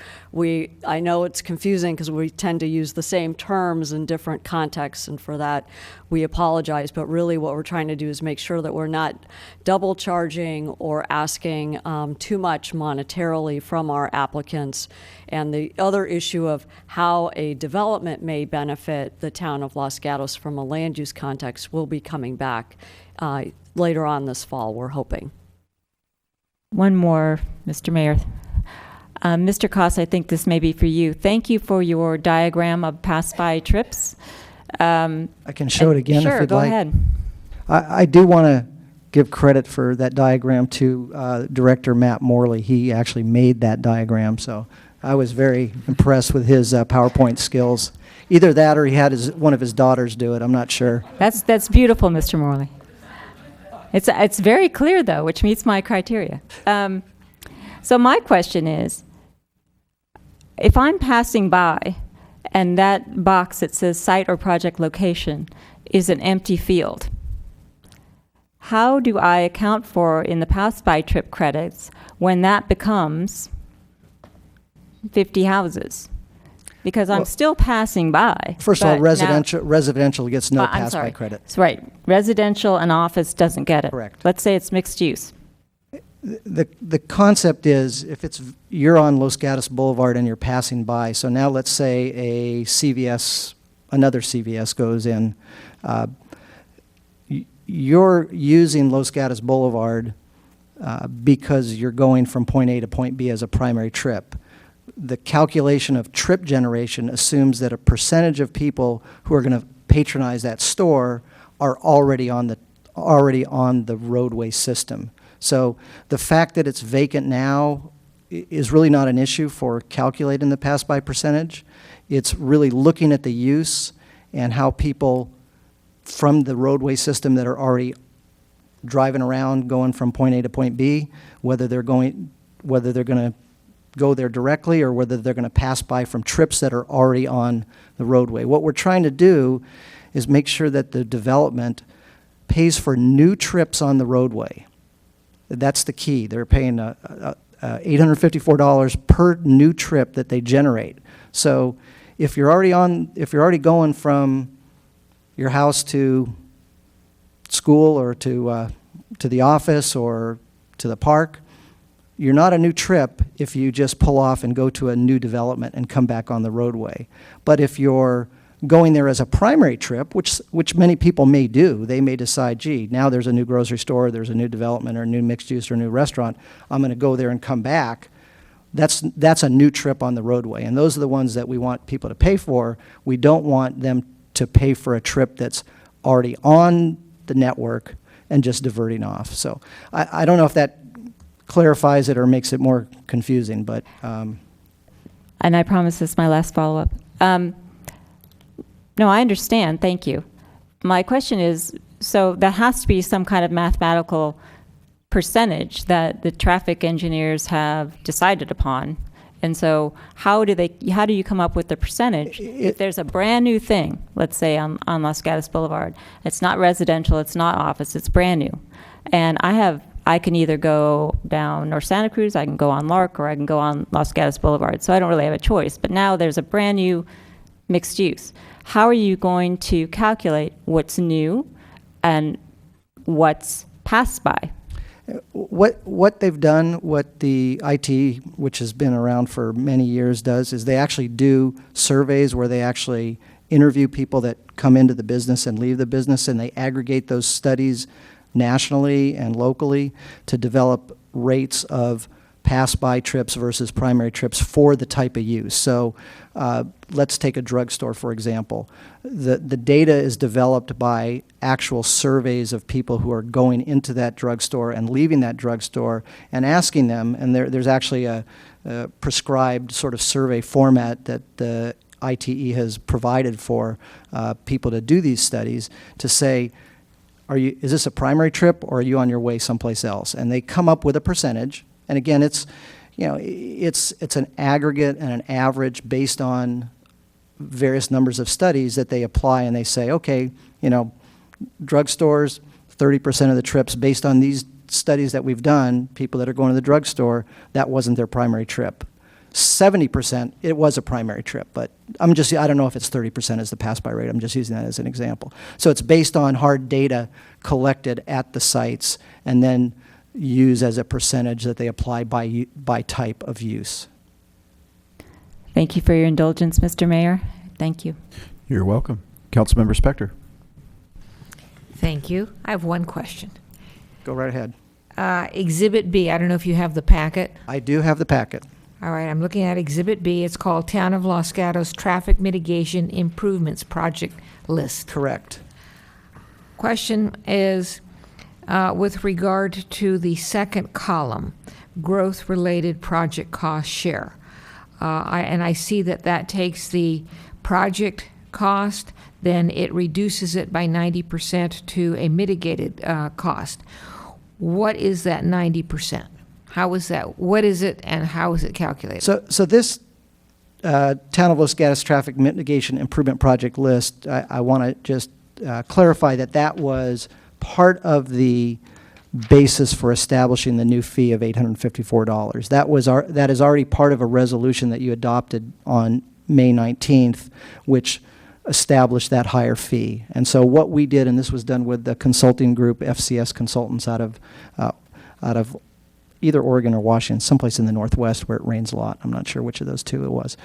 I know it's confusing because we tend to use the same terms in different contexts, and for that we apologize, but really what we're trying to do is make sure that we're not double charging or asking too much monetarily from our applicants. And the other issue of how a development may benefit the town of Los Gatos from a land use context will be coming back later on this fall, we're hoping. One more, Mr. Mayor. Mr. Koss, I think this may be for you. Thank you for your diagram of pass-by trips. I can show it again if sure, you'd go like. ahead. I do want to give credit for that diagram to Director Matt Morley. He actually made that diagram, so I was very impressed with his PowerPoint skills. Either that or he had one of his daughters do it. I'm not sure. That's beautiful, Mr. Morley. It's very clear, though, which meets my criteria. So my question is, if I'm passing by and that box that says site or project location is an empty field, how do I account for in the pass-by trip credits when that becomes 50 houses? Because I'm still passing by. First of all, residential gets no pass-by credit. That's right. Residential and office doesn't get it. Correct. Let's say it's mixed use. The concept is if you're on Los Gatos Boulevard and you're passing by, so now let's say another CVS goes in, you're using Los Gatos Boulevard because you're going from point A to point B as a primary trip. The calculation of trip generation assumes that a percentage of people who are going to patronize that store are already on the roadway system. So the fact that it's vacant now is really not an issue for calculating the pass-by percentage. It's really looking at the use and how people from the roadway system that are already driving around going from point A to point B, whether they're going to go there directly or whether they're going to pass by from trips that are already on the roadway. What we're trying to do is make sure that the development pays for new trips on the roadway. That's the key. They're paying $854 per new trip that they generate. So if you're already going from your house to school or to the office or to the park, you're not a new trip if you just pull off and go to a new development and come back on the roadway. But if you're going there as a primary trip, which many people may do, they may decide, gee, now there's a new grocery store, there's a new development or a new mixed use or a new restaurant, I'm going to go there and come back. That's a new trip on the roadway, and those are the ones that we want people to pay for. We don't want them to pay for a trip that's already on the network and just diverting off. So I don't know if that clarifies it or makes it more confusing, but and I promise this is my last follow-up. No, I understand. Thank you. My question is, so there has to be some kind of mathematical percentage that the traffic engineers have decided upon. And so how do you come up with the percentage? If there's a brand new thing, let's say on Los Gatos Boulevard, it's not residential, it's not office, it's brand new. And I can either go down North Santa Cruz, I can go on Lark, or I can go on Los Gatos Boulevard. So I don't really have a choice. But now there's a brand new mixed use. How are you going to calculate what's new and what's passed by? What they've done, what the IT, which has been around for many years, does is they actually do surveys where they actually interview people that come into the business and leave the business, and they aggregate those studies nationally and locally to develop rates of pass-by trips versus primary trips for the type of use. So let's take a drugstore, for example. The data is developed by actual surveys of people who are going into that drugstore and leaving that drugstore and asking them, and there's actually a prescribed sort of survey format that the ITE has provided for people to do these studies to say, is this a primary trip or are you on your way someplace else? And they come up with a percentage. And again, it's an aggregate and an average based on various numbers of studies that they apply, and they say, okay, drugstores, 30% of the trips based on these studies that we've done, people that are going to the drugstore, that wasn't their primary trip. 70%, it was a primary trip, but I don't know if it's 30% as the pass-by rate. I'm just using that as an example. So it's based on hard data collected at the sites and then use as a percentage that they apply by type of use. Thank you for your indulgence, Mr. Mayor. Thank you. You're welcome. Councilmember Spector. Thank you. I have one question. Go right ahead. Exhibit B, I don't know if you have the packet. I do have the packet. All right, I'm looking at Exhibit B. It's called Town of Los Gatos Traffic Mitigation Improvements Project List. Correct. Question is, with regard to the second column, growth-related project cost share. I see that takes the project cost, then it reduces it by 90% to a mitigated cost. What is that 90%? How is that? What is it, and how is it calculated? So this Town of Los Gatos Traffic Mitigation Improvement Project List, I want to just clarify that was part of the basis for establishing the new fee of $854. That is already part of a resolution that you adopted on May 19th, which established that higher fee. And so what we did, and this was done with the consulting group, FCS Consultants out of either Oregon or Washington, someplace in the Northwest where it rains a lot. I'm not sure which of those two it was.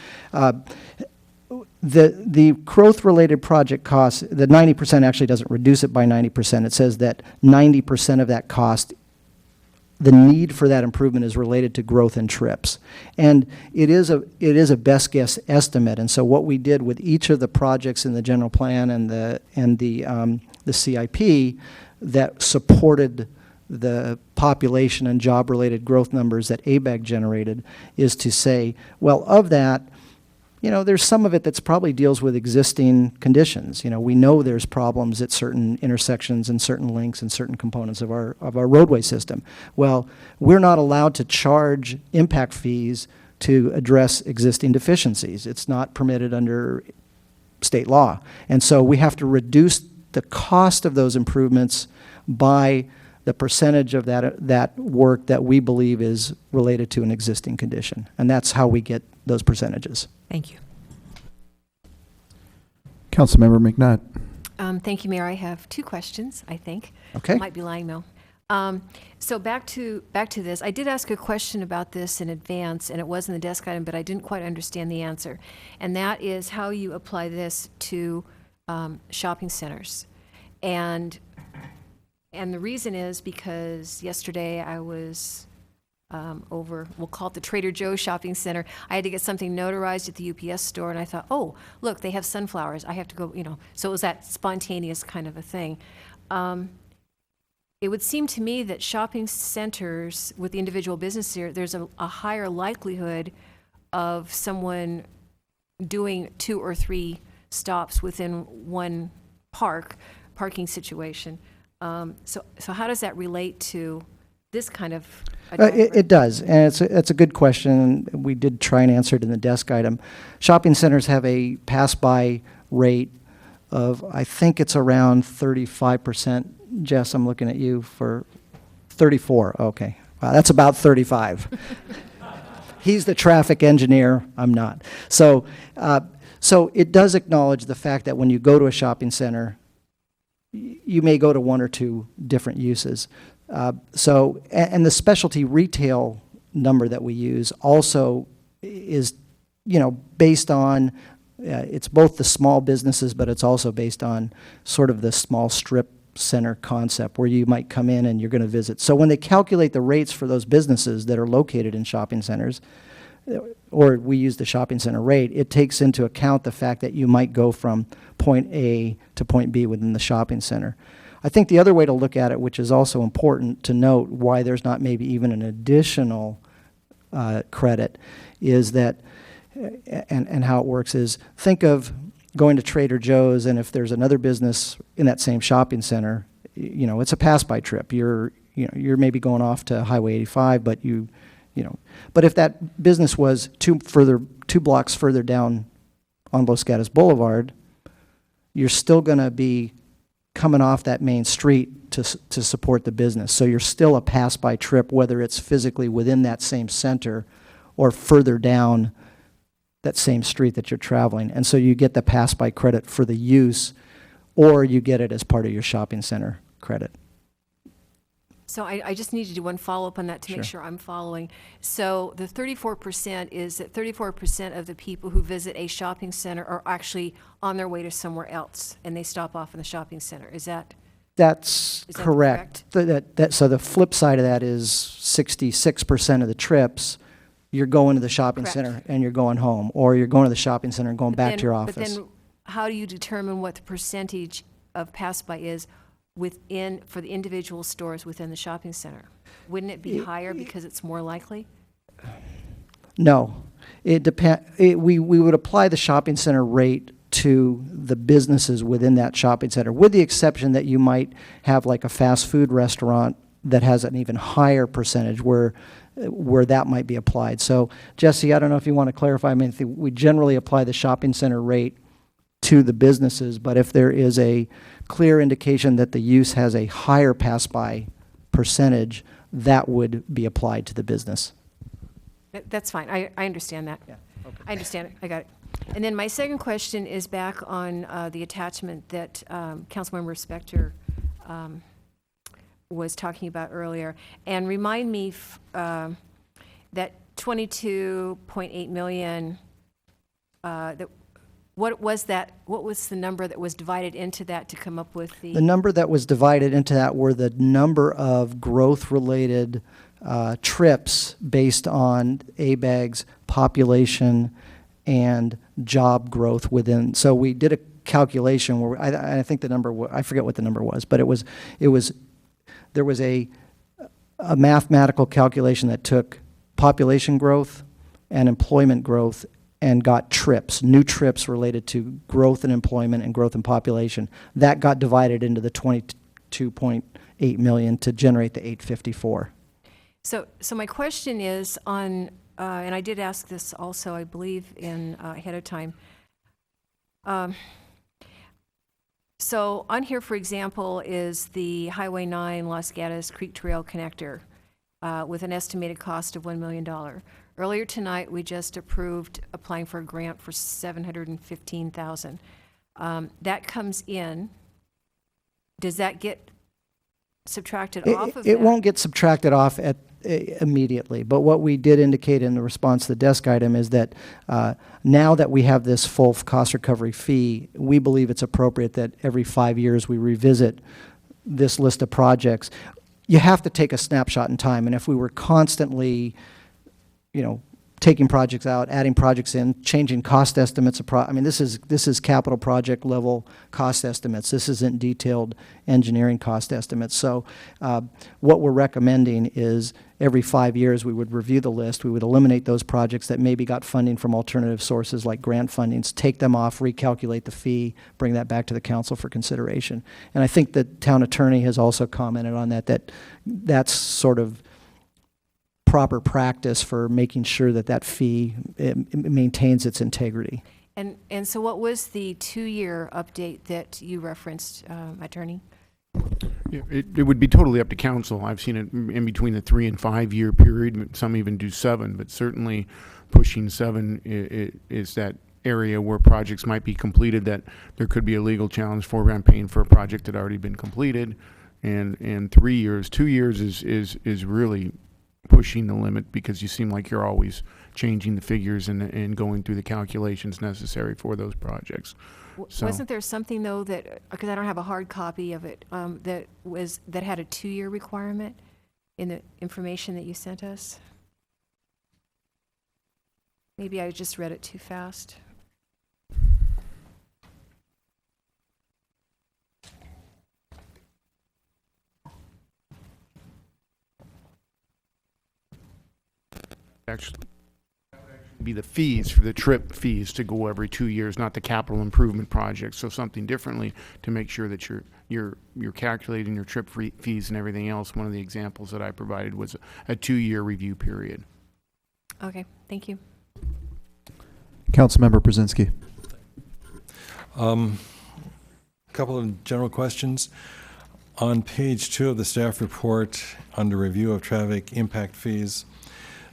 The growth-related project costs, the 90% actually doesn't reduce it by 90%. It says that 90% of that cost, the need for that improvement is related to growth in trips. And it is a best guess estimate. And so what we did with each of the projects in the general plan and the CIP that supported the population and job-related growth numbers that ABAG generated is to say, well, of that, there's some of it that's probably deals with existing conditions. We know there's problems at certain intersections and certain links and certain components of our roadway system. Well, we're not allowed to charge impact fees to address existing deficiencies. It's not permitted under state law. And so we have to reduce the cost of those improvements by the percentage of that work that we believe is related to an existing condition. And that's how we get those percentages. Thank you. Councilmember McNutt. Thank you, Mayor. I have two questions, I think. Okay. I might be lying, though. So back to this. I did ask a question about this in advance, and it was in the desk item, but I didn't quite understand the answer. And that is how you apply this to shopping centers. And the reason is because yesterday I was over, we'll call it the Trader Joe's shopping center. I had to get something notarized at the UPS store, and I thought, oh, look, they have sunflowers. I have to go, So it was that spontaneous kind of a thing. It would seem to me that shopping centers with the individual business here, there's a higher likelihood of someone doing 2 or 3 stops within one parking situation. So how does that relate to this kind of? It does, and it's a good question. We did try and answer it in the desk item. Shopping centers have a pass-by rate of, I think it's around 35%. Jess, I'm looking at you for 34. Okay, wow, that's about 35. He's the traffic engineer. I'm not. So it does acknowledge the fact that when you go to a shopping center, you may go to 1 or 2 different uses. And the specialty retail number that we use also is, based on, it's both the small businesses, but it's also based on sort of the small strip center concept where you might come in and you're going to visit. So when they calculate the rates for those businesses that are located in shopping centers, or we use the shopping center rate, it takes into account the fact that you might go from point A to point B within the shopping center. I think the other way to look at it, which is also important to note why there's not maybe even an additional credit, is that, and how it works is, think of going to Trader Joe's, and if there's another business in that same shopping center, you know, it's a pass-by trip. You're maybe going off to Highway 85, but but if that business was two blocks further down on Los Gatos Boulevard, you're still going to be coming off that main street to support the business. So you're still a pass-by trip, whether it's physically within that same center or further down that same street that you're traveling. And so you get the pass-by credit for the use, or you get it as part of your shopping center credit. So I just need to do one follow-up on that to Sure. make sure I'm following. So the 34% is that 34% of the people who visit a shopping center are actually on their way to somewhere else, and they stop off in the shopping center. Is that? That's Is that correct. So the flip side of that is 66% of the trips, you're going to the shopping Correct. center and you're going home, or you're going to the shopping center and going back to your office. But then how do you determine what the percentage of pass-by is for the individual stores within the shopping center? Wouldn't it be higher because it's more likely? No, it depends. We would apply the shopping center rate to the businesses within that shopping center, with the exception that you might have like a fast food restaurant that has an even higher percentage where that might be applied. So, Jesse, I don't know if you want to clarify. I mean, we generally apply the shopping center rate to the businesses, but if there is a clear indication that the use has a higher pass-by percentage, that would be applied to the business. That's fine. I understand that. Yeah. Okay. I understand it. I got it. And then my second question is back on the attachment that Councilmember Spector was talking about earlier. And remind me that 22.8 million, what was the number that was divided into that to come up with the? The number that was divided into that were the number of growth-related trips based on ABAG's population and job growth within. So we did a calculation where I think the number, I forget what the number was, but there was a mathematical calculation that took population growth and employment growth and got trips, new trips related to growth in employment and growth in population. That got divided into the 22.8 million to generate the 854. So my question is on, and I did ask this also, I believe, in ahead of time. So on here, for example, is the Highway 9 Los Gatos Creek Trail Connector with an estimated cost of $1 million. Earlier tonight, we just approved applying for a grant for $715,000. That comes in. Does that get subtracted off of that? It won't get subtracted off immediately, but what we did indicate in the response to the desk item is that now that we have this full cost recovery fee, we believe it's appropriate that every 5 years we revisit this list of projects. You have to take a snapshot in time, and if we were constantly taking projects out, adding projects in, changing cost estimates. I mean, this is capital project level cost estimates. This isn't detailed engineering cost estimates. So what we're recommending is every 5 years we would review the list. We would eliminate those projects that maybe got funding from alternative sources like grant fundings, take them off, recalculate the fee, bring that back to the council for consideration. And I think the town attorney has also commented on that's sort of proper practice for making sure that fee it maintains its integrity. And so what was the 2-year update that you referenced, attorney? Yeah, it would be totally up to council. I've seen it in between the 3 and 5 year period. Some even do 7, but certainly pushing 7 is that area where projects might be completed that there could be a legal challenge for around paying for a project that had already been completed. And 3 years, 2 years is really pushing the limit, because you seem like you're always changing the figures and going through the calculations necessary for those projects. So, Wasn't there something, though, that, because I don't have a hard copy of it, that had a 2-year requirement in the information that you sent us? Maybe I just read it too fast. actually be the fees for the trip fees to go every 2 years, not the capital improvement projects. So something differently to make sure that you're calculating your trip fees and everything else. One of the examples that I provided was a 2-year review period. Okay, thank you. Councilmember Brzezinski. A couple of general questions. On page 2 of the staff report, under review of traffic impact fees,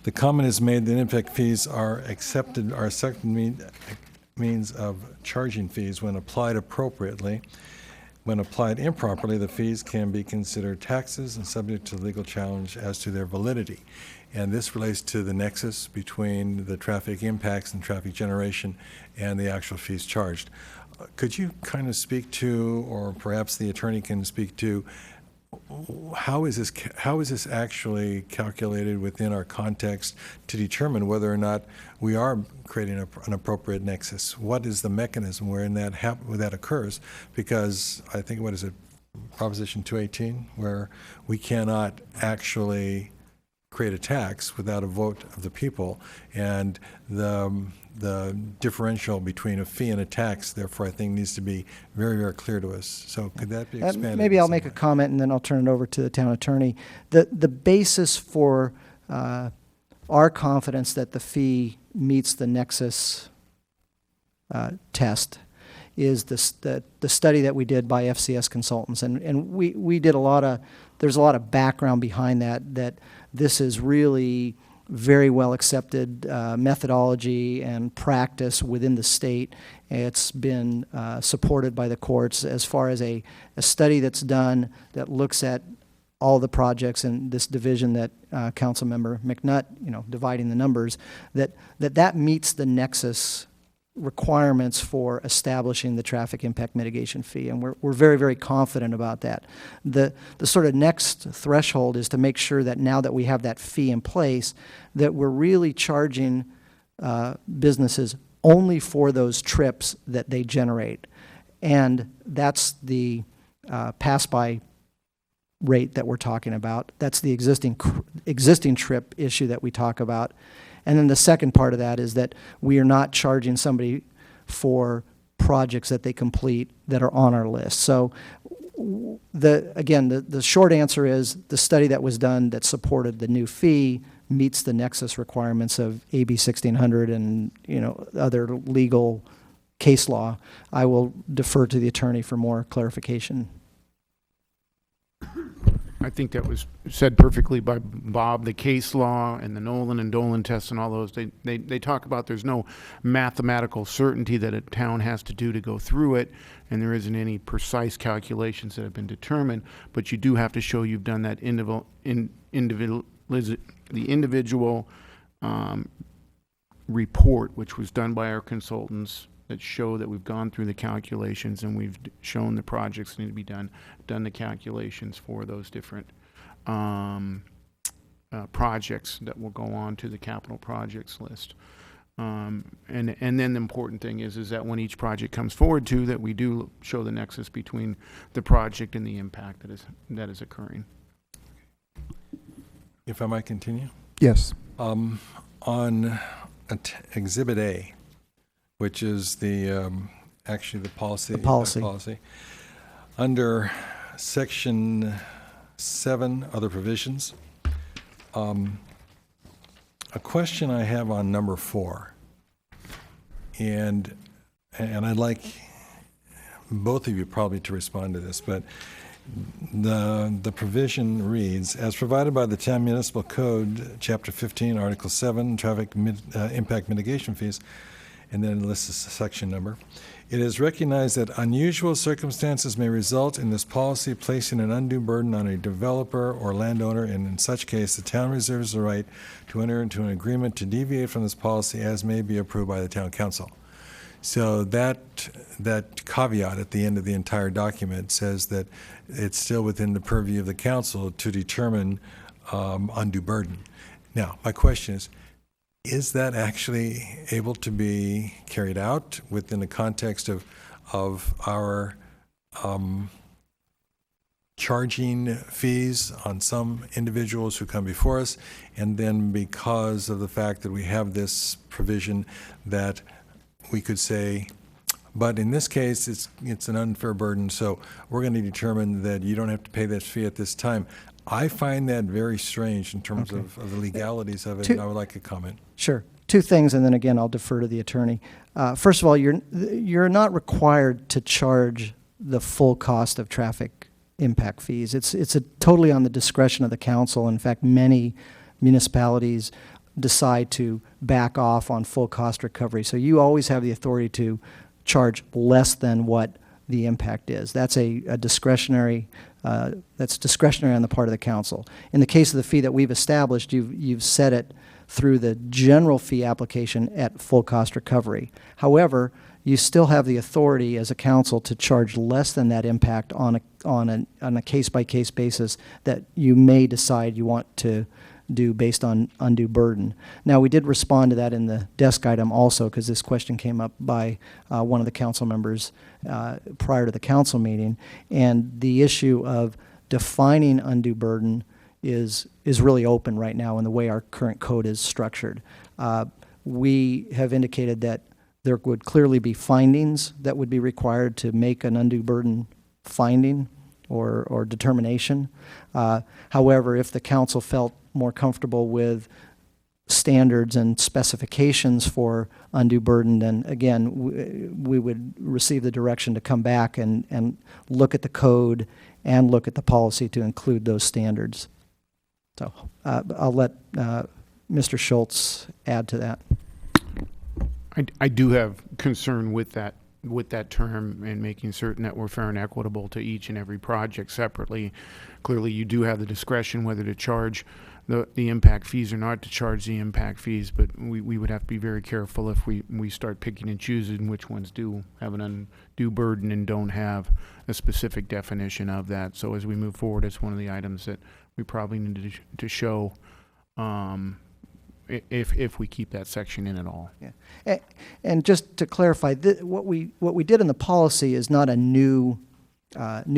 the comment is made that impact fees are accepted means of charging fees when applied appropriately. When applied improperly, the fees can be considered taxes and subject to legal challenge as to their validity. And this relates to the nexus between the traffic impacts and traffic generation and the actual fees charged. Could you kind of speak to, or perhaps the attorney can speak to, how is this actually calculated within our context to determine whether or not we are creating an appropriate nexus? What is the mechanism wherein that occurs? Because I think, what is it, Proposition 218, where we cannot actually create a tax without a vote of the people, and the differential between a fee and a tax, therefore, I think needs to be very, very clear to us. So could that be expanded? Maybe I'll make a comment and then I'll turn it over to the town attorney. The basis for our confidence that the fee meets the nexus test is the study that we did by FCS Consultants. And we did there's a lot of background behind that this is really very well accepted methodology and practice within the state. It's been supported by the courts as far as a study that's done that looks at all the projects in this division that Councilmember McNutt, dividing the numbers, that meets the nexus requirements for establishing the traffic impact mitigation fee, and we're very, very confident about that. The sort of next threshold is to make sure that now that we have that fee in place, that we're really charging businesses only for those trips that they generate, and that's the pass-by rate that we're talking about. That's the existing trip issue that we talk about. And then the second part of that is that we are not charging somebody for projects that they complete that are on our list. So the short answer is the study that was done that supported the new fee meets the nexus requirements of AB 1600 and other legal case law. I will defer to the attorney for more clarification. I think that was said perfectly by Bob. The case law and the Nolan and Dolan tests and all those, they talk about there's no mathematical certainty that a town has to do to go through it, and there isn't any precise calculations that have been determined, but you do have to show you've done that individual report, which was done by our consultants, that show that we've gone through the calculations and we've shown the projects need to be done the calculations for those different projects that will go on to the capital projects list. And then the important thing is that when each project comes forward that we do show the nexus between the project and the impact that is occurring. If I might continue? Yes. On Exhibit A, which is actually the policy. The policy. Under Section 7, Other Provisions, a question I have on number 4, and I'd like both of you probably to respond to this, but the provision reads, as provided by the Town Municipal Code, Chapter 15, Article 7, Traffic Impact Mitigation Fees, and then it lists a section number. It is recognized that unusual circumstances may result in this policy placing an undue burden on a developer or landowner, and in such case, the town reserves the right to enter into an agreement to deviate from this policy as may be approved by the town council. So that caveat at the end of the entire document says that it's still within the purview of the council to determine undue burden. Now, my question is that actually able to be carried out within the context of our charging fees on some individuals who come before us, and then because of the fact that we have this provision that we could say, but in this case, it's an unfair burden, so we're going to determine that you don't have to pay this fee at this time. I find that very strange in terms of the legalities of it, and I would like a comment. Sure. Two things, and then again, I'll defer to the attorney. First of all, you're not required to charge the full cost of traffic impact fees. It's totally on the discretion of the council. In fact, many municipalities decide to back off on full cost recovery. So you always have the authority to charge less than what the impact is. That's a discretionary. That's discretionary on the part of the council. In the case of the fee that we've established, you've set it through the general fee application at full cost recovery. However, you still have the authority as a council to charge less than that impact on a case-by-case basis that you may decide you want to do based on undue burden. Now, we did respond to that in the desk item also, because this question came up by one of the council members prior to the council meeting, and the issue of defining undue burden is really open right now in the way our current code is structured. We have indicated that there would clearly be findings that would be required to make an undue burden finding or determination. However, if the council felt more comfortable with standards and specifications for undue burden, then again, we would receive the direction to come back and look at the code and look at the policy to include those standards. So I'll let Mr. Schultz add to that. I do have concern with that term and making certain that we're fair and equitable to each and every project separately. Clearly, you do have the discretion whether to charge the impact fees or not to charge the impact fees, but we would have to be very careful if we start picking and choosing which ones do have an undue burden and don't have a specific definition of that. So as we move forward, it's one of the items that we probably need to show if we keep that section in at all. Yeah. And just to clarify, what we did in the policy is not a new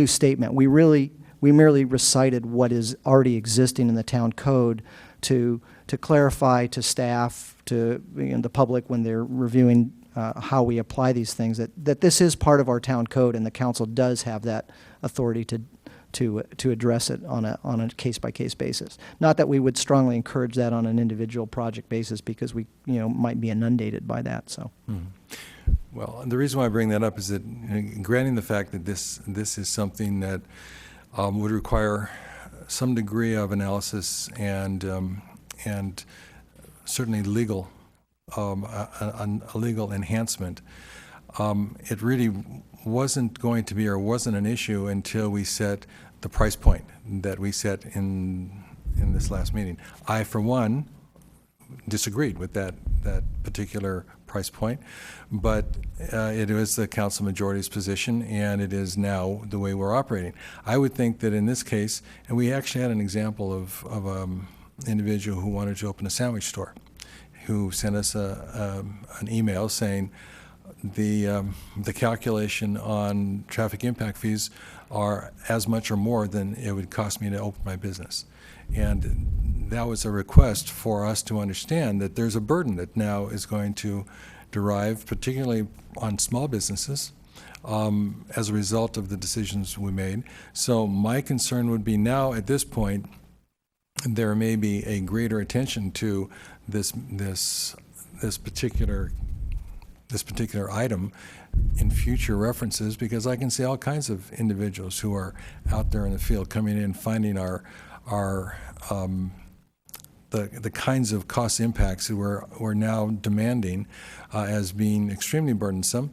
statement. We merely recited what is already existing in the town code to clarify to staff, to the public when they're reviewing how we apply these things, that this is part of our town code, and the council does have that authority to address it on a case-by-case basis. Not that we would strongly encourage that on an individual project basis, because we might be inundated by that. So. Mm-hmm. Well, the reason why I bring that up is that, granting the fact that this is something that would require some degree of analysis and certainly legal a legal enhancement. It really wasn't going to be, or wasn't an issue until we set the price point that we set in this last meeting. I, for one, disagreed with that particular price point, but it was the council majority's position, and it is now the way we're operating. I would think that in this case, and we actually had an example of an individual who wanted to open a sandwich store, who sent us an email saying the calculation on traffic impact fees are as much or more than it would cost me to open my business. And that was a request for us to understand that there's a burden that now is going to derive, particularly on small businesses, as a result of the decisions we made. So my concern would be now, at this point, there may be a greater attention to this particular item in future references, because I can see all kinds of individuals who are out there in the field coming in, finding our the kinds of cost impacts that we're now demanding as being extremely burdensome.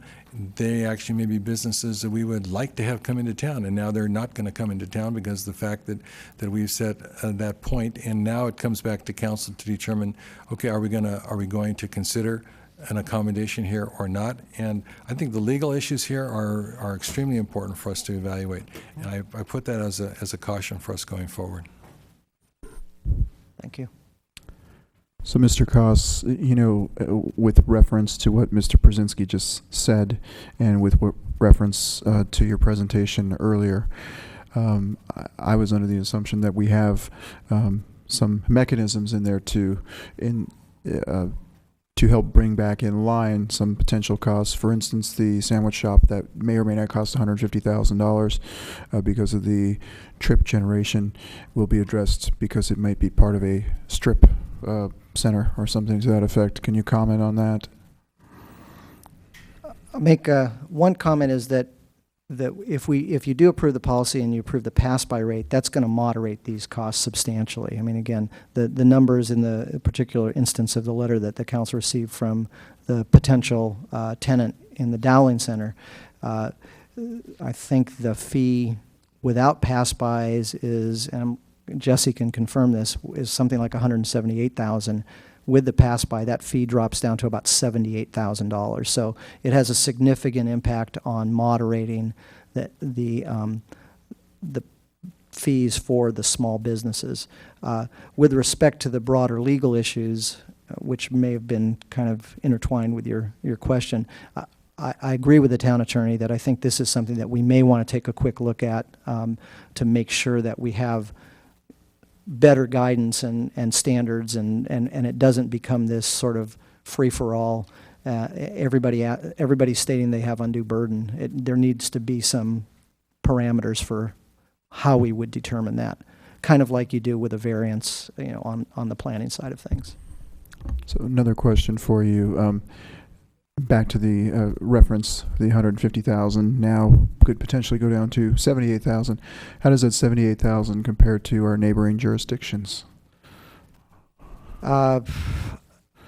They actually may be businesses that we would like to have come into town, and now they're not going to come into town because of the fact that we've set that point, and now it comes back to council to determine, okay, are we going to consider an accommodation here or not? And I think the legal issues here are extremely important for us to evaluate, and I put that as a caution for us going forward. Thank you. So, Mr. Koss, with reference to what Mr. Brzezinski just said, and with reference to your presentation earlier, I was under the assumption that we have some mechanisms in there to help bring back in line some potential costs. For instance, the sandwich shop that may or may not cost $150,000 because of the trip generation will be addressed because it might be part of a strip center or something to that effect. Can you comment on that? I'll make one comment is that if you do approve the policy and you approve the pass-by rate, that's going to moderate these costs substantially. I mean, again, the numbers in the particular instance of the letter that the council received from the potential tenant in the Dowling Center, I think the fee without pass-bys is, and Jesse can confirm this, is something like $178,000. With the pass-by, that fee drops down to about $78,000. So it has a significant impact on moderating the fees for the small businesses. With respect to the broader legal issues, which may have been kind of intertwined with your question, I agree with the town attorney that I think this is something that we may want to take a quick look at to make sure that we have better guidance and standards, and it doesn't become this sort of free-for-all. Everybody stating they have undue burden. There needs to be some parameters for how we would determine that, kind of like you do with a variance, on the planning side of things. So another question for you. Back to the reference, the $150,000 now could potentially go down to $78,000. How does that $78,000 compare to our neighboring jurisdictions? I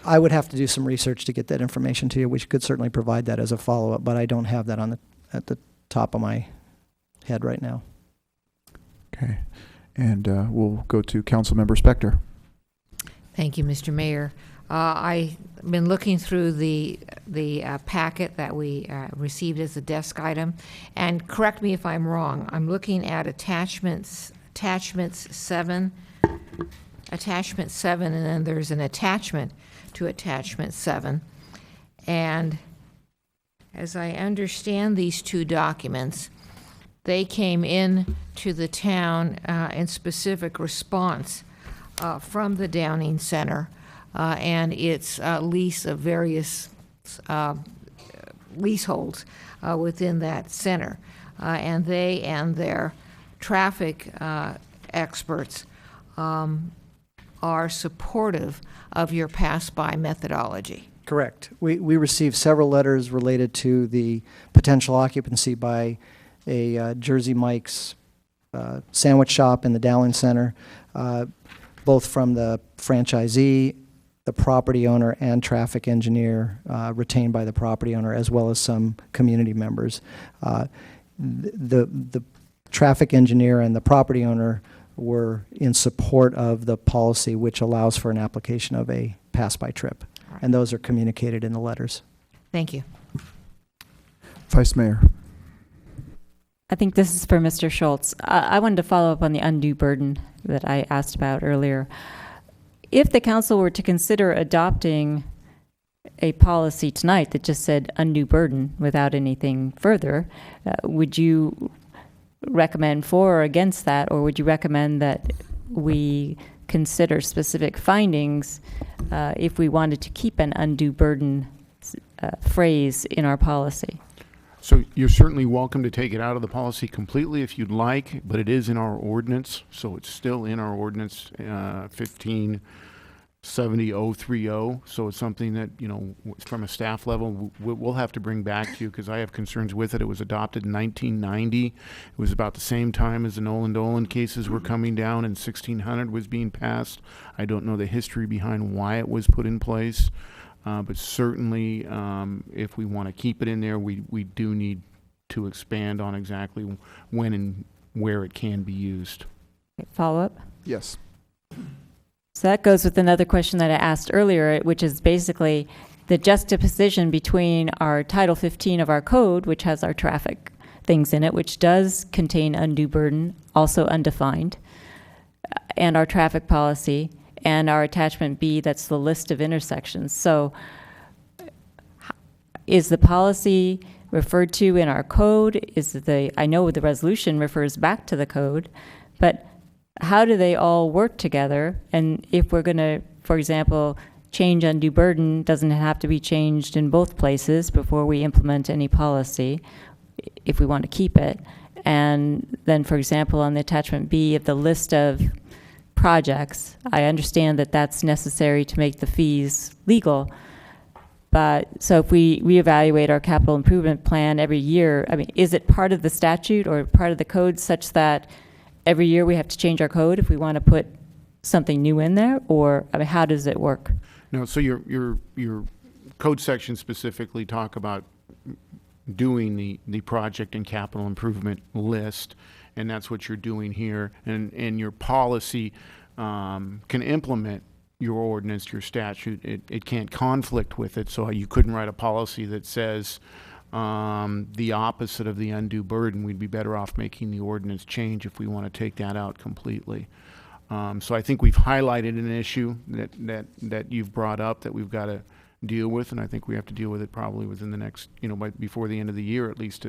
would have to do some research to get that information to you. We could certainly provide that as a follow-up, but I don't have that at the top of my head right now. Okay, and we'll go to Councilmember Spector. Thank you, Mr. Mayor. I've been looking through the packet that we received as a desk item, and correct me if I'm wrong. I'm looking at attachment 7, and then there's an attachment to attachment 7. And as I understand these two documents, they came in to the town in specific response from the Downing Center. And its lease of various leaseholds within that center. And they and their traffic experts are supportive of your pass-by methodology. Correct. We received several letters related to the potential occupancy by a Jersey Mike's sandwich shop in the Dowling Center, both from the franchisee, the property owner, and traffic engineer retained by the property owner, as well as some community members. The traffic engineer and the property owner were in support of the policy, which allows for an application of a pass-by trip. Right. And those are communicated in the letters. Thank you. Vice Mayor. I think this is for Mr. Schultz. I wanted to follow up on the undue burden that I asked about earlier. If the council were to consider adopting a policy tonight that just said undue burden without anything further, would you recommend for or against that, or would you recommend that we consider specific findings if we wanted to keep an undue burden phrase in our policy? So you're certainly welcome to take it out of the policy completely if you'd like, but it is in our ordinance, so it's still in our ordinance 15-7 70030. So it's something that, you know, from a staff level, we'll have to bring back to you because I have concerns with it. It was adopted in 1990. It was about the same time as the Nolan Dolan cases were coming down and 1600 was being passed. I don't know the history behind why it was put in place, but certainly if we want to keep it in there, we do need to expand on exactly when and where it can be used. Follow up? Yes. So that goes with another question that I asked earlier, which is basically the juxtaposition between our Title 15 of our code, which has our traffic things in it, which does contain undue burden, also undefined, and our traffic policy, and our attachment B, that's the list of intersections. So is the policy referred to in our code? I know the resolution refers back to the code, but how do they all work together? And if we're going to, for example, change undue burden, doesn't have to be changed in both places before we implement any policy, if we want to keep it. And then, for example, on the attachment B of the list of projects, I understand that that's necessary to make the fees legal. But so if we reevaluate our capital improvement plan every year, I mean, is it part of the statute or part of the code such that every year we have to change our code if we want to put something new in there? Or, I mean, how does it work? No, so your code section specifically talk about doing the project and capital improvement list, and that's what you're doing here. And your policy can implement your ordinance, your statute. It can't conflict with it, so you couldn't write a policy that says the opposite of the undue burden. We'd be better off making the ordinance change if we want to take that out completely. So I think we've highlighted an issue that you've brought up that we've got to deal with, and I think we have to deal with it probably within the next, before the end of the year at least,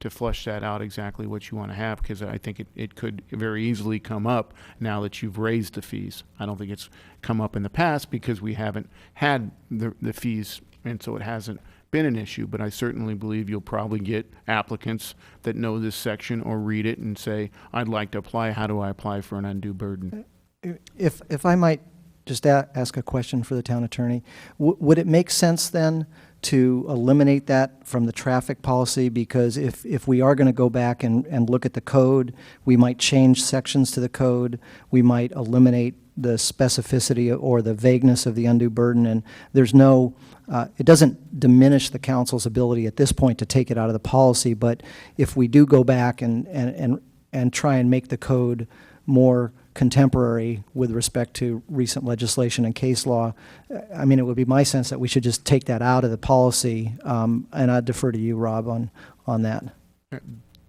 to flesh that out exactly what you want to have, because I think it could very easily come up now that you've raised the fees. I don't think it's come up in the past because we haven't had the fees, and so it hasn't been an issue, but I certainly believe you'll probably get applicants that know this section or read it and say, I'd like to apply. How do I apply for an undue burden? If I might just ask a question for the town attorney, would it make sense then to eliminate that from the traffic policy? Because if we are going to go back and look at the code, we might change sections to the code, we might eliminate the specificity or the vagueness of the undue burden, and there's no, it doesn't diminish the council's ability at this point to take it out of the policy, but if we do go back and try and make the code more contemporary with respect to recent legislation and case law, I mean, it would be my sense that we should just take that out of the policy, and I'd defer to you, Rob, on that.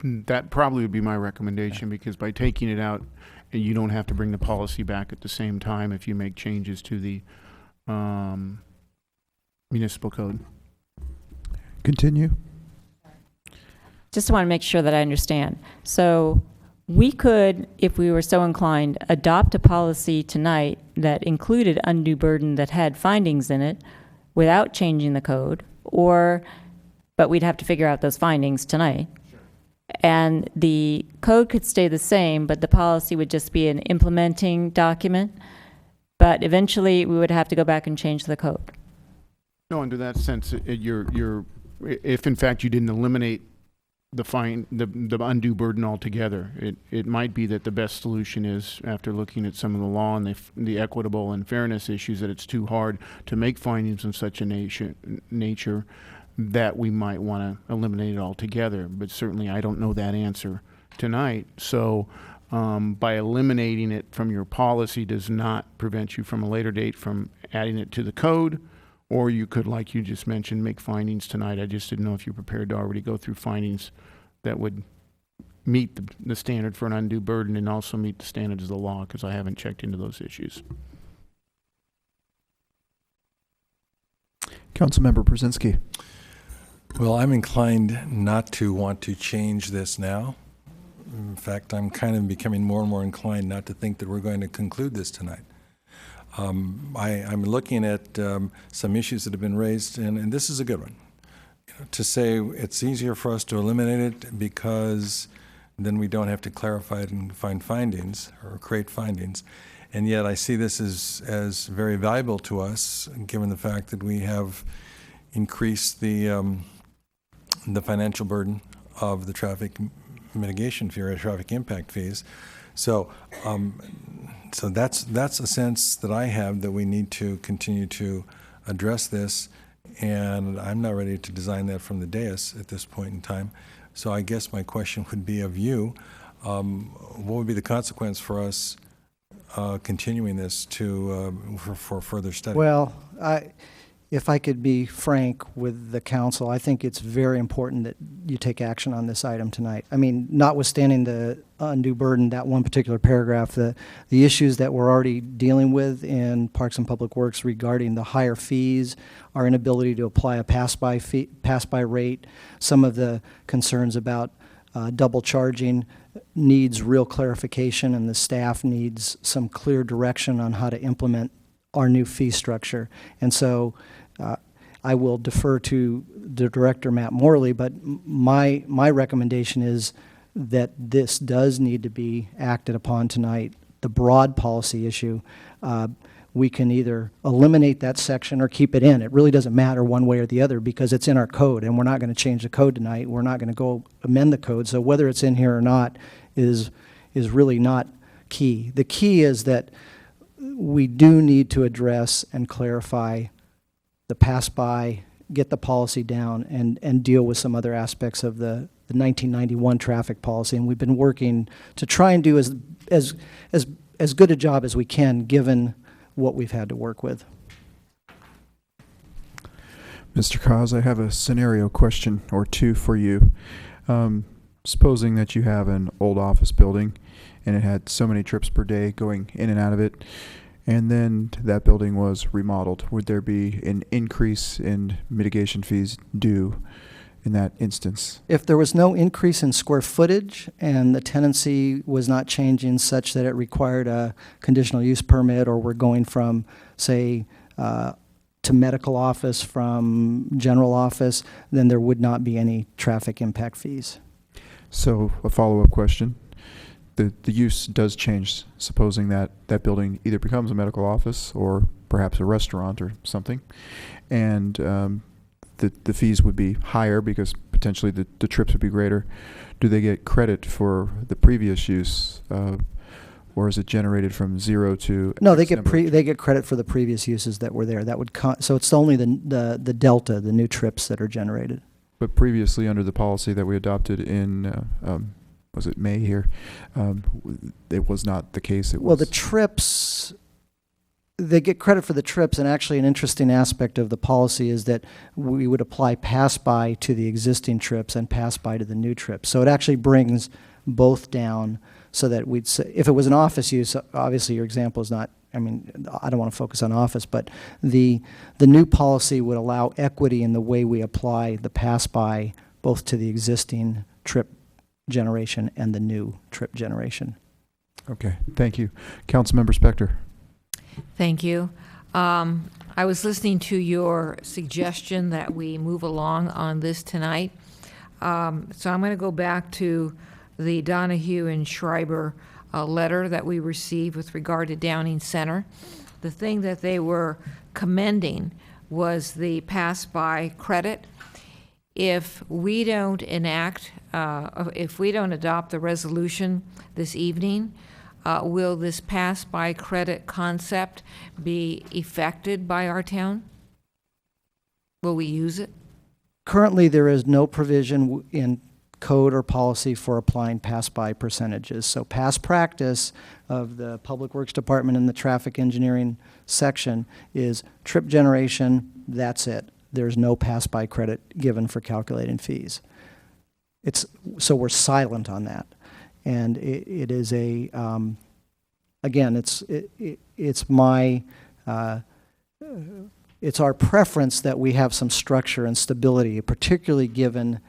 That probably would be my recommendation, because by taking it out, you don't have to bring the policy back at the same time if you make changes to the municipal code. Continue. Just want to make sure that I understand. So we could, if we were so inclined, adopt a policy tonight that included undue burden that had findings in it without changing the code, but we'd have to figure out those findings tonight. Sure. And the code could stay the same, but the policy would just be an implementing document. But eventually we would have to go back and change the code. No, under that sense, if in fact you didn't eliminate the undue burden altogether, it might be that the best solution is, after looking at some of the law and the equitable and fairness issues, that it's too hard to make findings of such a nature that we might want to eliminate it altogether. But certainly I don't know that answer tonight. So by eliminating it from your policy does not prevent you from a later date from adding it to the code. Or you could, like you just mentioned, make findings tonight. I just didn't know if you're prepared to already go through findings that would meet the standard for an undue burden and also meet the standards of the law, because I haven't checked into those issues. Councilmember Brzezinski. Well, I'm inclined not to want to change this now. In fact, I'm kind of becoming more and more inclined not to think that we're going to conclude this tonight. I'm looking at some issues that have been raised, and this is a good one. To say it's easier for us to eliminate it because then we don't have to clarify it and find findings or create findings. And yet I see this as very valuable to us, given the fact that we have increased the financial burden of the traffic mitigation fee or traffic impact fees. So, so that's a sense that I have that we need to continue to address this, and I'm not ready to design that from the dais at this point in time. So I guess my question would be of you, what would be the consequence for us continuing this for further study? Well, if I could be frank with the council, I think it's very important that you take action on this item tonight. I mean, notwithstanding the undue burden, that one particular paragraph, the issues that we're already dealing with in Parks and Public Works regarding the higher fees, our inability to apply a pass-by rate, some of the concerns about double charging needs real clarification, and the staff needs some clear direction on how to implement our new fee structure. And so I will defer to the director, Matt Morley, but my recommendation is that this does need to be acted upon tonight. The broad policy issue, we can either eliminate that section or keep it in. It really doesn't matter one way or the other because it's in our code, and we're not going to change the code tonight. We're not going to go amend the code. So whether it's in here or not is really not key. The key is that we do need to address and clarify the pass-by, get the policy down, and deal with some other aspects of the 1991 traffic policy. And we've been working to try and do as good a job as we can, given what we've had to work with. Mr. Cos, I have a scenario question or two for you. Supposing that you have an old office building and it had so many trips per day going in and out of it, and then that building was remodeled, would there be an increase in mitigation fees due in that instance? If there was no increase in square footage and the tenancy was not changing such that it required a conditional use permit, or we're going from, say, to medical office from general office, then there would not be any traffic impact fees. So a follow-up question. The use does change, supposing that that building either becomes a medical office or perhaps a restaurant or something, and the fees would be higher because potentially the trips would be greater. Do they get credit for the previous use, or is it generated from zero to? No, they get credit for the previous uses that were there. That would so it's only the delta, the new trips that are generated. But previously, under the policy that we adopted in was it May here? It was not the case. Well, the trips, they get credit for the trips, and actually an interesting aspect of the policy is that we would apply pass-by to the existing trips and pass-by to the new trips. So it actually brings both down so that we'd say, if it was an office use, obviously your example is not, I mean, I don't want to focus on office, but the new policy would allow equity in the way we apply the pass-by both to the existing trip generation and the new trip generation. Okay, thank you. Councilmember Spector. Thank you. I was listening to your suggestion that we move along on this tonight. So I'm going to go back to the Donahue and Schreiber letter that we received with regard to Downing Center. The thing that they were commending was the pass-by credit. If we don't if we don't adopt the resolution this evening, will this pass-by credit concept be affected by our town? Will we use it? Currently, there is no provision in code or policy for applying pass-by percentages. So past practice of the Public Works Department and the Traffic Engineering section is trip generation, that's it. There's no pass-by credit given for calculating fees. So we're silent on that. And it is a, again, it's our preference that we have some structure and stability, particularly given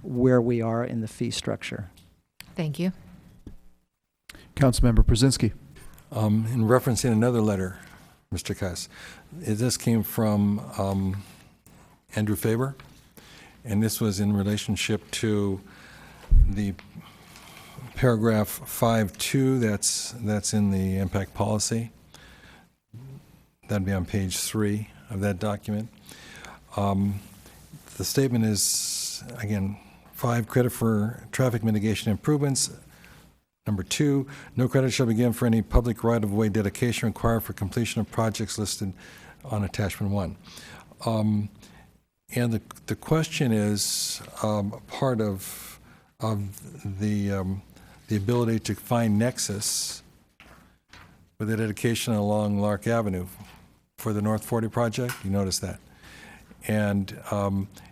where we are in the fee structure. Thank you. Councilmember Brzezinski. In referencing another letter, Mr. Kuss, this came from Andrew Faber, and this was in relationship to the paragraph 5.2, that's in the impact policy. That'd be on page 3 of that document. The statement is, again, 5, credit for traffic mitigation improvements. Number 2, no credit shall be given for any public right-of-way dedication required for completion of projects listed on attachment 1. And the question is part of the ability to find nexus with the dedication along Lark Avenue for the North 40 project. You notice that. And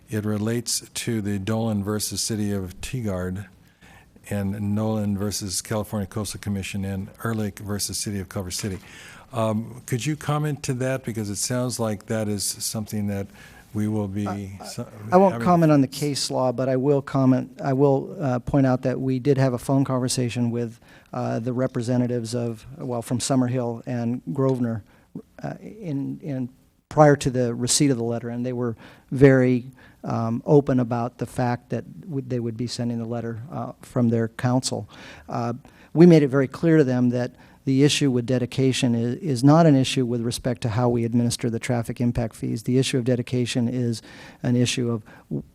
it relates to the Dolan versus City of Tigard and Nolan versus California Coastal Commission and Ehrlich versus City of Culver City. Could you comment to that? Because it sounds like that is something that we will be... I won't comment on the case law, but I will comment, I will point out that we did have a phone conversation with the representatives of, well, from Summerhill and Grosvenor in prior to the receipt of the letter, and they were very open about the fact that they would be sending the letter from their council. We made it very clear to them that the issue with dedication is not an issue with respect to how we administer the traffic impact fees. The issue of dedication is an issue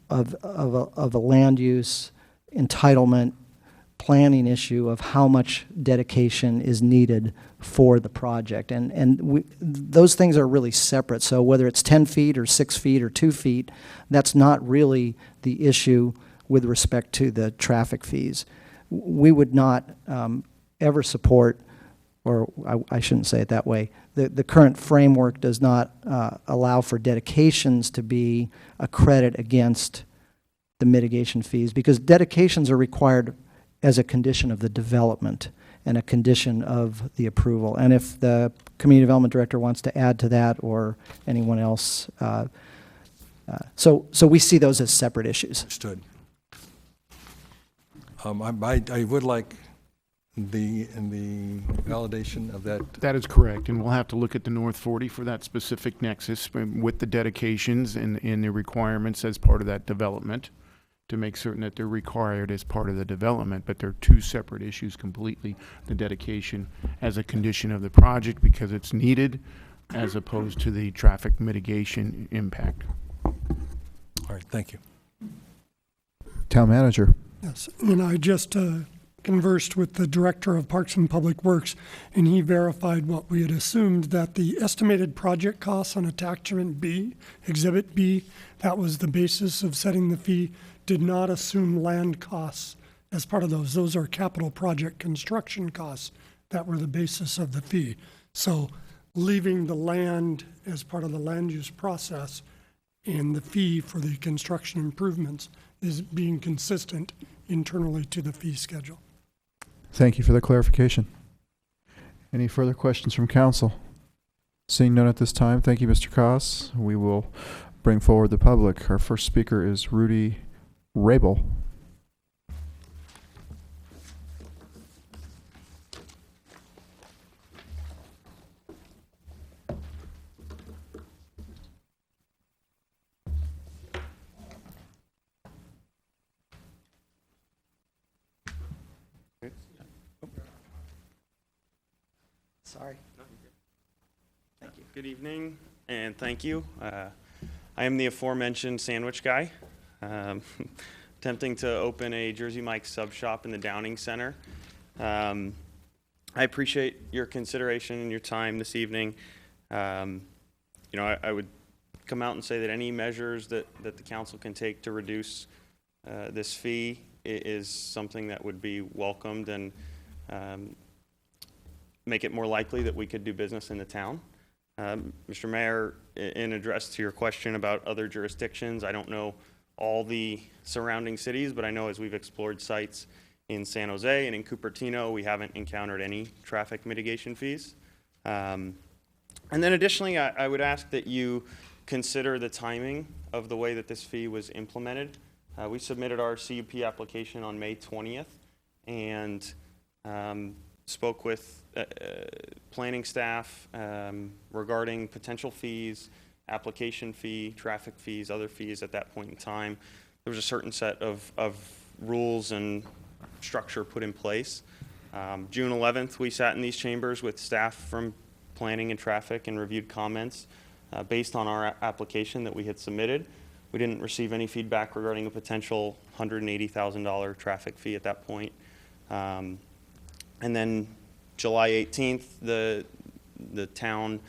of a land use entitlement planning issue of how much dedication is needed for the project. And those things are really separate. So whether it's 10 feet or 6 feet or 2 feet, that's not really the issue with respect to the traffic fees. We would not ever support, or I shouldn't say it that way, the current framework does not allow for dedications to be a credit against the mitigation fees, because dedications are required as a condition of the development and a condition of the approval. And if the community development director wants to add to that, or anyone else, so we see those as separate issues. Understood. I would like the validation of that. That is correct, and we'll have to look at the North 40 for that specific nexus with the dedications and the requirements as part of that development, to make certain that they're required as part of the development, but they're two separate issues completely. The dedication as a condition of the project because it's needed, as opposed to the traffic mitigation impact. All right, thank you. Town manager. Yes, and I just conversed with the director of Parks and Public Works, and he verified what we had assumed, that the estimated project costs on attachment B, Exhibit B, that was the basis of setting the fee, did not assume land costs as part of those. Those are capital project construction costs that were the basis of the fee. So leaving the land as part of the land use process and the fee for the construction improvements is being consistent internally to the fee schedule. Thank you for the clarification. Any further questions from council? Seeing none at this time, thank you, Mr. Koss. We will bring forward the public. Our first speaker is Rudy Rabel. Sorry. Thank you. Good evening, and thank you. I am the aforementioned sandwich guy, attempting to open a Jersey Mike's sub shop in the Downing Center. I appreciate your consideration and your time this evening. You know, I would come out and say that any measures that the council can take to reduce this fee is something that would be welcomed and make it more likely that we could do business in the town. Mr. Mayor, in address to your question about other jurisdictions, I don't know all the surrounding cities, but I know as we've explored sites in San Jose and in Cupertino, we haven't encountered any traffic mitigation fees. And then additionally, I would ask that you consider the timing of the way that this fee was implemented. We submitted our CUP application on May 20th and spoke with planning staff regarding potential fees, application fee, traffic fees, other fees at that point in time. There was a certain set of rules and structure put in place. June 11th, we sat in these chambers with staff from planning and traffic and reviewed comments based on our application that we had submitted. We didn't receive any feedback regarding a potential $180,000 traffic fee at that point. And then July 18th, the town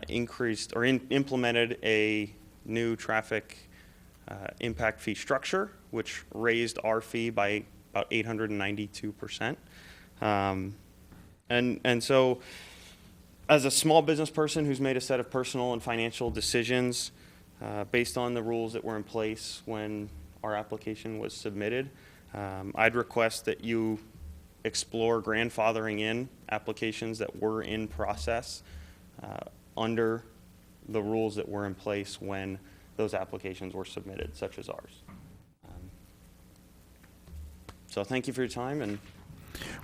increased or implemented a new traffic impact fee structure, which raised our fee by about 892%. And so as a small business person who's made a set of personal and financial decisions based on the rules that were in place when our application was submitted, I'd request that you explore grandfathering in applications that were in process under the rules that were in place when those applications were submitted, such as ours. So thank you for your time. And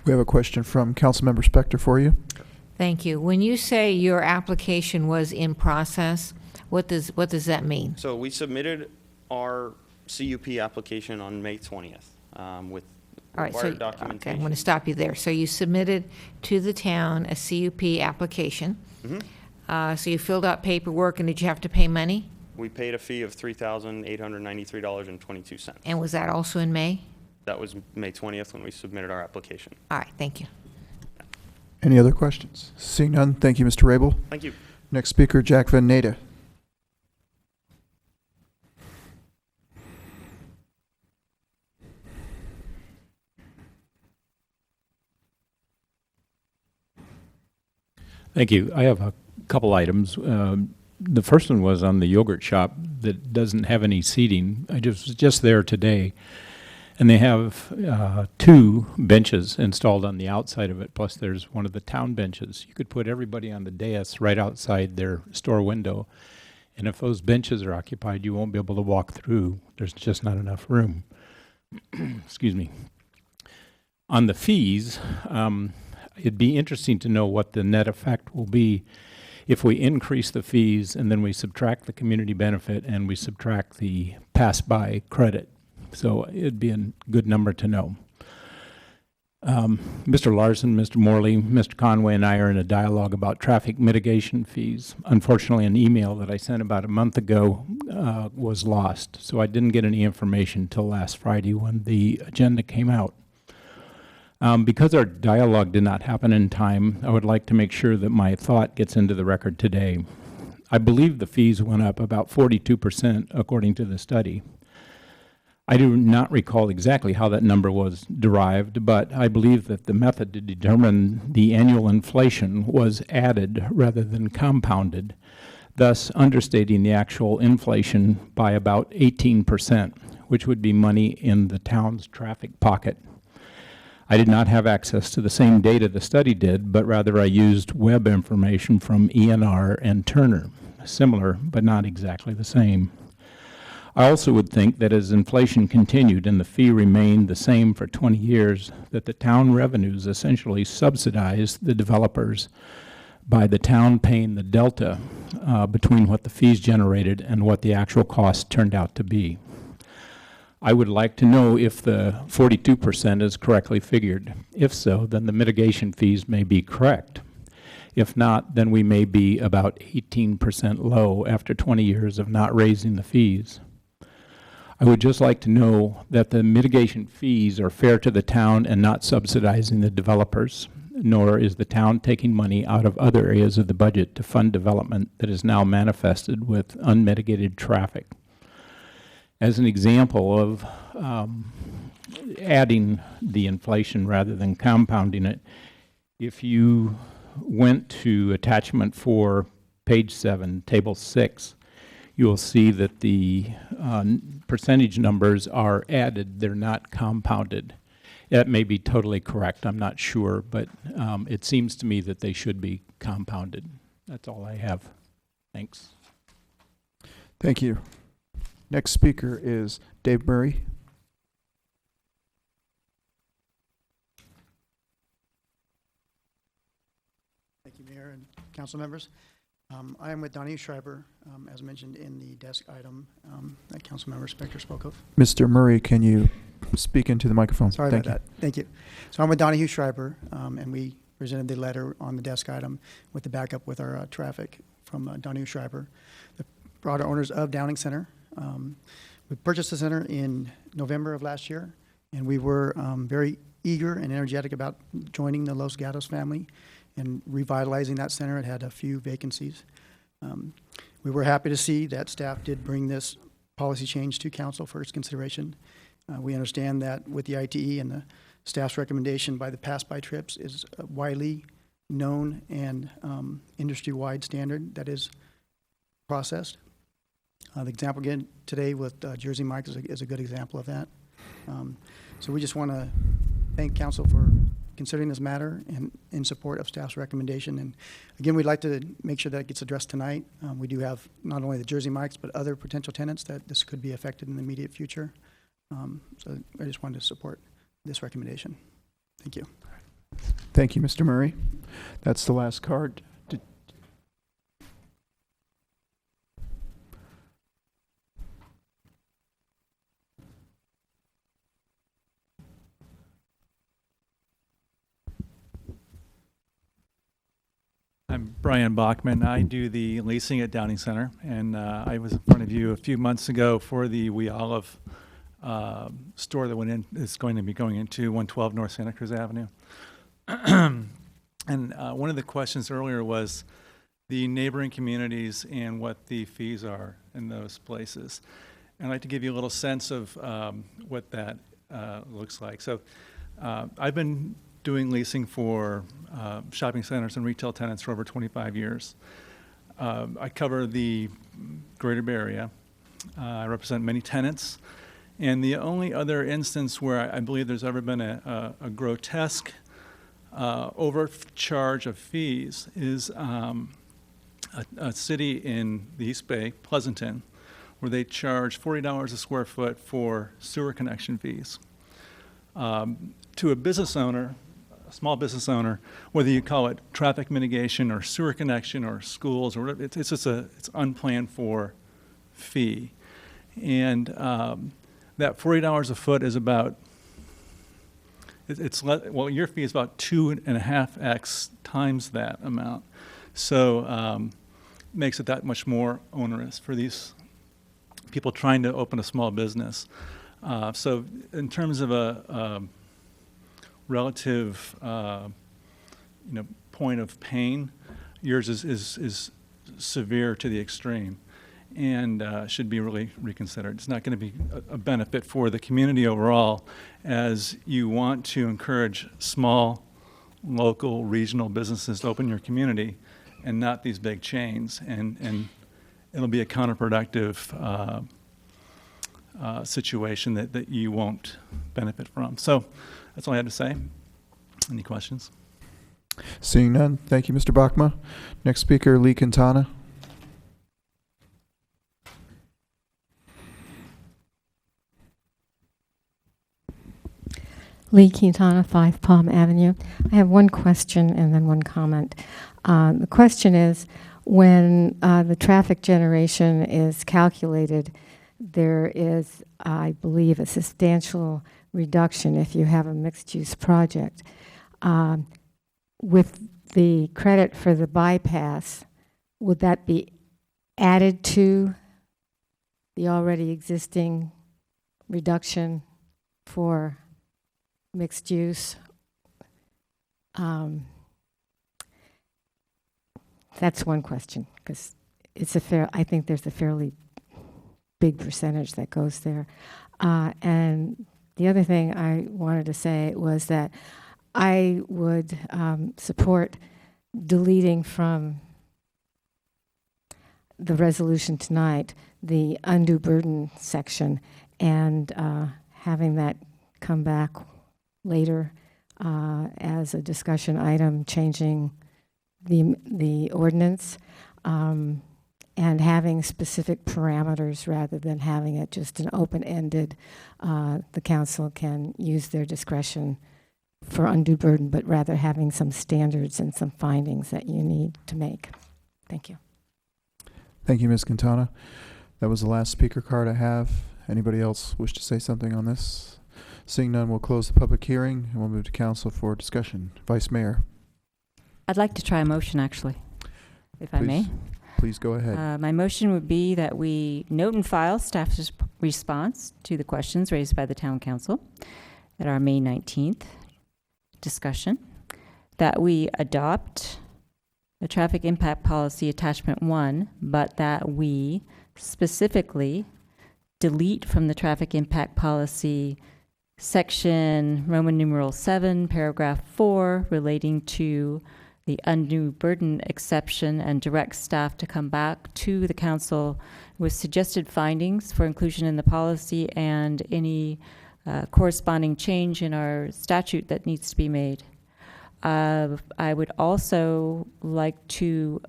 we have a question from Councilmember Spector for you. Thank you. When you say your application was in process, what does that mean? So we submitted our CUP application on May 20th with required documentation. Okay, I'm going to stop you there. So you submitted to the town a CUP application. Mm-hmm. So you filled out paperwork, and did you have to pay money? We paid a fee of $3,893.22. And was that also in May? That was May 20th when we submitted our application. All right, thank you. Any other questions? Seeing none, thank you, Mr. Rabel. Thank you. Next speaker, Jack Van Naden. Thank you. I have a couple items. The first one was on the yogurt shop that doesn't have any seating. I was just there today, and they have 2 benches installed on the outside of it, plus there's one of the town benches. You could put everybody on the dais right outside their store window, and if those benches are occupied, you won't be able to walk through. There's just not enough room. Excuse me. On the fees, it'd be interesting to know what the net effect will be if we increase the fees and then we subtract the community benefit and we subtract the pass-by credit. So it'd be a good number to know. Mr. Larson, Mr. Morley, Mr. Conway, and I are in a dialogue about traffic mitigation fees. Unfortunately, an email that I sent about a month ago was lost, so I didn't get any information until last Friday when the agenda came out. Because our dialogue did not happen in time, I would like to make sure that my thought gets into the record today. I believe the fees went up about 42% according to the study. I do not recall exactly how that number was derived, but I believe that the method to determine the annual inflation was added rather than compounded, thus understating the actual inflation by about 18%, which would be money in the town's traffic pocket. I did not have access to the same data the study did, but rather I used web information from ENR and Turner, similar but not exactly the same. I also would think that as inflation continued and the fee remained the same for 20 years, that the town revenues essentially subsidized the developers by the town paying the delta between what the fees generated and what the actual cost turned out to be. I would like to know if the 42% is correctly figured. If so, then the mitigation fees may be correct. If not, then we may be about 18% low after 20 years of not raising the fees. I would just like to know that the mitigation fees are fair to the town and not subsidizing the developers, nor is the town taking money out of other areas of the budget to fund development that is now manifested with unmitigated traffic. As an example of adding the inflation rather than compounding it, if you went to attachment 4, page 7, table 6, you will see that the percentage numbers are added, they're not compounded. That may be totally correct, I'm not sure, but it seems to me that they should be compounded. That's all I have. Thanks. Thank you. Next speaker is Dave Murray. Thank you, Mayor and council members. I am with Donnie Schreiber, as mentioned in the desk item that Councilmember Spector spoke of. Mr. Murray, can you speak into the microphone. Sorry Thank about you. that. Thank you. So I'm with Donahue Schreiber, and we presented the letter on the desk item with the backup with our traffic from Donahue Schreiber, the broader owners of Downing Center. We purchased the center in November of last year, and we were very eager and energetic about joining the Los Gatos family and revitalizing that center. It had a few vacancies. We were happy to see that staff did bring this policy change to council for its consideration. We understand that with the ITE and the staff's recommendation by the pass-by trips is a widely known and industry-wide standard that is processed. The example again today with Jersey Mike's is a good example of that. So we just want to thank council for considering this matter and in support of staff's recommendation. And again, we'd like to make sure that it gets addressed tonight. We do have not only the Jersey Mike's, but other potential tenants that this could be affected in the immediate future. So I just wanted to support this recommendation. Thank you. Thank you, Mr. Murray. That's the last card. I'm Brian Bachman. I do the leasing at Downing Center, and I was in front of you a few months ago for the We Olive store that is going to be going into 112 North Santa Cruz Avenue. And one of the questions earlier was the neighboring communities and what the fees are in those places. And I'd like to give you a little sense of what that looks like. So I've been doing leasing for shopping centers and retail tenants for over 25 years. I cover the greater Bay Area. I represent many tenants. And the only other instance where I believe there's ever been a grotesque overcharge of fees is a city in the East Bay, Pleasanton, where they charge $40 a square foot for sewer connection fees. To a business owner, a small business owner, whether you call it traffic mitigation or sewer connection or schools or whatever, it's just it's unplanned for fee. And that $40 a foot is about, well, your fee is about 2.5x times that amount. So makes it that much more onerous for these people trying to open a small business. So in terms of a relative point of pain, yours is severe to the extreme and should be really reconsidered. It's not going to be a benefit for the community overall, as you want to encourage small, local, regional businesses to open your community and not these big chains. And it'll be a counterproductive situation that you won't benefit from. So that's all I had to say. Any questions? Seeing none, thank you, Mr. Bachma. Next speaker, Lee Quintana. Lee Quintana, 5 Palm Avenue. I have one question and then one comment. The question is, when the traffic generation is calculated, there is, I believe, a substantial reduction if you have a mixed-use project. With the credit for the bypass, would that be added to the already existing reduction for mixed use? That's one question, because it's I think there's a fairly big percentage that goes there. And the other thing I wanted to say was that I would support deleting from the resolution tonight the undue burden section and having that come back later as a discussion item, changing the ordinance and having specific parameters rather than having it just an open-ended, the council can use their discretion for undue burden, but rather having some standards and some findings that you need to make. Thank you. Thank you, Ms. Quintana. That was the last speaker card I have. Anybody else wish to say something on this? Seeing none, we'll close the public hearing and we'll move to council for discussion. Vice Mayor. I'd like to try a motion, actually, if I may. Please go ahead. My motion would be that we note and file staff's response to the questions raised by the town council at our May 19th discussion, that we adopt the traffic impact policy attachment 1, but that we specifically delete from the traffic impact policy section Roman numeral 7, paragraph 4, relating to the undue burden exception, and direct staff to come back to the council with suggested findings for inclusion in the policy and any corresponding change in our statute that needs to be made. I would also like to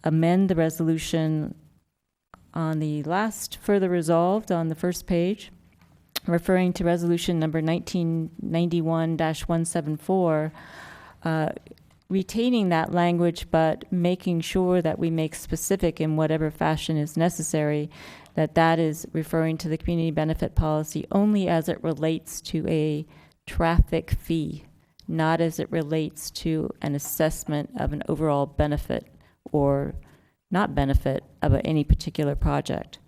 amend the resolution on the last further resolved on the first page, referring to resolution number 1991-174, retaining that language, but making sure that we make specific in whatever fashion is necessary that that is referring to the community benefit policy only as it relates to a traffic fee, not as it relates to an assessment of an overall benefit or not benefit of any particular project.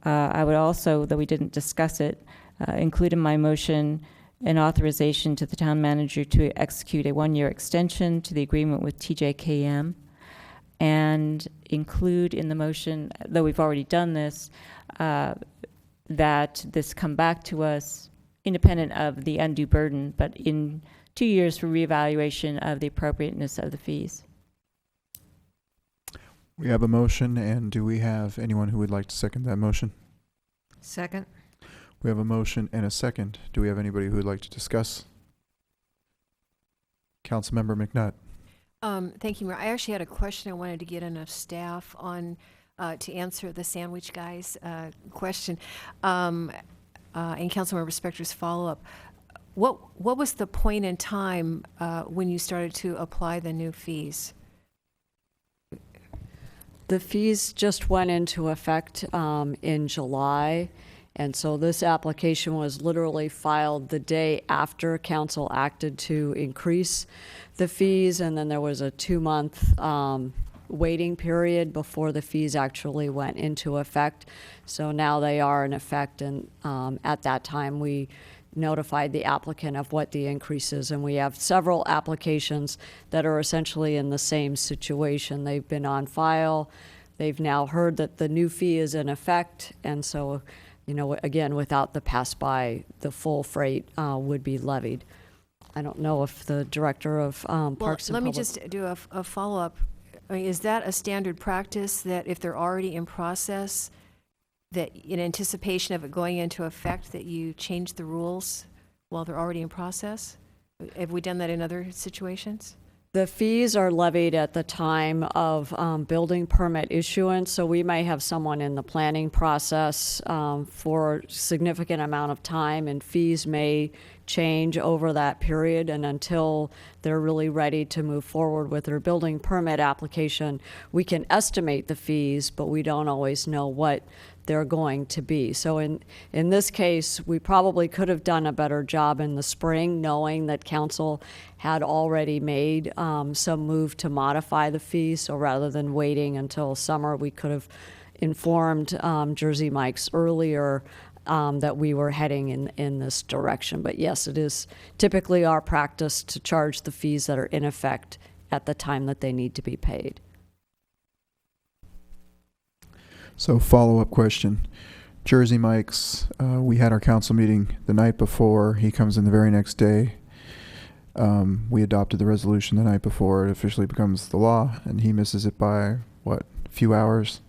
I would also, though we didn't discuss it, include in my motion an authorization to the town manager to execute a 1-year extension to the agreement with TJKM, and include in the motion, though we've already done this, that this come back to us independent of the undue burden, but in 2 years for reevaluation of the appropriateness of the fees. We have a motion, and do we have anyone who would like to second that motion? Second. We have a motion and a second. Do we have anybody who would like to discuss? Councilmember McNutt. Thank you, Mayor. I actually had a question I wanted to get enough staff on to answer the sandwich guy's question, and Councilmember Spector's follow-up. What was the point in time when you started to apply the new fees? The fees just went into effect in July, and so this application was literally filed the day after council acted to increase the fees, and then there was a 2-month waiting period before the fees actually went into effect. So now they are in effect, and at that time we notified the applicant of what the increase is, and we have several applications that are essentially in the same situation. They've been on file, they've now heard that the new fee is in effect, and so, you know, again, without the pass-by, the full freight would be levied. I don't know if the director of Parks and Let me Public... just do a follow-up. I mean, is that a standard practice that if they're already in process, that in anticipation of it going into effect, that you change the rules while they're already in process? Have we done that in other situations? The fees are levied at the time of building permit issuance, so we may have someone in the planning process for a significant amount of time, and fees may change over that period, and until they're really ready to move forward with their building permit application, we can estimate the fees, but we don't always know what they're going to be. So in this case, we probably could have done a better job in the spring, knowing that council had already made some move to modify the fees. So rather than waiting until summer, we could have informed Jersey Mike's earlier that we were heading in this direction. But yes, it is typically our practice to charge the fees that are in effect at the time that they need to be paid. So follow-up question. Jersey Mike's, we had our council meeting the night before. He comes in the very next day. We adopted the resolution the night before it officially becomes the law, and he misses it by, what, a few hours?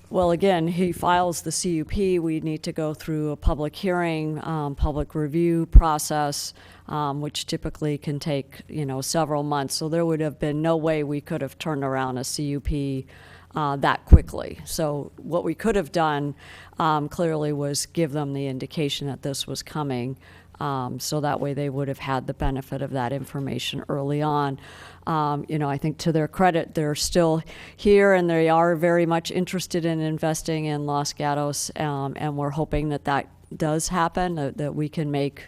Well, again, he files the CUP. We need to go through a public hearing, public review process, which typically can take, you know, several months. So there would have been no way we could have turned around a CUP that quickly. So what we could have done clearly was give them the indication that this was coming, so that way they would have had the benefit of that information early on. You know, I think to their credit, they're still here and they are very much interested in investing in Los Gatos, and we're hoping that that does happen, that we can make,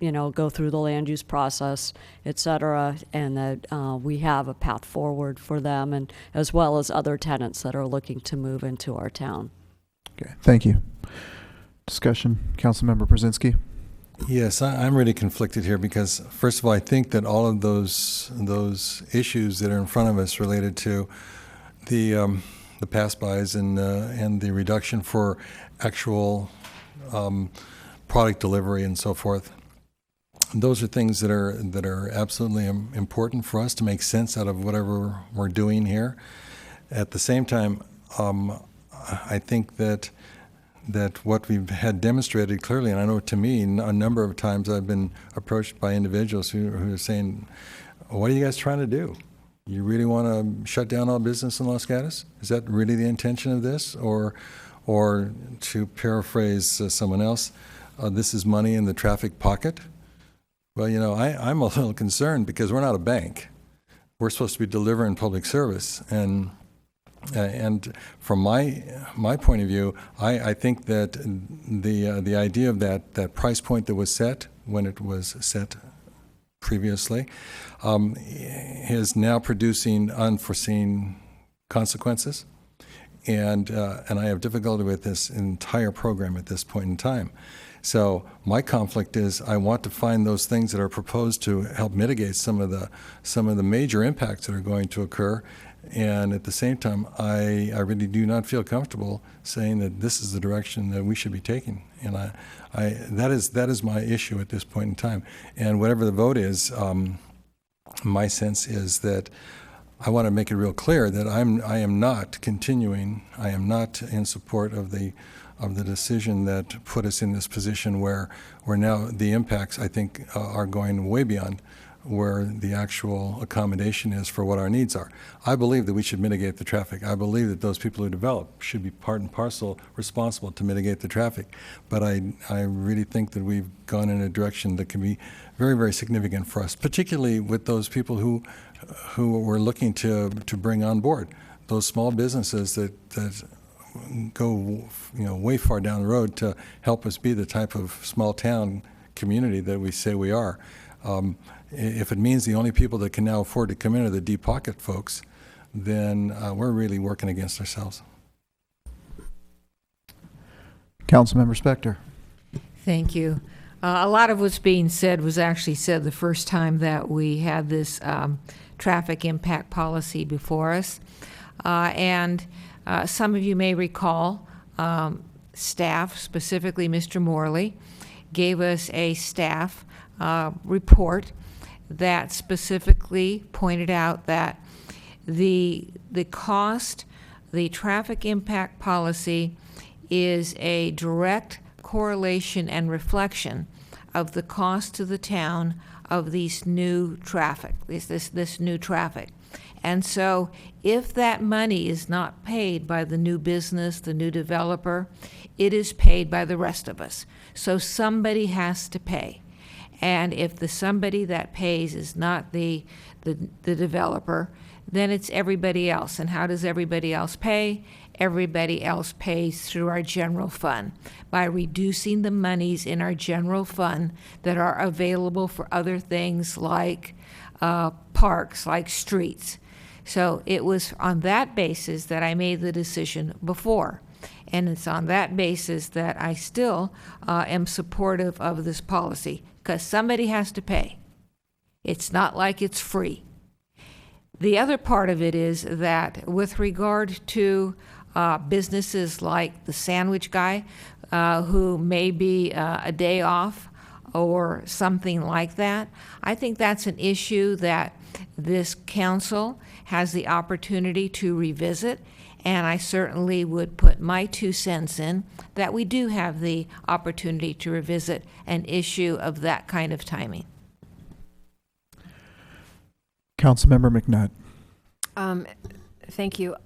go through the land use process, et cetera, and that we have a path forward for them, and as well as other tenants that are looking to move into our town. Okay, thank you. Discussion, Councilmember Brzezinski. Yes, I'm really conflicted here because, first of all, I think that all of those issues that are in front of us related to the pass-bys and the reduction for actual product delivery and so forth, those are things that are absolutely important for us to make sense out of whatever we're doing here. At the same time, I think that what we've had demonstrated clearly, and I know to me, a number of times I've been approached by individuals who are saying, what are you guys trying to do? You really want to shut down all business in Los Gatos? Is that really the intention of this? Or to paraphrase someone else, this is money in the traffic pocket? Well, I'm a little concerned because we're not a bank. We're supposed to be delivering public service. And from my point of view, I think that the idea of that price point that was set when it was set previously is now producing unforeseen consequences, and I have difficulty with this entire program at this point in time. So my conflict is I want to find those things that are proposed to help mitigate some of the major impacts that are going to occur. And at the same time, I really do not feel comfortable saying that this is the direction that we should be taking. And that is my issue at this point in time. And whatever the vote is, my sense is that I want to make it real clear that I am not continuing. I am not in support of the decision that put us in this position where now the impacts, I think, are going way beyond where the actual accommodation is for what our needs are. I believe that we should mitigate the traffic. I believe that those people who develop should be part and parcel responsible to mitigate the traffic. But I really think that we've gone in a direction that can be very, very significant for us, particularly with those people who we're looking to bring on board, those small businesses that go way far down the road to help us be the type of small town community that we say we are. If it means the only people that can now afford to come in are the deep pocket folks, then we're really working against ourselves. Councilmember Spector. Thank you. A lot of what's being said was actually said the first time that we had this traffic impact policy before us. And some of you may recall staff, specifically Mr. Morley, gave us a staff report that specifically pointed out that the cost, the traffic impact policy is a direct correlation and reflection of the cost to the town of these new traffic, this new traffic. And so if that money is not paid by the new business, the new developer, it is paid by the rest of us. So somebody has to pay. And if the somebody that pays is not the developer, then it's everybody else. And how does everybody else pay? Everybody else pays through our general fund by reducing the monies in our general fund that are available for other things like parks, like streets. So it was on that basis that I made the decision before. And it's on that basis that I still am supportive of this policy, because somebody has to pay. It's not like it's free. The other part of it is that with regard to businesses like the sandwich guy, who may be a day off or something like that, I think that's an issue that this council has the opportunity to revisit. And I certainly would put my 2 cents in that we do have the opportunity to revisit an issue of that kind of timing. Councilmember McNutt. Thank you.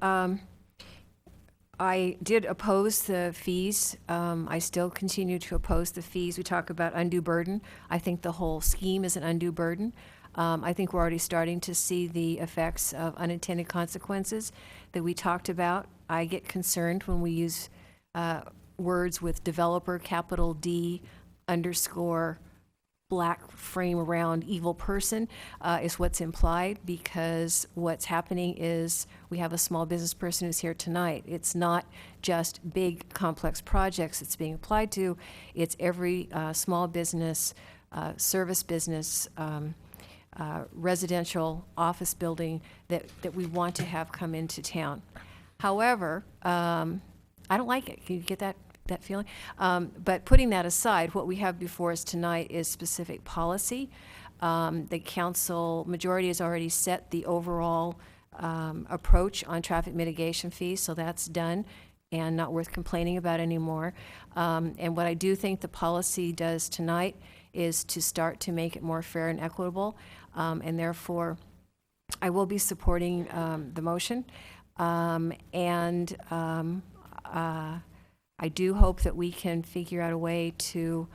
I did oppose the fees. I still continue to oppose the fees. We talk about undue burden. I think the whole scheme is an undue burden. I think we're already starting to see the effects of unintended consequences that we talked about. I get concerned when we use words with developer, capital D, underscore, black frame around evil person is what's implied, because what's happening is we have a small business person who's here tonight. It's not just big complex projects it's being applied to. It's every small business, service business, residential office building that we want to have come into town. However, I don't like it. Can you get that feeling? But putting that aside, what we have before us tonight is specific policy. The council majority has already set the overall approach on traffic mitigation fees, so that's done and not worth complaining about anymore. And what I do think the policy does tonight is to start to make it more fair and equitable, and therefore I will be supporting the motion. I do hope that we can figure out a way to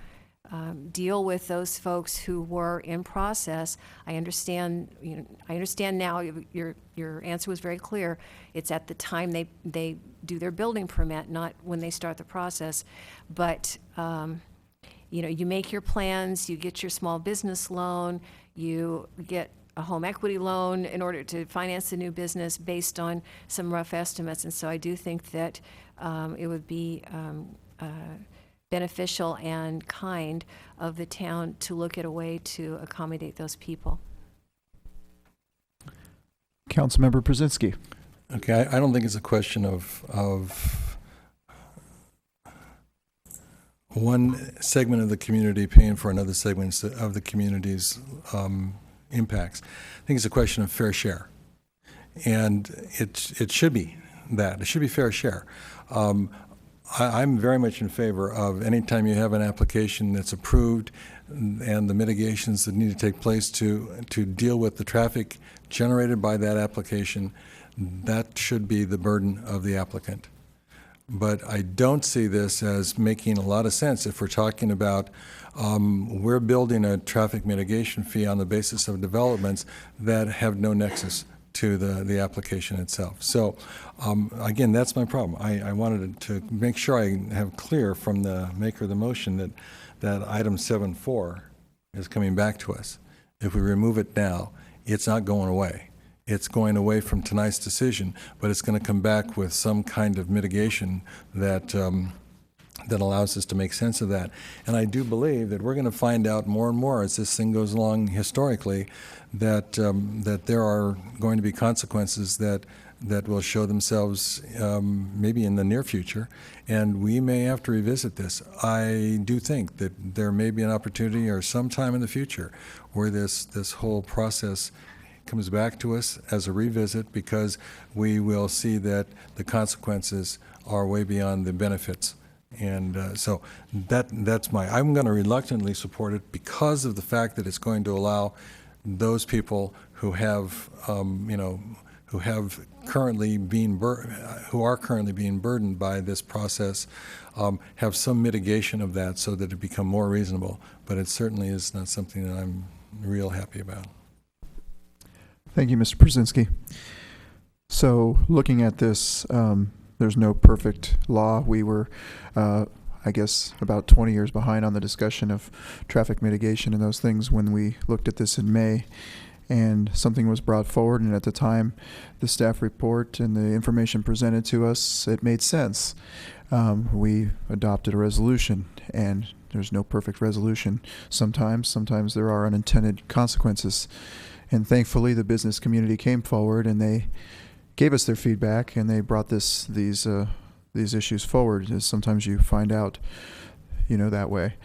deal with those folks who were in process. I understand now. Your answer was very clear. It's at the time they do their building permit, not when they start the process. But you make your plans, you get your small business loan, you get a home equity loan in order to finance a new business based on some rough estimates. And so I do think that it would be beneficial and kind of the town to look at a way to accommodate those people. Councilmember Brzezinski. Okay, I don't think it's a question of one segment of the community paying for another segment of the community's impacts. I think it's a question of fair share, and it should be that. It should be fair share. I'm very much in favor of any time you have an application that's approved and the mitigations that need to take place to deal with the traffic generated by that application, that should be the burden of the applicant. But I don't see this as making a lot of sense if we're talking about we're building a traffic mitigation fee on the basis of developments that have no nexus to the application itself. So again, that's my problem. I wanted to make sure I have clear from the maker of the motion that item 7.4 is coming back to us. If we remove it now, it's not going away. It's going away from tonight's decision, but it's going to come back with some kind of mitigation that allows us to make sense of that. And I do believe that we're going to find out more and more as this thing goes along historically that there are going to be consequences that will show themselves maybe in the near future, and we may have to revisit this. I do think that there may be an opportunity or sometime in the future where this whole process comes back to us as a revisit, because we will see that the consequences are way beyond the benefits. And so I'm going to reluctantly support it because of the fact that it's going to allow those people who have, who are currently being burdened by this process, have some mitigation of that so that it become more reasonable. But it certainly is not something that I'm real happy about. Thank you, Mr. Brzezinski. So looking at this, there's no perfect law. We were, I guess, about 20 years behind on the discussion of traffic mitigation and those things when we looked at this in May. And something was brought forward, and at the time, the staff report and the information presented to us, it made sense. We adopted a resolution, and there's no perfect resolution. Sometimes there are unintended consequences. And thankfully, the business community came forward, and they gave us their feedback, and they brought these issues forward. As sometimes you find out, that way.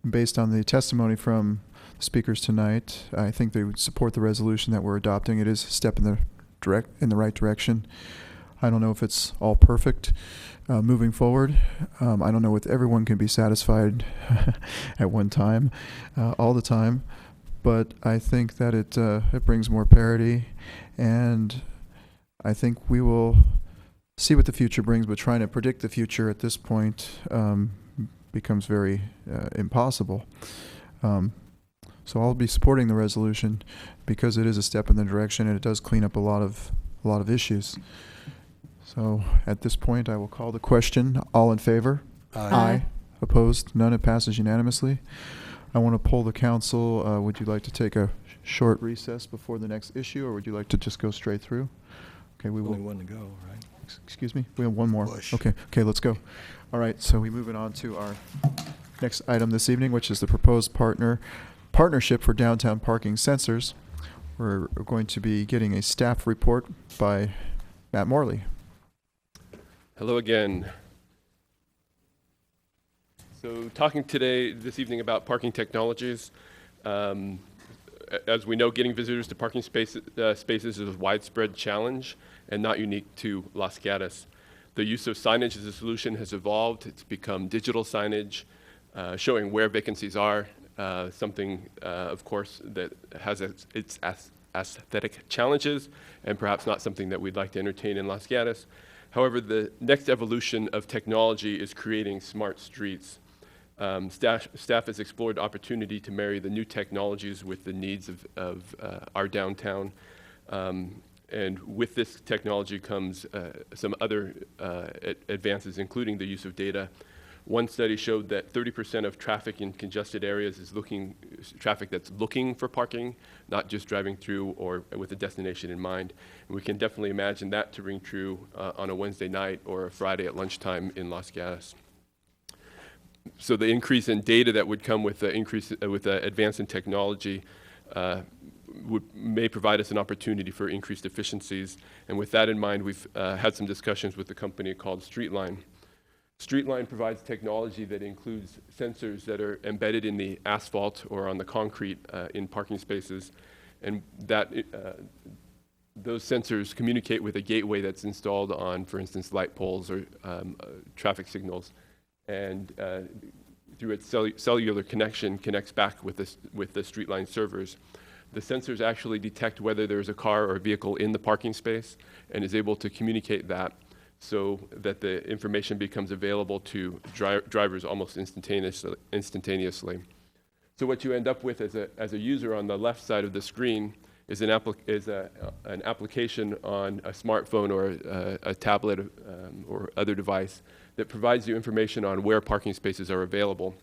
Based on the testimony from speakers tonight, I think they would support the resolution that we're adopting. It is a step in the right direction. I don't know if it's all perfect moving forward. I don't know if everyone can be satisfied at one time, all the time. But I think that it brings more parity, and I think we will see what the future brings. But trying to predict the future at this point becomes very impossible. So I'll be supporting the resolution because it is a step in the direction, and it does clean up a lot of issues. So at this point, I will call the question. All in favor? Aye. Opposed? None. It passes unanimously. I want to poll the council. Would you like to take a short recess before the next issue, or would you like to just go straight through? Okay, we will. Only one to go, right? Excuse me? We have one more. Push. Okay, let's go. All right, so we moving on to our next item this evening, which is the proposed partnership for downtown parking sensors. We're going to be getting a staff report by Matt Morley. Hello again. So talking this evening about parking technologies. As we know, getting visitors to parking spaces is a widespread challenge and not unique to Los Gatos. The use of signage as a solution has evolved. It's become digital signage, showing where vacancies are, something, of course, that has its aesthetic challenges and perhaps not something that we'd like to entertain in Los Gatos. However, the next evolution of technology is creating smart streets. Staff has explored the opportunity to marry the new technologies with the needs of our downtown. And with this technology comes some other advances, including the use of data. One study showed that 30% of traffic in congested areas is traffic that's looking for parking, not just driving through or with a destination in mind. And we can definitely imagine that to ring true on a Wednesday night or a Friday at lunchtime in Los Gatos. So the increase in data that would come with the advance in technology may provide us an opportunity for increased efficiencies. And with that in mind, we've had some discussions with a company called Streetline. Streetline provides technology that includes sensors that are embedded in the asphalt or on the concrete in parking spaces, and that those sensors communicate with a gateway that's installed on, for instance, light poles or traffic signals, and through its cellular connection connects back with the Streetline servers. The sensors actually detect whether there's a car or a vehicle in the parking space and is able to communicate that so that the information becomes available to drivers almost instantaneously. So what you end up with as a user on the left side of the screen is an application on a smartphone or a tablet or other device that provides you information on where parking spaces are available.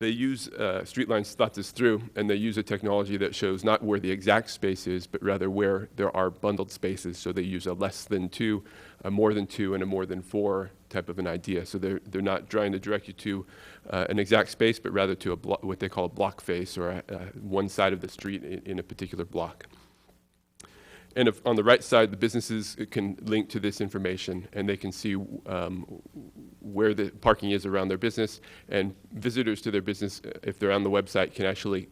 They use, Streetline thought this through, and they use a technology that shows not where the exact space is, but rather where there are bundled spaces. So they use a less than 2, a more than 2, and a more than 4 type of an idea. So they're not trying to direct you to an exact space, but rather to what they call a block face, or one side of the street in a particular block. And on the right side, the businesses can link to this information, and they can see where the parking is around their business. And visitors to their business, if they're on the website, can actually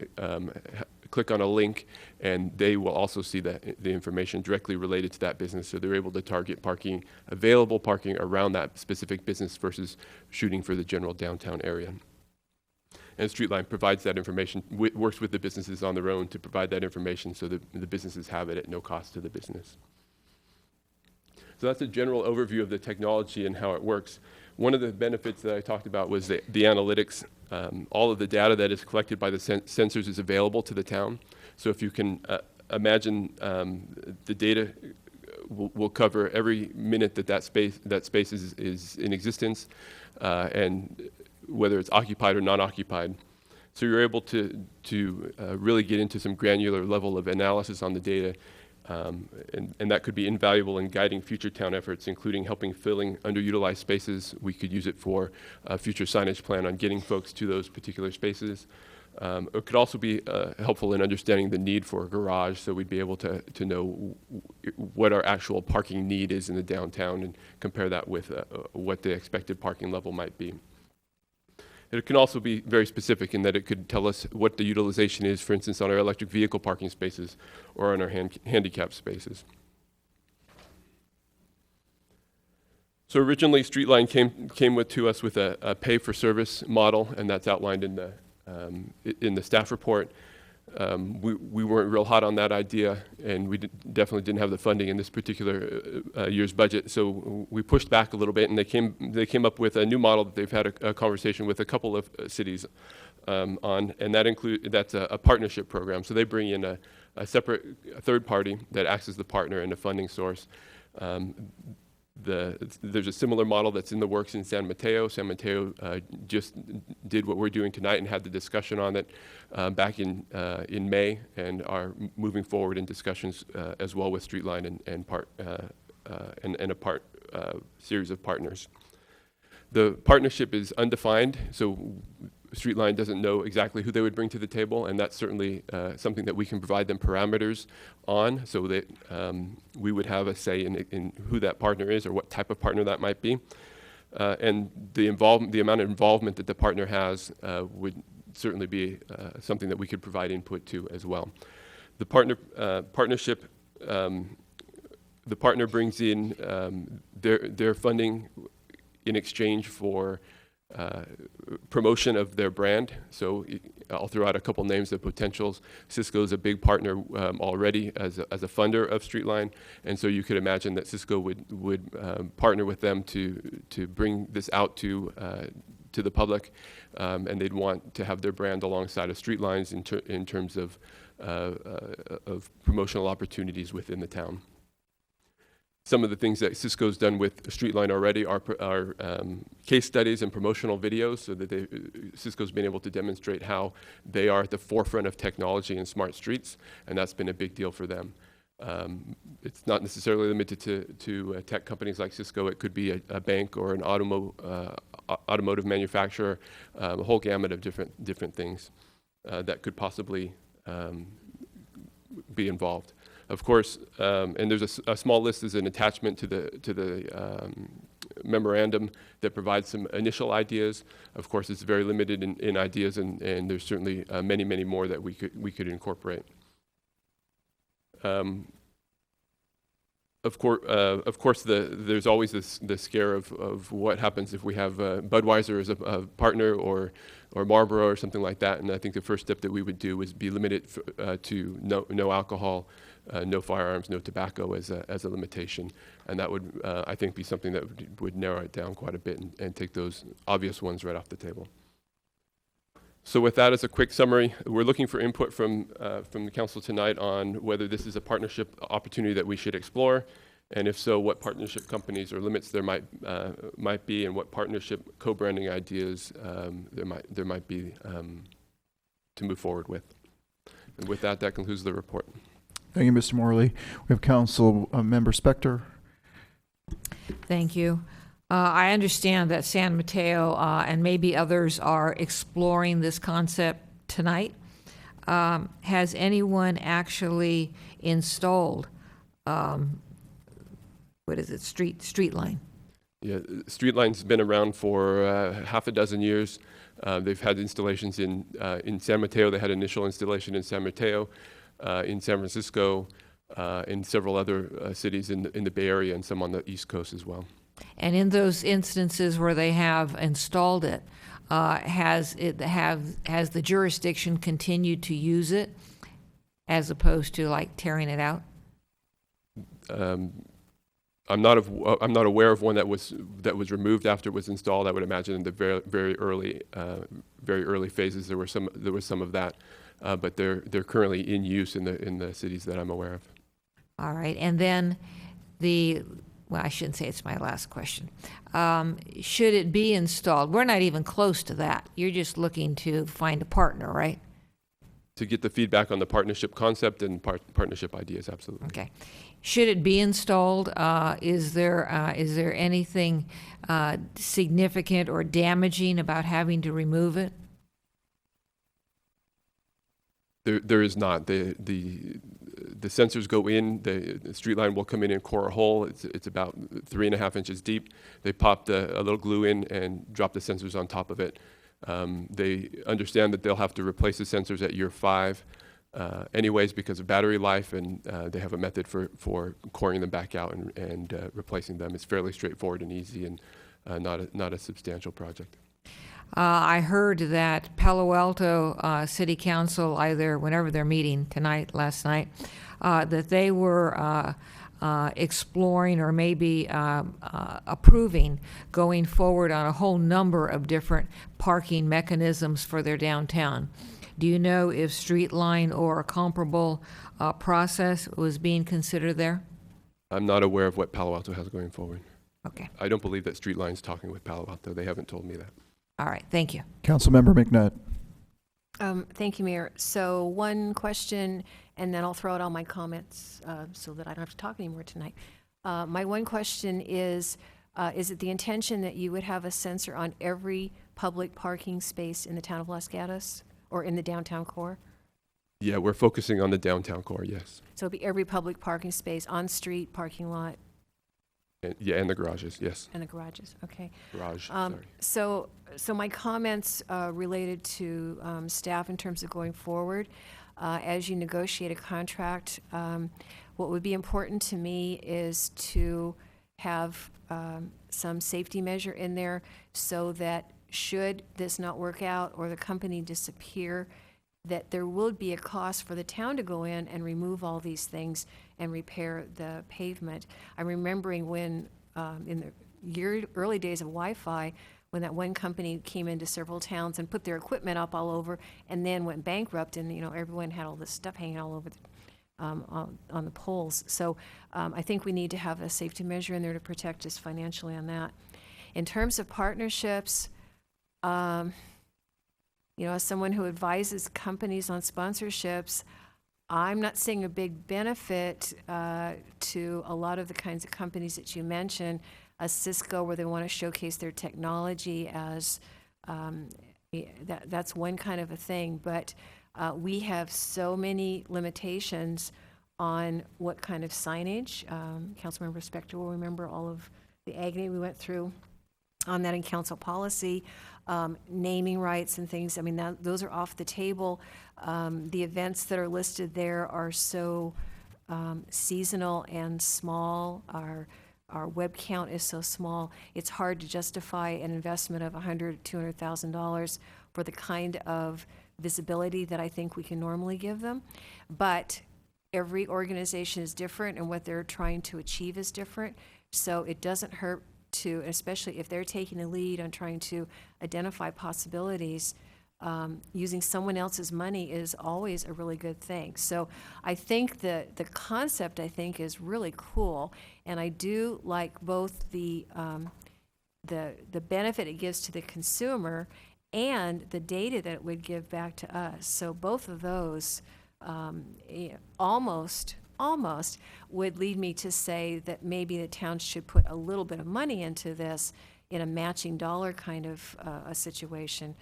click on a link, and they will also see the information directly related to that business. So they're able to target parking, available parking around that specific business versus shooting for the general downtown area. And Streetline provides that information, works with the businesses on their own to provide that information so that the businesses have it at no cost to the business. So that's a general overview of the technology and how it works. One of the benefits that I talked about was the analytics. All of the data that is collected by the sensors is available to the town. So if you can imagine the data will cover every minute that space is in existence, and whether it's occupied or not occupied. So you're able to really get into some granular level of analysis on the data, and that could be invaluable in guiding future town efforts, including helping filling underutilized spaces. We could use it for a future signage plan on getting folks to those particular spaces. It could also be helpful in understanding the need for a garage, so we'd be able to know what our actual parking need is in the downtown and compare that with what the expected parking level might be. It can also be very specific in that it could tell us what the utilization is, for instance, on our electric vehicle parking spaces or on our handicap spaces. So originally, Streetline came to us with a pay-for-service model, and that's outlined in the staff report. We weren't real hot on that idea, and we definitely didn't have the funding in this particular year's budget. So we pushed back a little bit, and they came up with a new model that they've had a conversation with a couple of cities on, and that's a partnership program. So they bring in a separate third party that acts as the partner and a funding source. There's a similar model that's in the works in San Mateo. San Mateo just did what we're doing tonight and had the discussion on it back in May, and are moving forward in discussions as well with Streetline and a series of partners. The partnership is undefined, so Streetline doesn't know exactly who they would bring to the table, and that's certainly something that we can provide them parameters on, so that we would have a say in who that partner is or what type of partner that might be. And the amount of involvement that the partner has would certainly be something that we could provide input to as well. The partnership, the partner brings in their funding in exchange for promotion of their brand. So I'll throw out a couple names of potentials. Cisco is a big partner already as a funder of Streetline, and so you could imagine that Cisco would partner with them to bring this out to the public, and they'd want to have their brand alongside of Streetline's in terms of promotional opportunities within the town. Some of the things that Cisco's done with Streetline already are case studies and promotional videos, so that Cisco's been able to demonstrate how they are at the forefront of technology and smart streets, and that's been a big deal for them. It's not necessarily limited to tech companies like Cisco. It could be a bank or an automotive manufacturer, a whole gamut of different things that could possibly be involved. Of course, and there's a small list as an attachment to the memorandum that provides some initial ideas. Of course, it's very limited in ideas, and there's certainly many, many more that we could incorporate. Of course, there's always the scare of what happens if we have Budweiser as a partner, or Marlboro or something like that. And I think the first step that we would do is be limited to no alcohol, no firearms, no tobacco as a limitation. And that would, I think, be something that would narrow it down quite a bit and take those obvious ones right off the table. So with that as a quick summary, we're looking for input from the council tonight on whether this is a partnership opportunity that we should explore, and if so, what partnership companies or limits there might be, and what partnership co-branding ideas there might be to move forward with. And with that, that concludes the report. Thank you, Mr. Morley. We have Council Member Spector. Thank you. I understand that San Mateo and maybe others are exploring this concept tonight. Has anyone actually installed, Streetline? Yeah, Streetline's been around for half a dozen years. They've had installations in San Mateo. They had initial installation in San Mateo, in San Francisco, in several other cities in the Bay Area, and some on the East Coast as well. And in those instances where they have installed it, has the jurisdiction continued to use it as opposed to like tearing it out? I'm not aware of one that was removed after it was installed. I would imagine in the very early phases there was some of that, but they're currently in use in the cities that I'm aware of. All right, and then well, I shouldn't say it's my last question. Should it be installed? We're not even close to that. You're just looking to find a partner, right? To get the feedback on the partnership concept and partnership ideas, absolutely. Okay. Should it be installed? Is there anything significant or damaging about having to remove it? There is not. The sensors go in, the Streetline will come in core hole. It's about 3.5 inches deep. They pop a little glue in and drop the sensors on top of it. They understand that they'll have to replace the sensors at year 5 anyways because of battery life, and they have a method for coring them back out and replacing them. It's fairly straightforward and easy, and not a substantial project. I heard that Palo Alto City Council, either whenever they're meeting tonight, last night, that they were exploring or maybe approving going forward on a whole number of different parking mechanisms for their downtown. Do you know if Streetline or a comparable process was being considered there? I'm not aware of what Palo Alto has going forward. Okay. I don't believe that Streetline's talking with Palo Alto. They haven't told me that. All right, thank you. Councilmember McNutt. Thank you, Mayor. So one question, and then I'll throw out all my comments so that I don't have to talk anymore tonight. My one question is it the intention that you would have a sensor on every public parking space in the town of Los Gatos or in the downtown core? Yeah, we're focusing on the downtown core, yes. So it'll be every public parking space, on-street, parking lot? And the garages, yes. And the garages, okay. Garage, sorry. So my comments related to staff in terms of going forward, as you negotiate a contract, what would be important to me is to have some safety measure in there so that should this not work out or the company disappear, that there will be a cost for the town to go in and remove all these things and repair the pavement. I'm remembering when, in the early days of Wi-Fi, when that one company came into several towns and put their equipment up all over and then went bankrupt, and everyone had all this stuff hanging all over on the poles. So I think we need to have a safety measure in there to protect us financially on that. In terms of partnerships, as someone who advises companies on sponsorships, I'm not seeing a big benefit to a lot of the kinds of companies that you mentioned, a Cisco where they want to showcase their technology as, that's one kind of a thing, but we have so many limitations on what kind of signage. Councilmember Spector will remember all of the agony we went through on that in council policy. Naming rights and things, I mean, those are off the table. The events that are listed there are so seasonal and small. Our web count is so small. It's hard to justify an investment of $100,000, $200,000 for the kind of visibility that I think we can normally give them. But every organization is different and what they're trying to achieve is different. So it doesn't hurt to, especially if they're taking a lead on trying to identify possibilities, using someone else's money is always a really good thing. So I think the concept, I think, is really cool, and I do like both the benefit it gives to the consumer and the data that it would give back to us. So both of those almost would lead me to say that maybe the town should put a little bit of money into this in a matching dollar kind of a situation,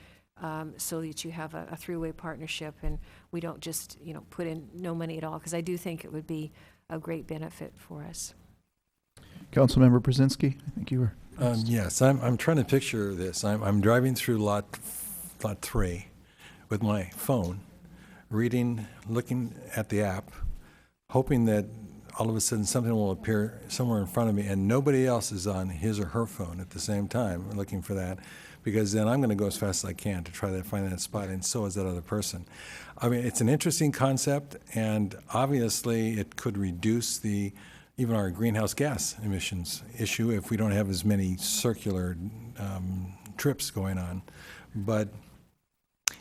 so that you have a three-way partnership and we don't just put in no money at all, because I do think it would be a great benefit for us. Councilmember Brzezinski, I think you were. Yes, I'm trying to picture this. I'm driving through lot 3 with my phone, looking at the app, hoping that all of a sudden something will appear somewhere in front of me and nobody else is on his or her phone at the same time looking for that, because then I'm going to go as fast as I can to try to find that spot, and so is that other person. I mean, it's an interesting concept, and obviously it could reduce even our greenhouse gas emissions issue if we don't have as many circular trips going on. But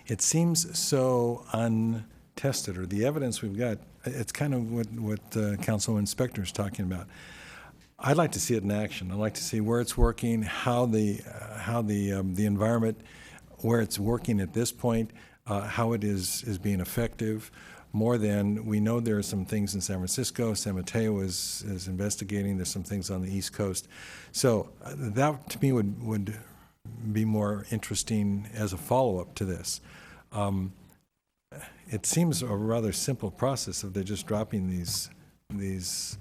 it seems so untested, or the evidence we've got, it's kind of what Council Inspector is talking about. I'd like to see it in action. I'd like to see where it's working, how the environment, where it's working at this point, how it is being effective. More than we know, there are some things in San Francisco. San Mateo is investigating. There's some things on the East Coast. So that to me would be more interesting as a follow-up to this. It seems a rather simple process if they're just dropping these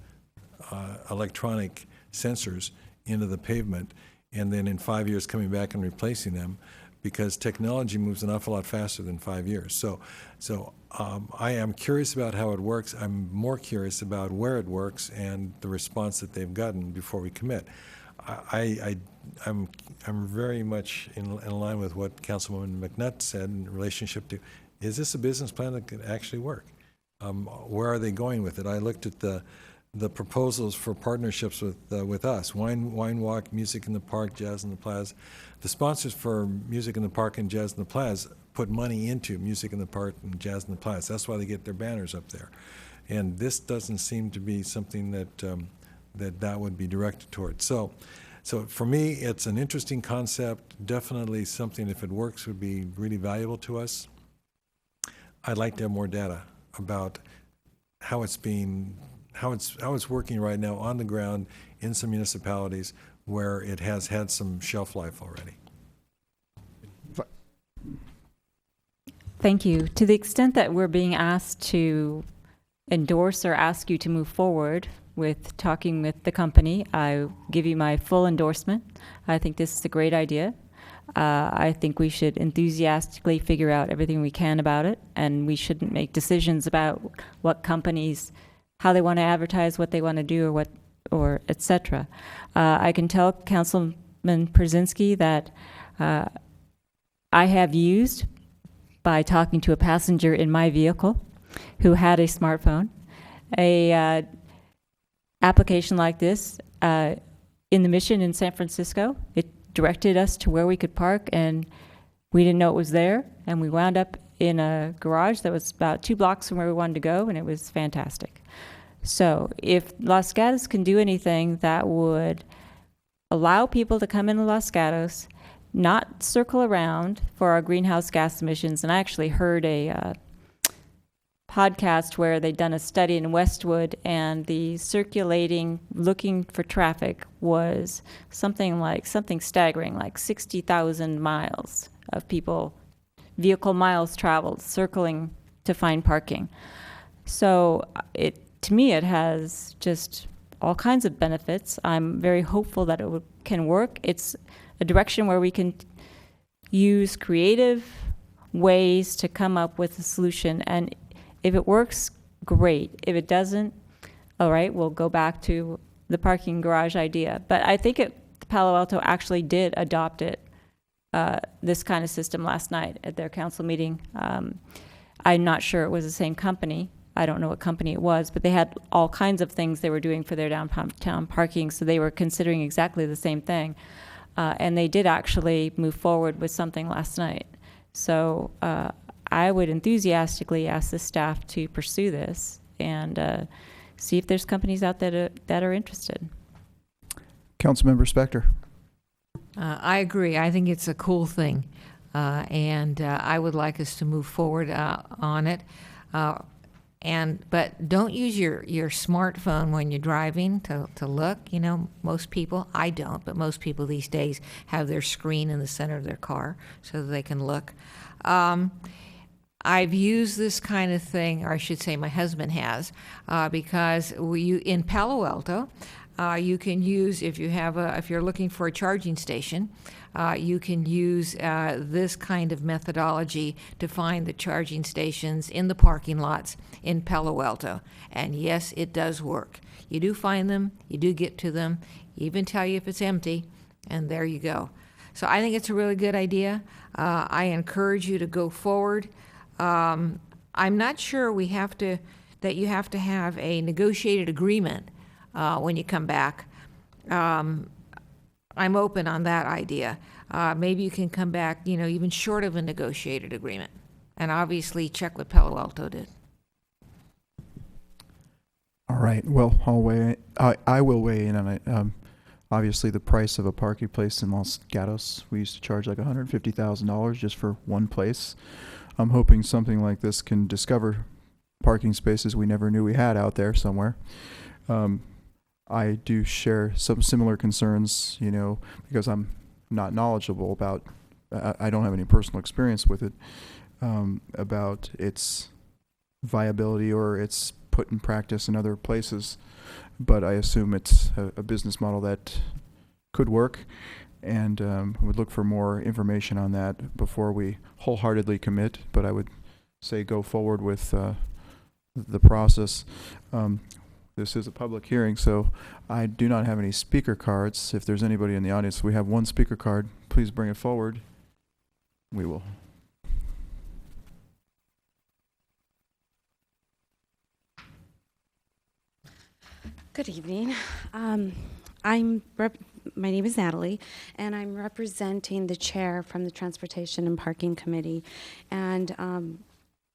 electronic sensors into the pavement and then in 5 years coming back and replacing them, because technology moves an awful lot faster than 5 years. So I am curious about how it works. I'm more curious about where it works and the response that they've gotten before we commit. I'm very much in line with what Councilwoman McNutt said in relationship to, is this a business plan that could actually work? Where are they going with it? I looked at the proposals for partnerships with us, Wine Walk, Music in the Park, Jazz in the Plaza. The sponsors for Music in the Park and Jazz in the Plaza put money into Music in the Park and Jazz in the Plaza. That's why they get their banners up there. And this doesn't seem to be something that would be directed towards. So So for me, it's an interesting concept, definitely something, if it works, would be really valuable to us. I'd like to have more data about how it's working right now on the ground in some municipalities where it has had some shelf life already. Thank you. To the extent that we're being asked to endorse or ask you to move forward with talking with the company, I give you my full endorsement. I think this is a great idea. I think we should enthusiastically figure out everything we can about it, and we shouldn't make decisions about what companies, how they want to advertise, what they want to do, or et cetera. I can tell Councilman Przinski that I have used, by talking to a passenger in my vehicle who had a smartphone, a application like this in the Mission in San Francisco. It directed us to where we could park, and we didn't know it was there, and we wound up in a garage that was about 2 blocks from where we wanted to go, and it was fantastic. So if Los Gatos can do anything that would allow people to come into Los Gatos, not circle around for our greenhouse gas emissions, and I actually heard a podcast where they'd done a study in Westwood, and the circulating, looking for traffic was something staggering, like 60,000 miles of people, vehicle miles traveled, circling to find parking. So to me, it has just all kinds of benefits. I'm very hopeful that it can work. It's a direction where we can use creative ways to come up with a solution. And if it works, great. If it doesn't, all right, we'll go back to the parking garage idea. But I think Palo Alto actually did adopt this kind of system last night at their council meeting. I'm not sure it was the same company. I don't know what company it was, but they had all kinds of things they were doing for their downtown parking, so they were considering exactly the same thing. And they did actually move forward with something last night. So I would enthusiastically ask the staff to pursue this and see if there's companies out there that are interested. Councilmember Spector. I agree. I think it's a cool thing, and I would like us to move forward on it. But don't use your smartphone when you're driving to look. You know, most people, I don't, but most people these days have their screen in the center of their car so that they can look. I've used this kind of thing, or I should say my husband has, because in Palo Alto, you can use, if you're looking for a charging station, you can use this kind of methodology to find the charging stations in the parking lots in Palo Alto. And yes, it does work. You do find them, you do get to them, even tell you if it's empty, and there you go. So I think it's a really good idea. I encourage you to go forward. I'm not sure that you have to have a negotiated agreement when you come back. I'm open on that idea. Maybe you can come back, even short of a negotiated agreement. And obviously check what Palo Alto did. All right. Well, I will weigh in on it. Obviously, the price of a parking place in Los Gatos, we used to charge like $150,000 just for one place. I'm hoping something like this can discover parking spaces we never knew we had out there somewhere. I do share some similar concerns, because I'm not knowledgeable about, I don't have any personal experience with it, about its viability or its put in practice in other places. But I assume it's a business model that could work, and would look for more information on that before we wholeheartedly commit. But I would say go forward with the process. This is a public hearing, so I do not have any speaker cards. If there's anybody in the audience, we have one speaker card. Please bring it forward. We will. Good evening. My name is Natalie, and I'm representing the chair from the Transportation and Parking Committee. And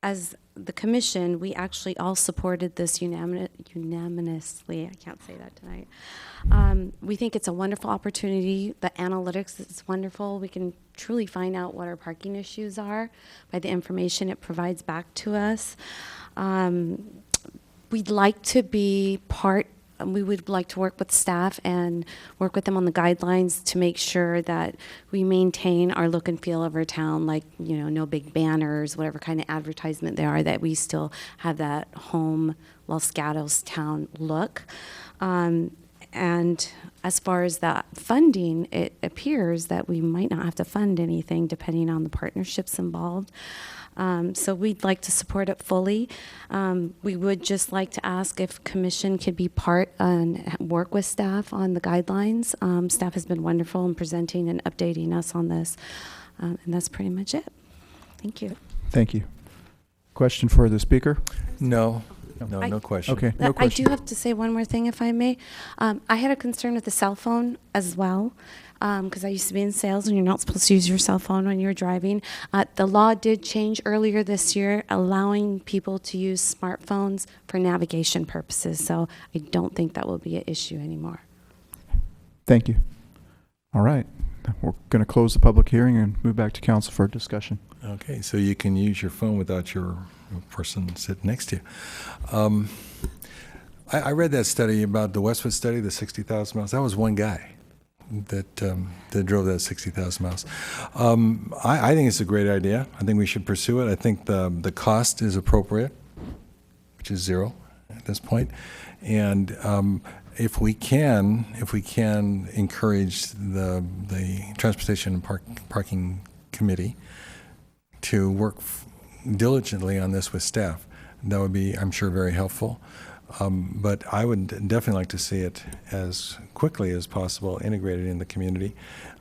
as the commission, we actually all supported this unanimously. I can't say that tonight. We think it's a wonderful opportunity. The analytics is wonderful. We can truly find out what our parking issues are by the information it provides back to us. We'd like to be we would like to work with staff and work with them on the guidelines to make sure that we maintain our look and feel of our town, like, no big banners, whatever kind of advertisement there are, that we still have that home Los Gatos town look. And as far as that funding, it appears that we might not have to fund anything depending on the partnerships involved. So we'd like to support it fully. We would just like to ask if commission could be part and work with staff on the guidelines. Staff has been wonderful in presenting and updating us on this. And that's pretty much it. Thank you. Thank you. Question for the speaker? No question. Okay, no I question. do have to say one more thing, if I may. I had a concern with the cell phone as well, because I used to be in sales, and you're not supposed to use your cell phone when you're driving. The law did change earlier this year, allowing people to use smartphones for navigation purposes, so I don't think that will be an issue anymore. Thank you. All right. We're going to close the public hearing and move back to council for discussion. Okay, so you can use your phone without your person sitting next to you. I read that study about the Westwood study, the 60,000 miles. That was one guy that drove that 60,000 miles. I think it's a great idea. I think we should pursue it. I think the cost is appropriate, which is zero at this point. And if we can encourage the Transportation and Parking Committee to work diligently on this with staff, that would be, I'm sure, very helpful. But I would definitely like to see it as quickly as possible integrated in the community.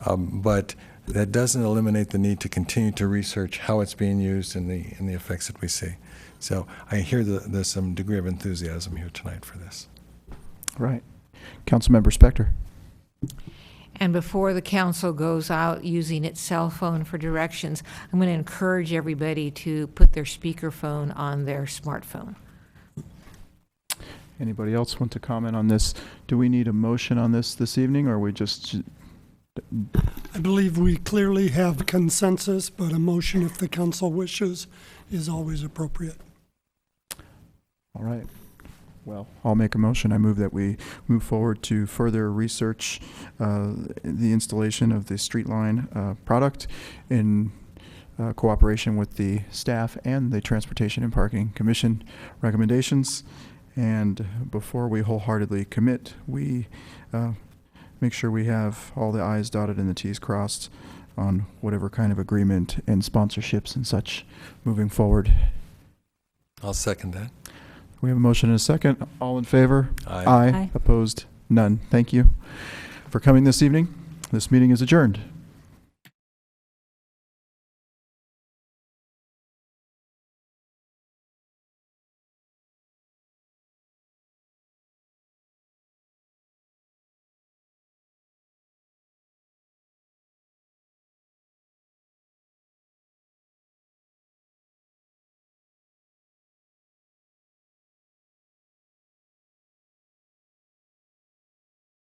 But that doesn't eliminate the need to continue to research how it's being used and the effects that we see. So I hear there's some degree of enthusiasm here tonight for this. Right. Councilmember Spector. And before the council goes out using its cell phone for directions, I'm going to encourage everybody to put their speakerphone on their smartphone. Anybody else want to comment on this? Do we need a motion on this evening, or are we just... I believe we clearly have consensus, but a motion, if the council wishes, is always appropriate. All right. Well, I'll make a motion. I move that we move forward to further research the installation of the street line product in cooperation with the staff and the Transportation and Parking Commission recommendations. And before we wholeheartedly commit, we make sure we have all the I's dotted and the T's crossed on whatever kind of agreement and sponsorships and such moving forward. I'll second that. We have a motion and a second. All in favor? Aye. Aye. Opposed? None. Thank you for coming this evening. This meeting is adjourned.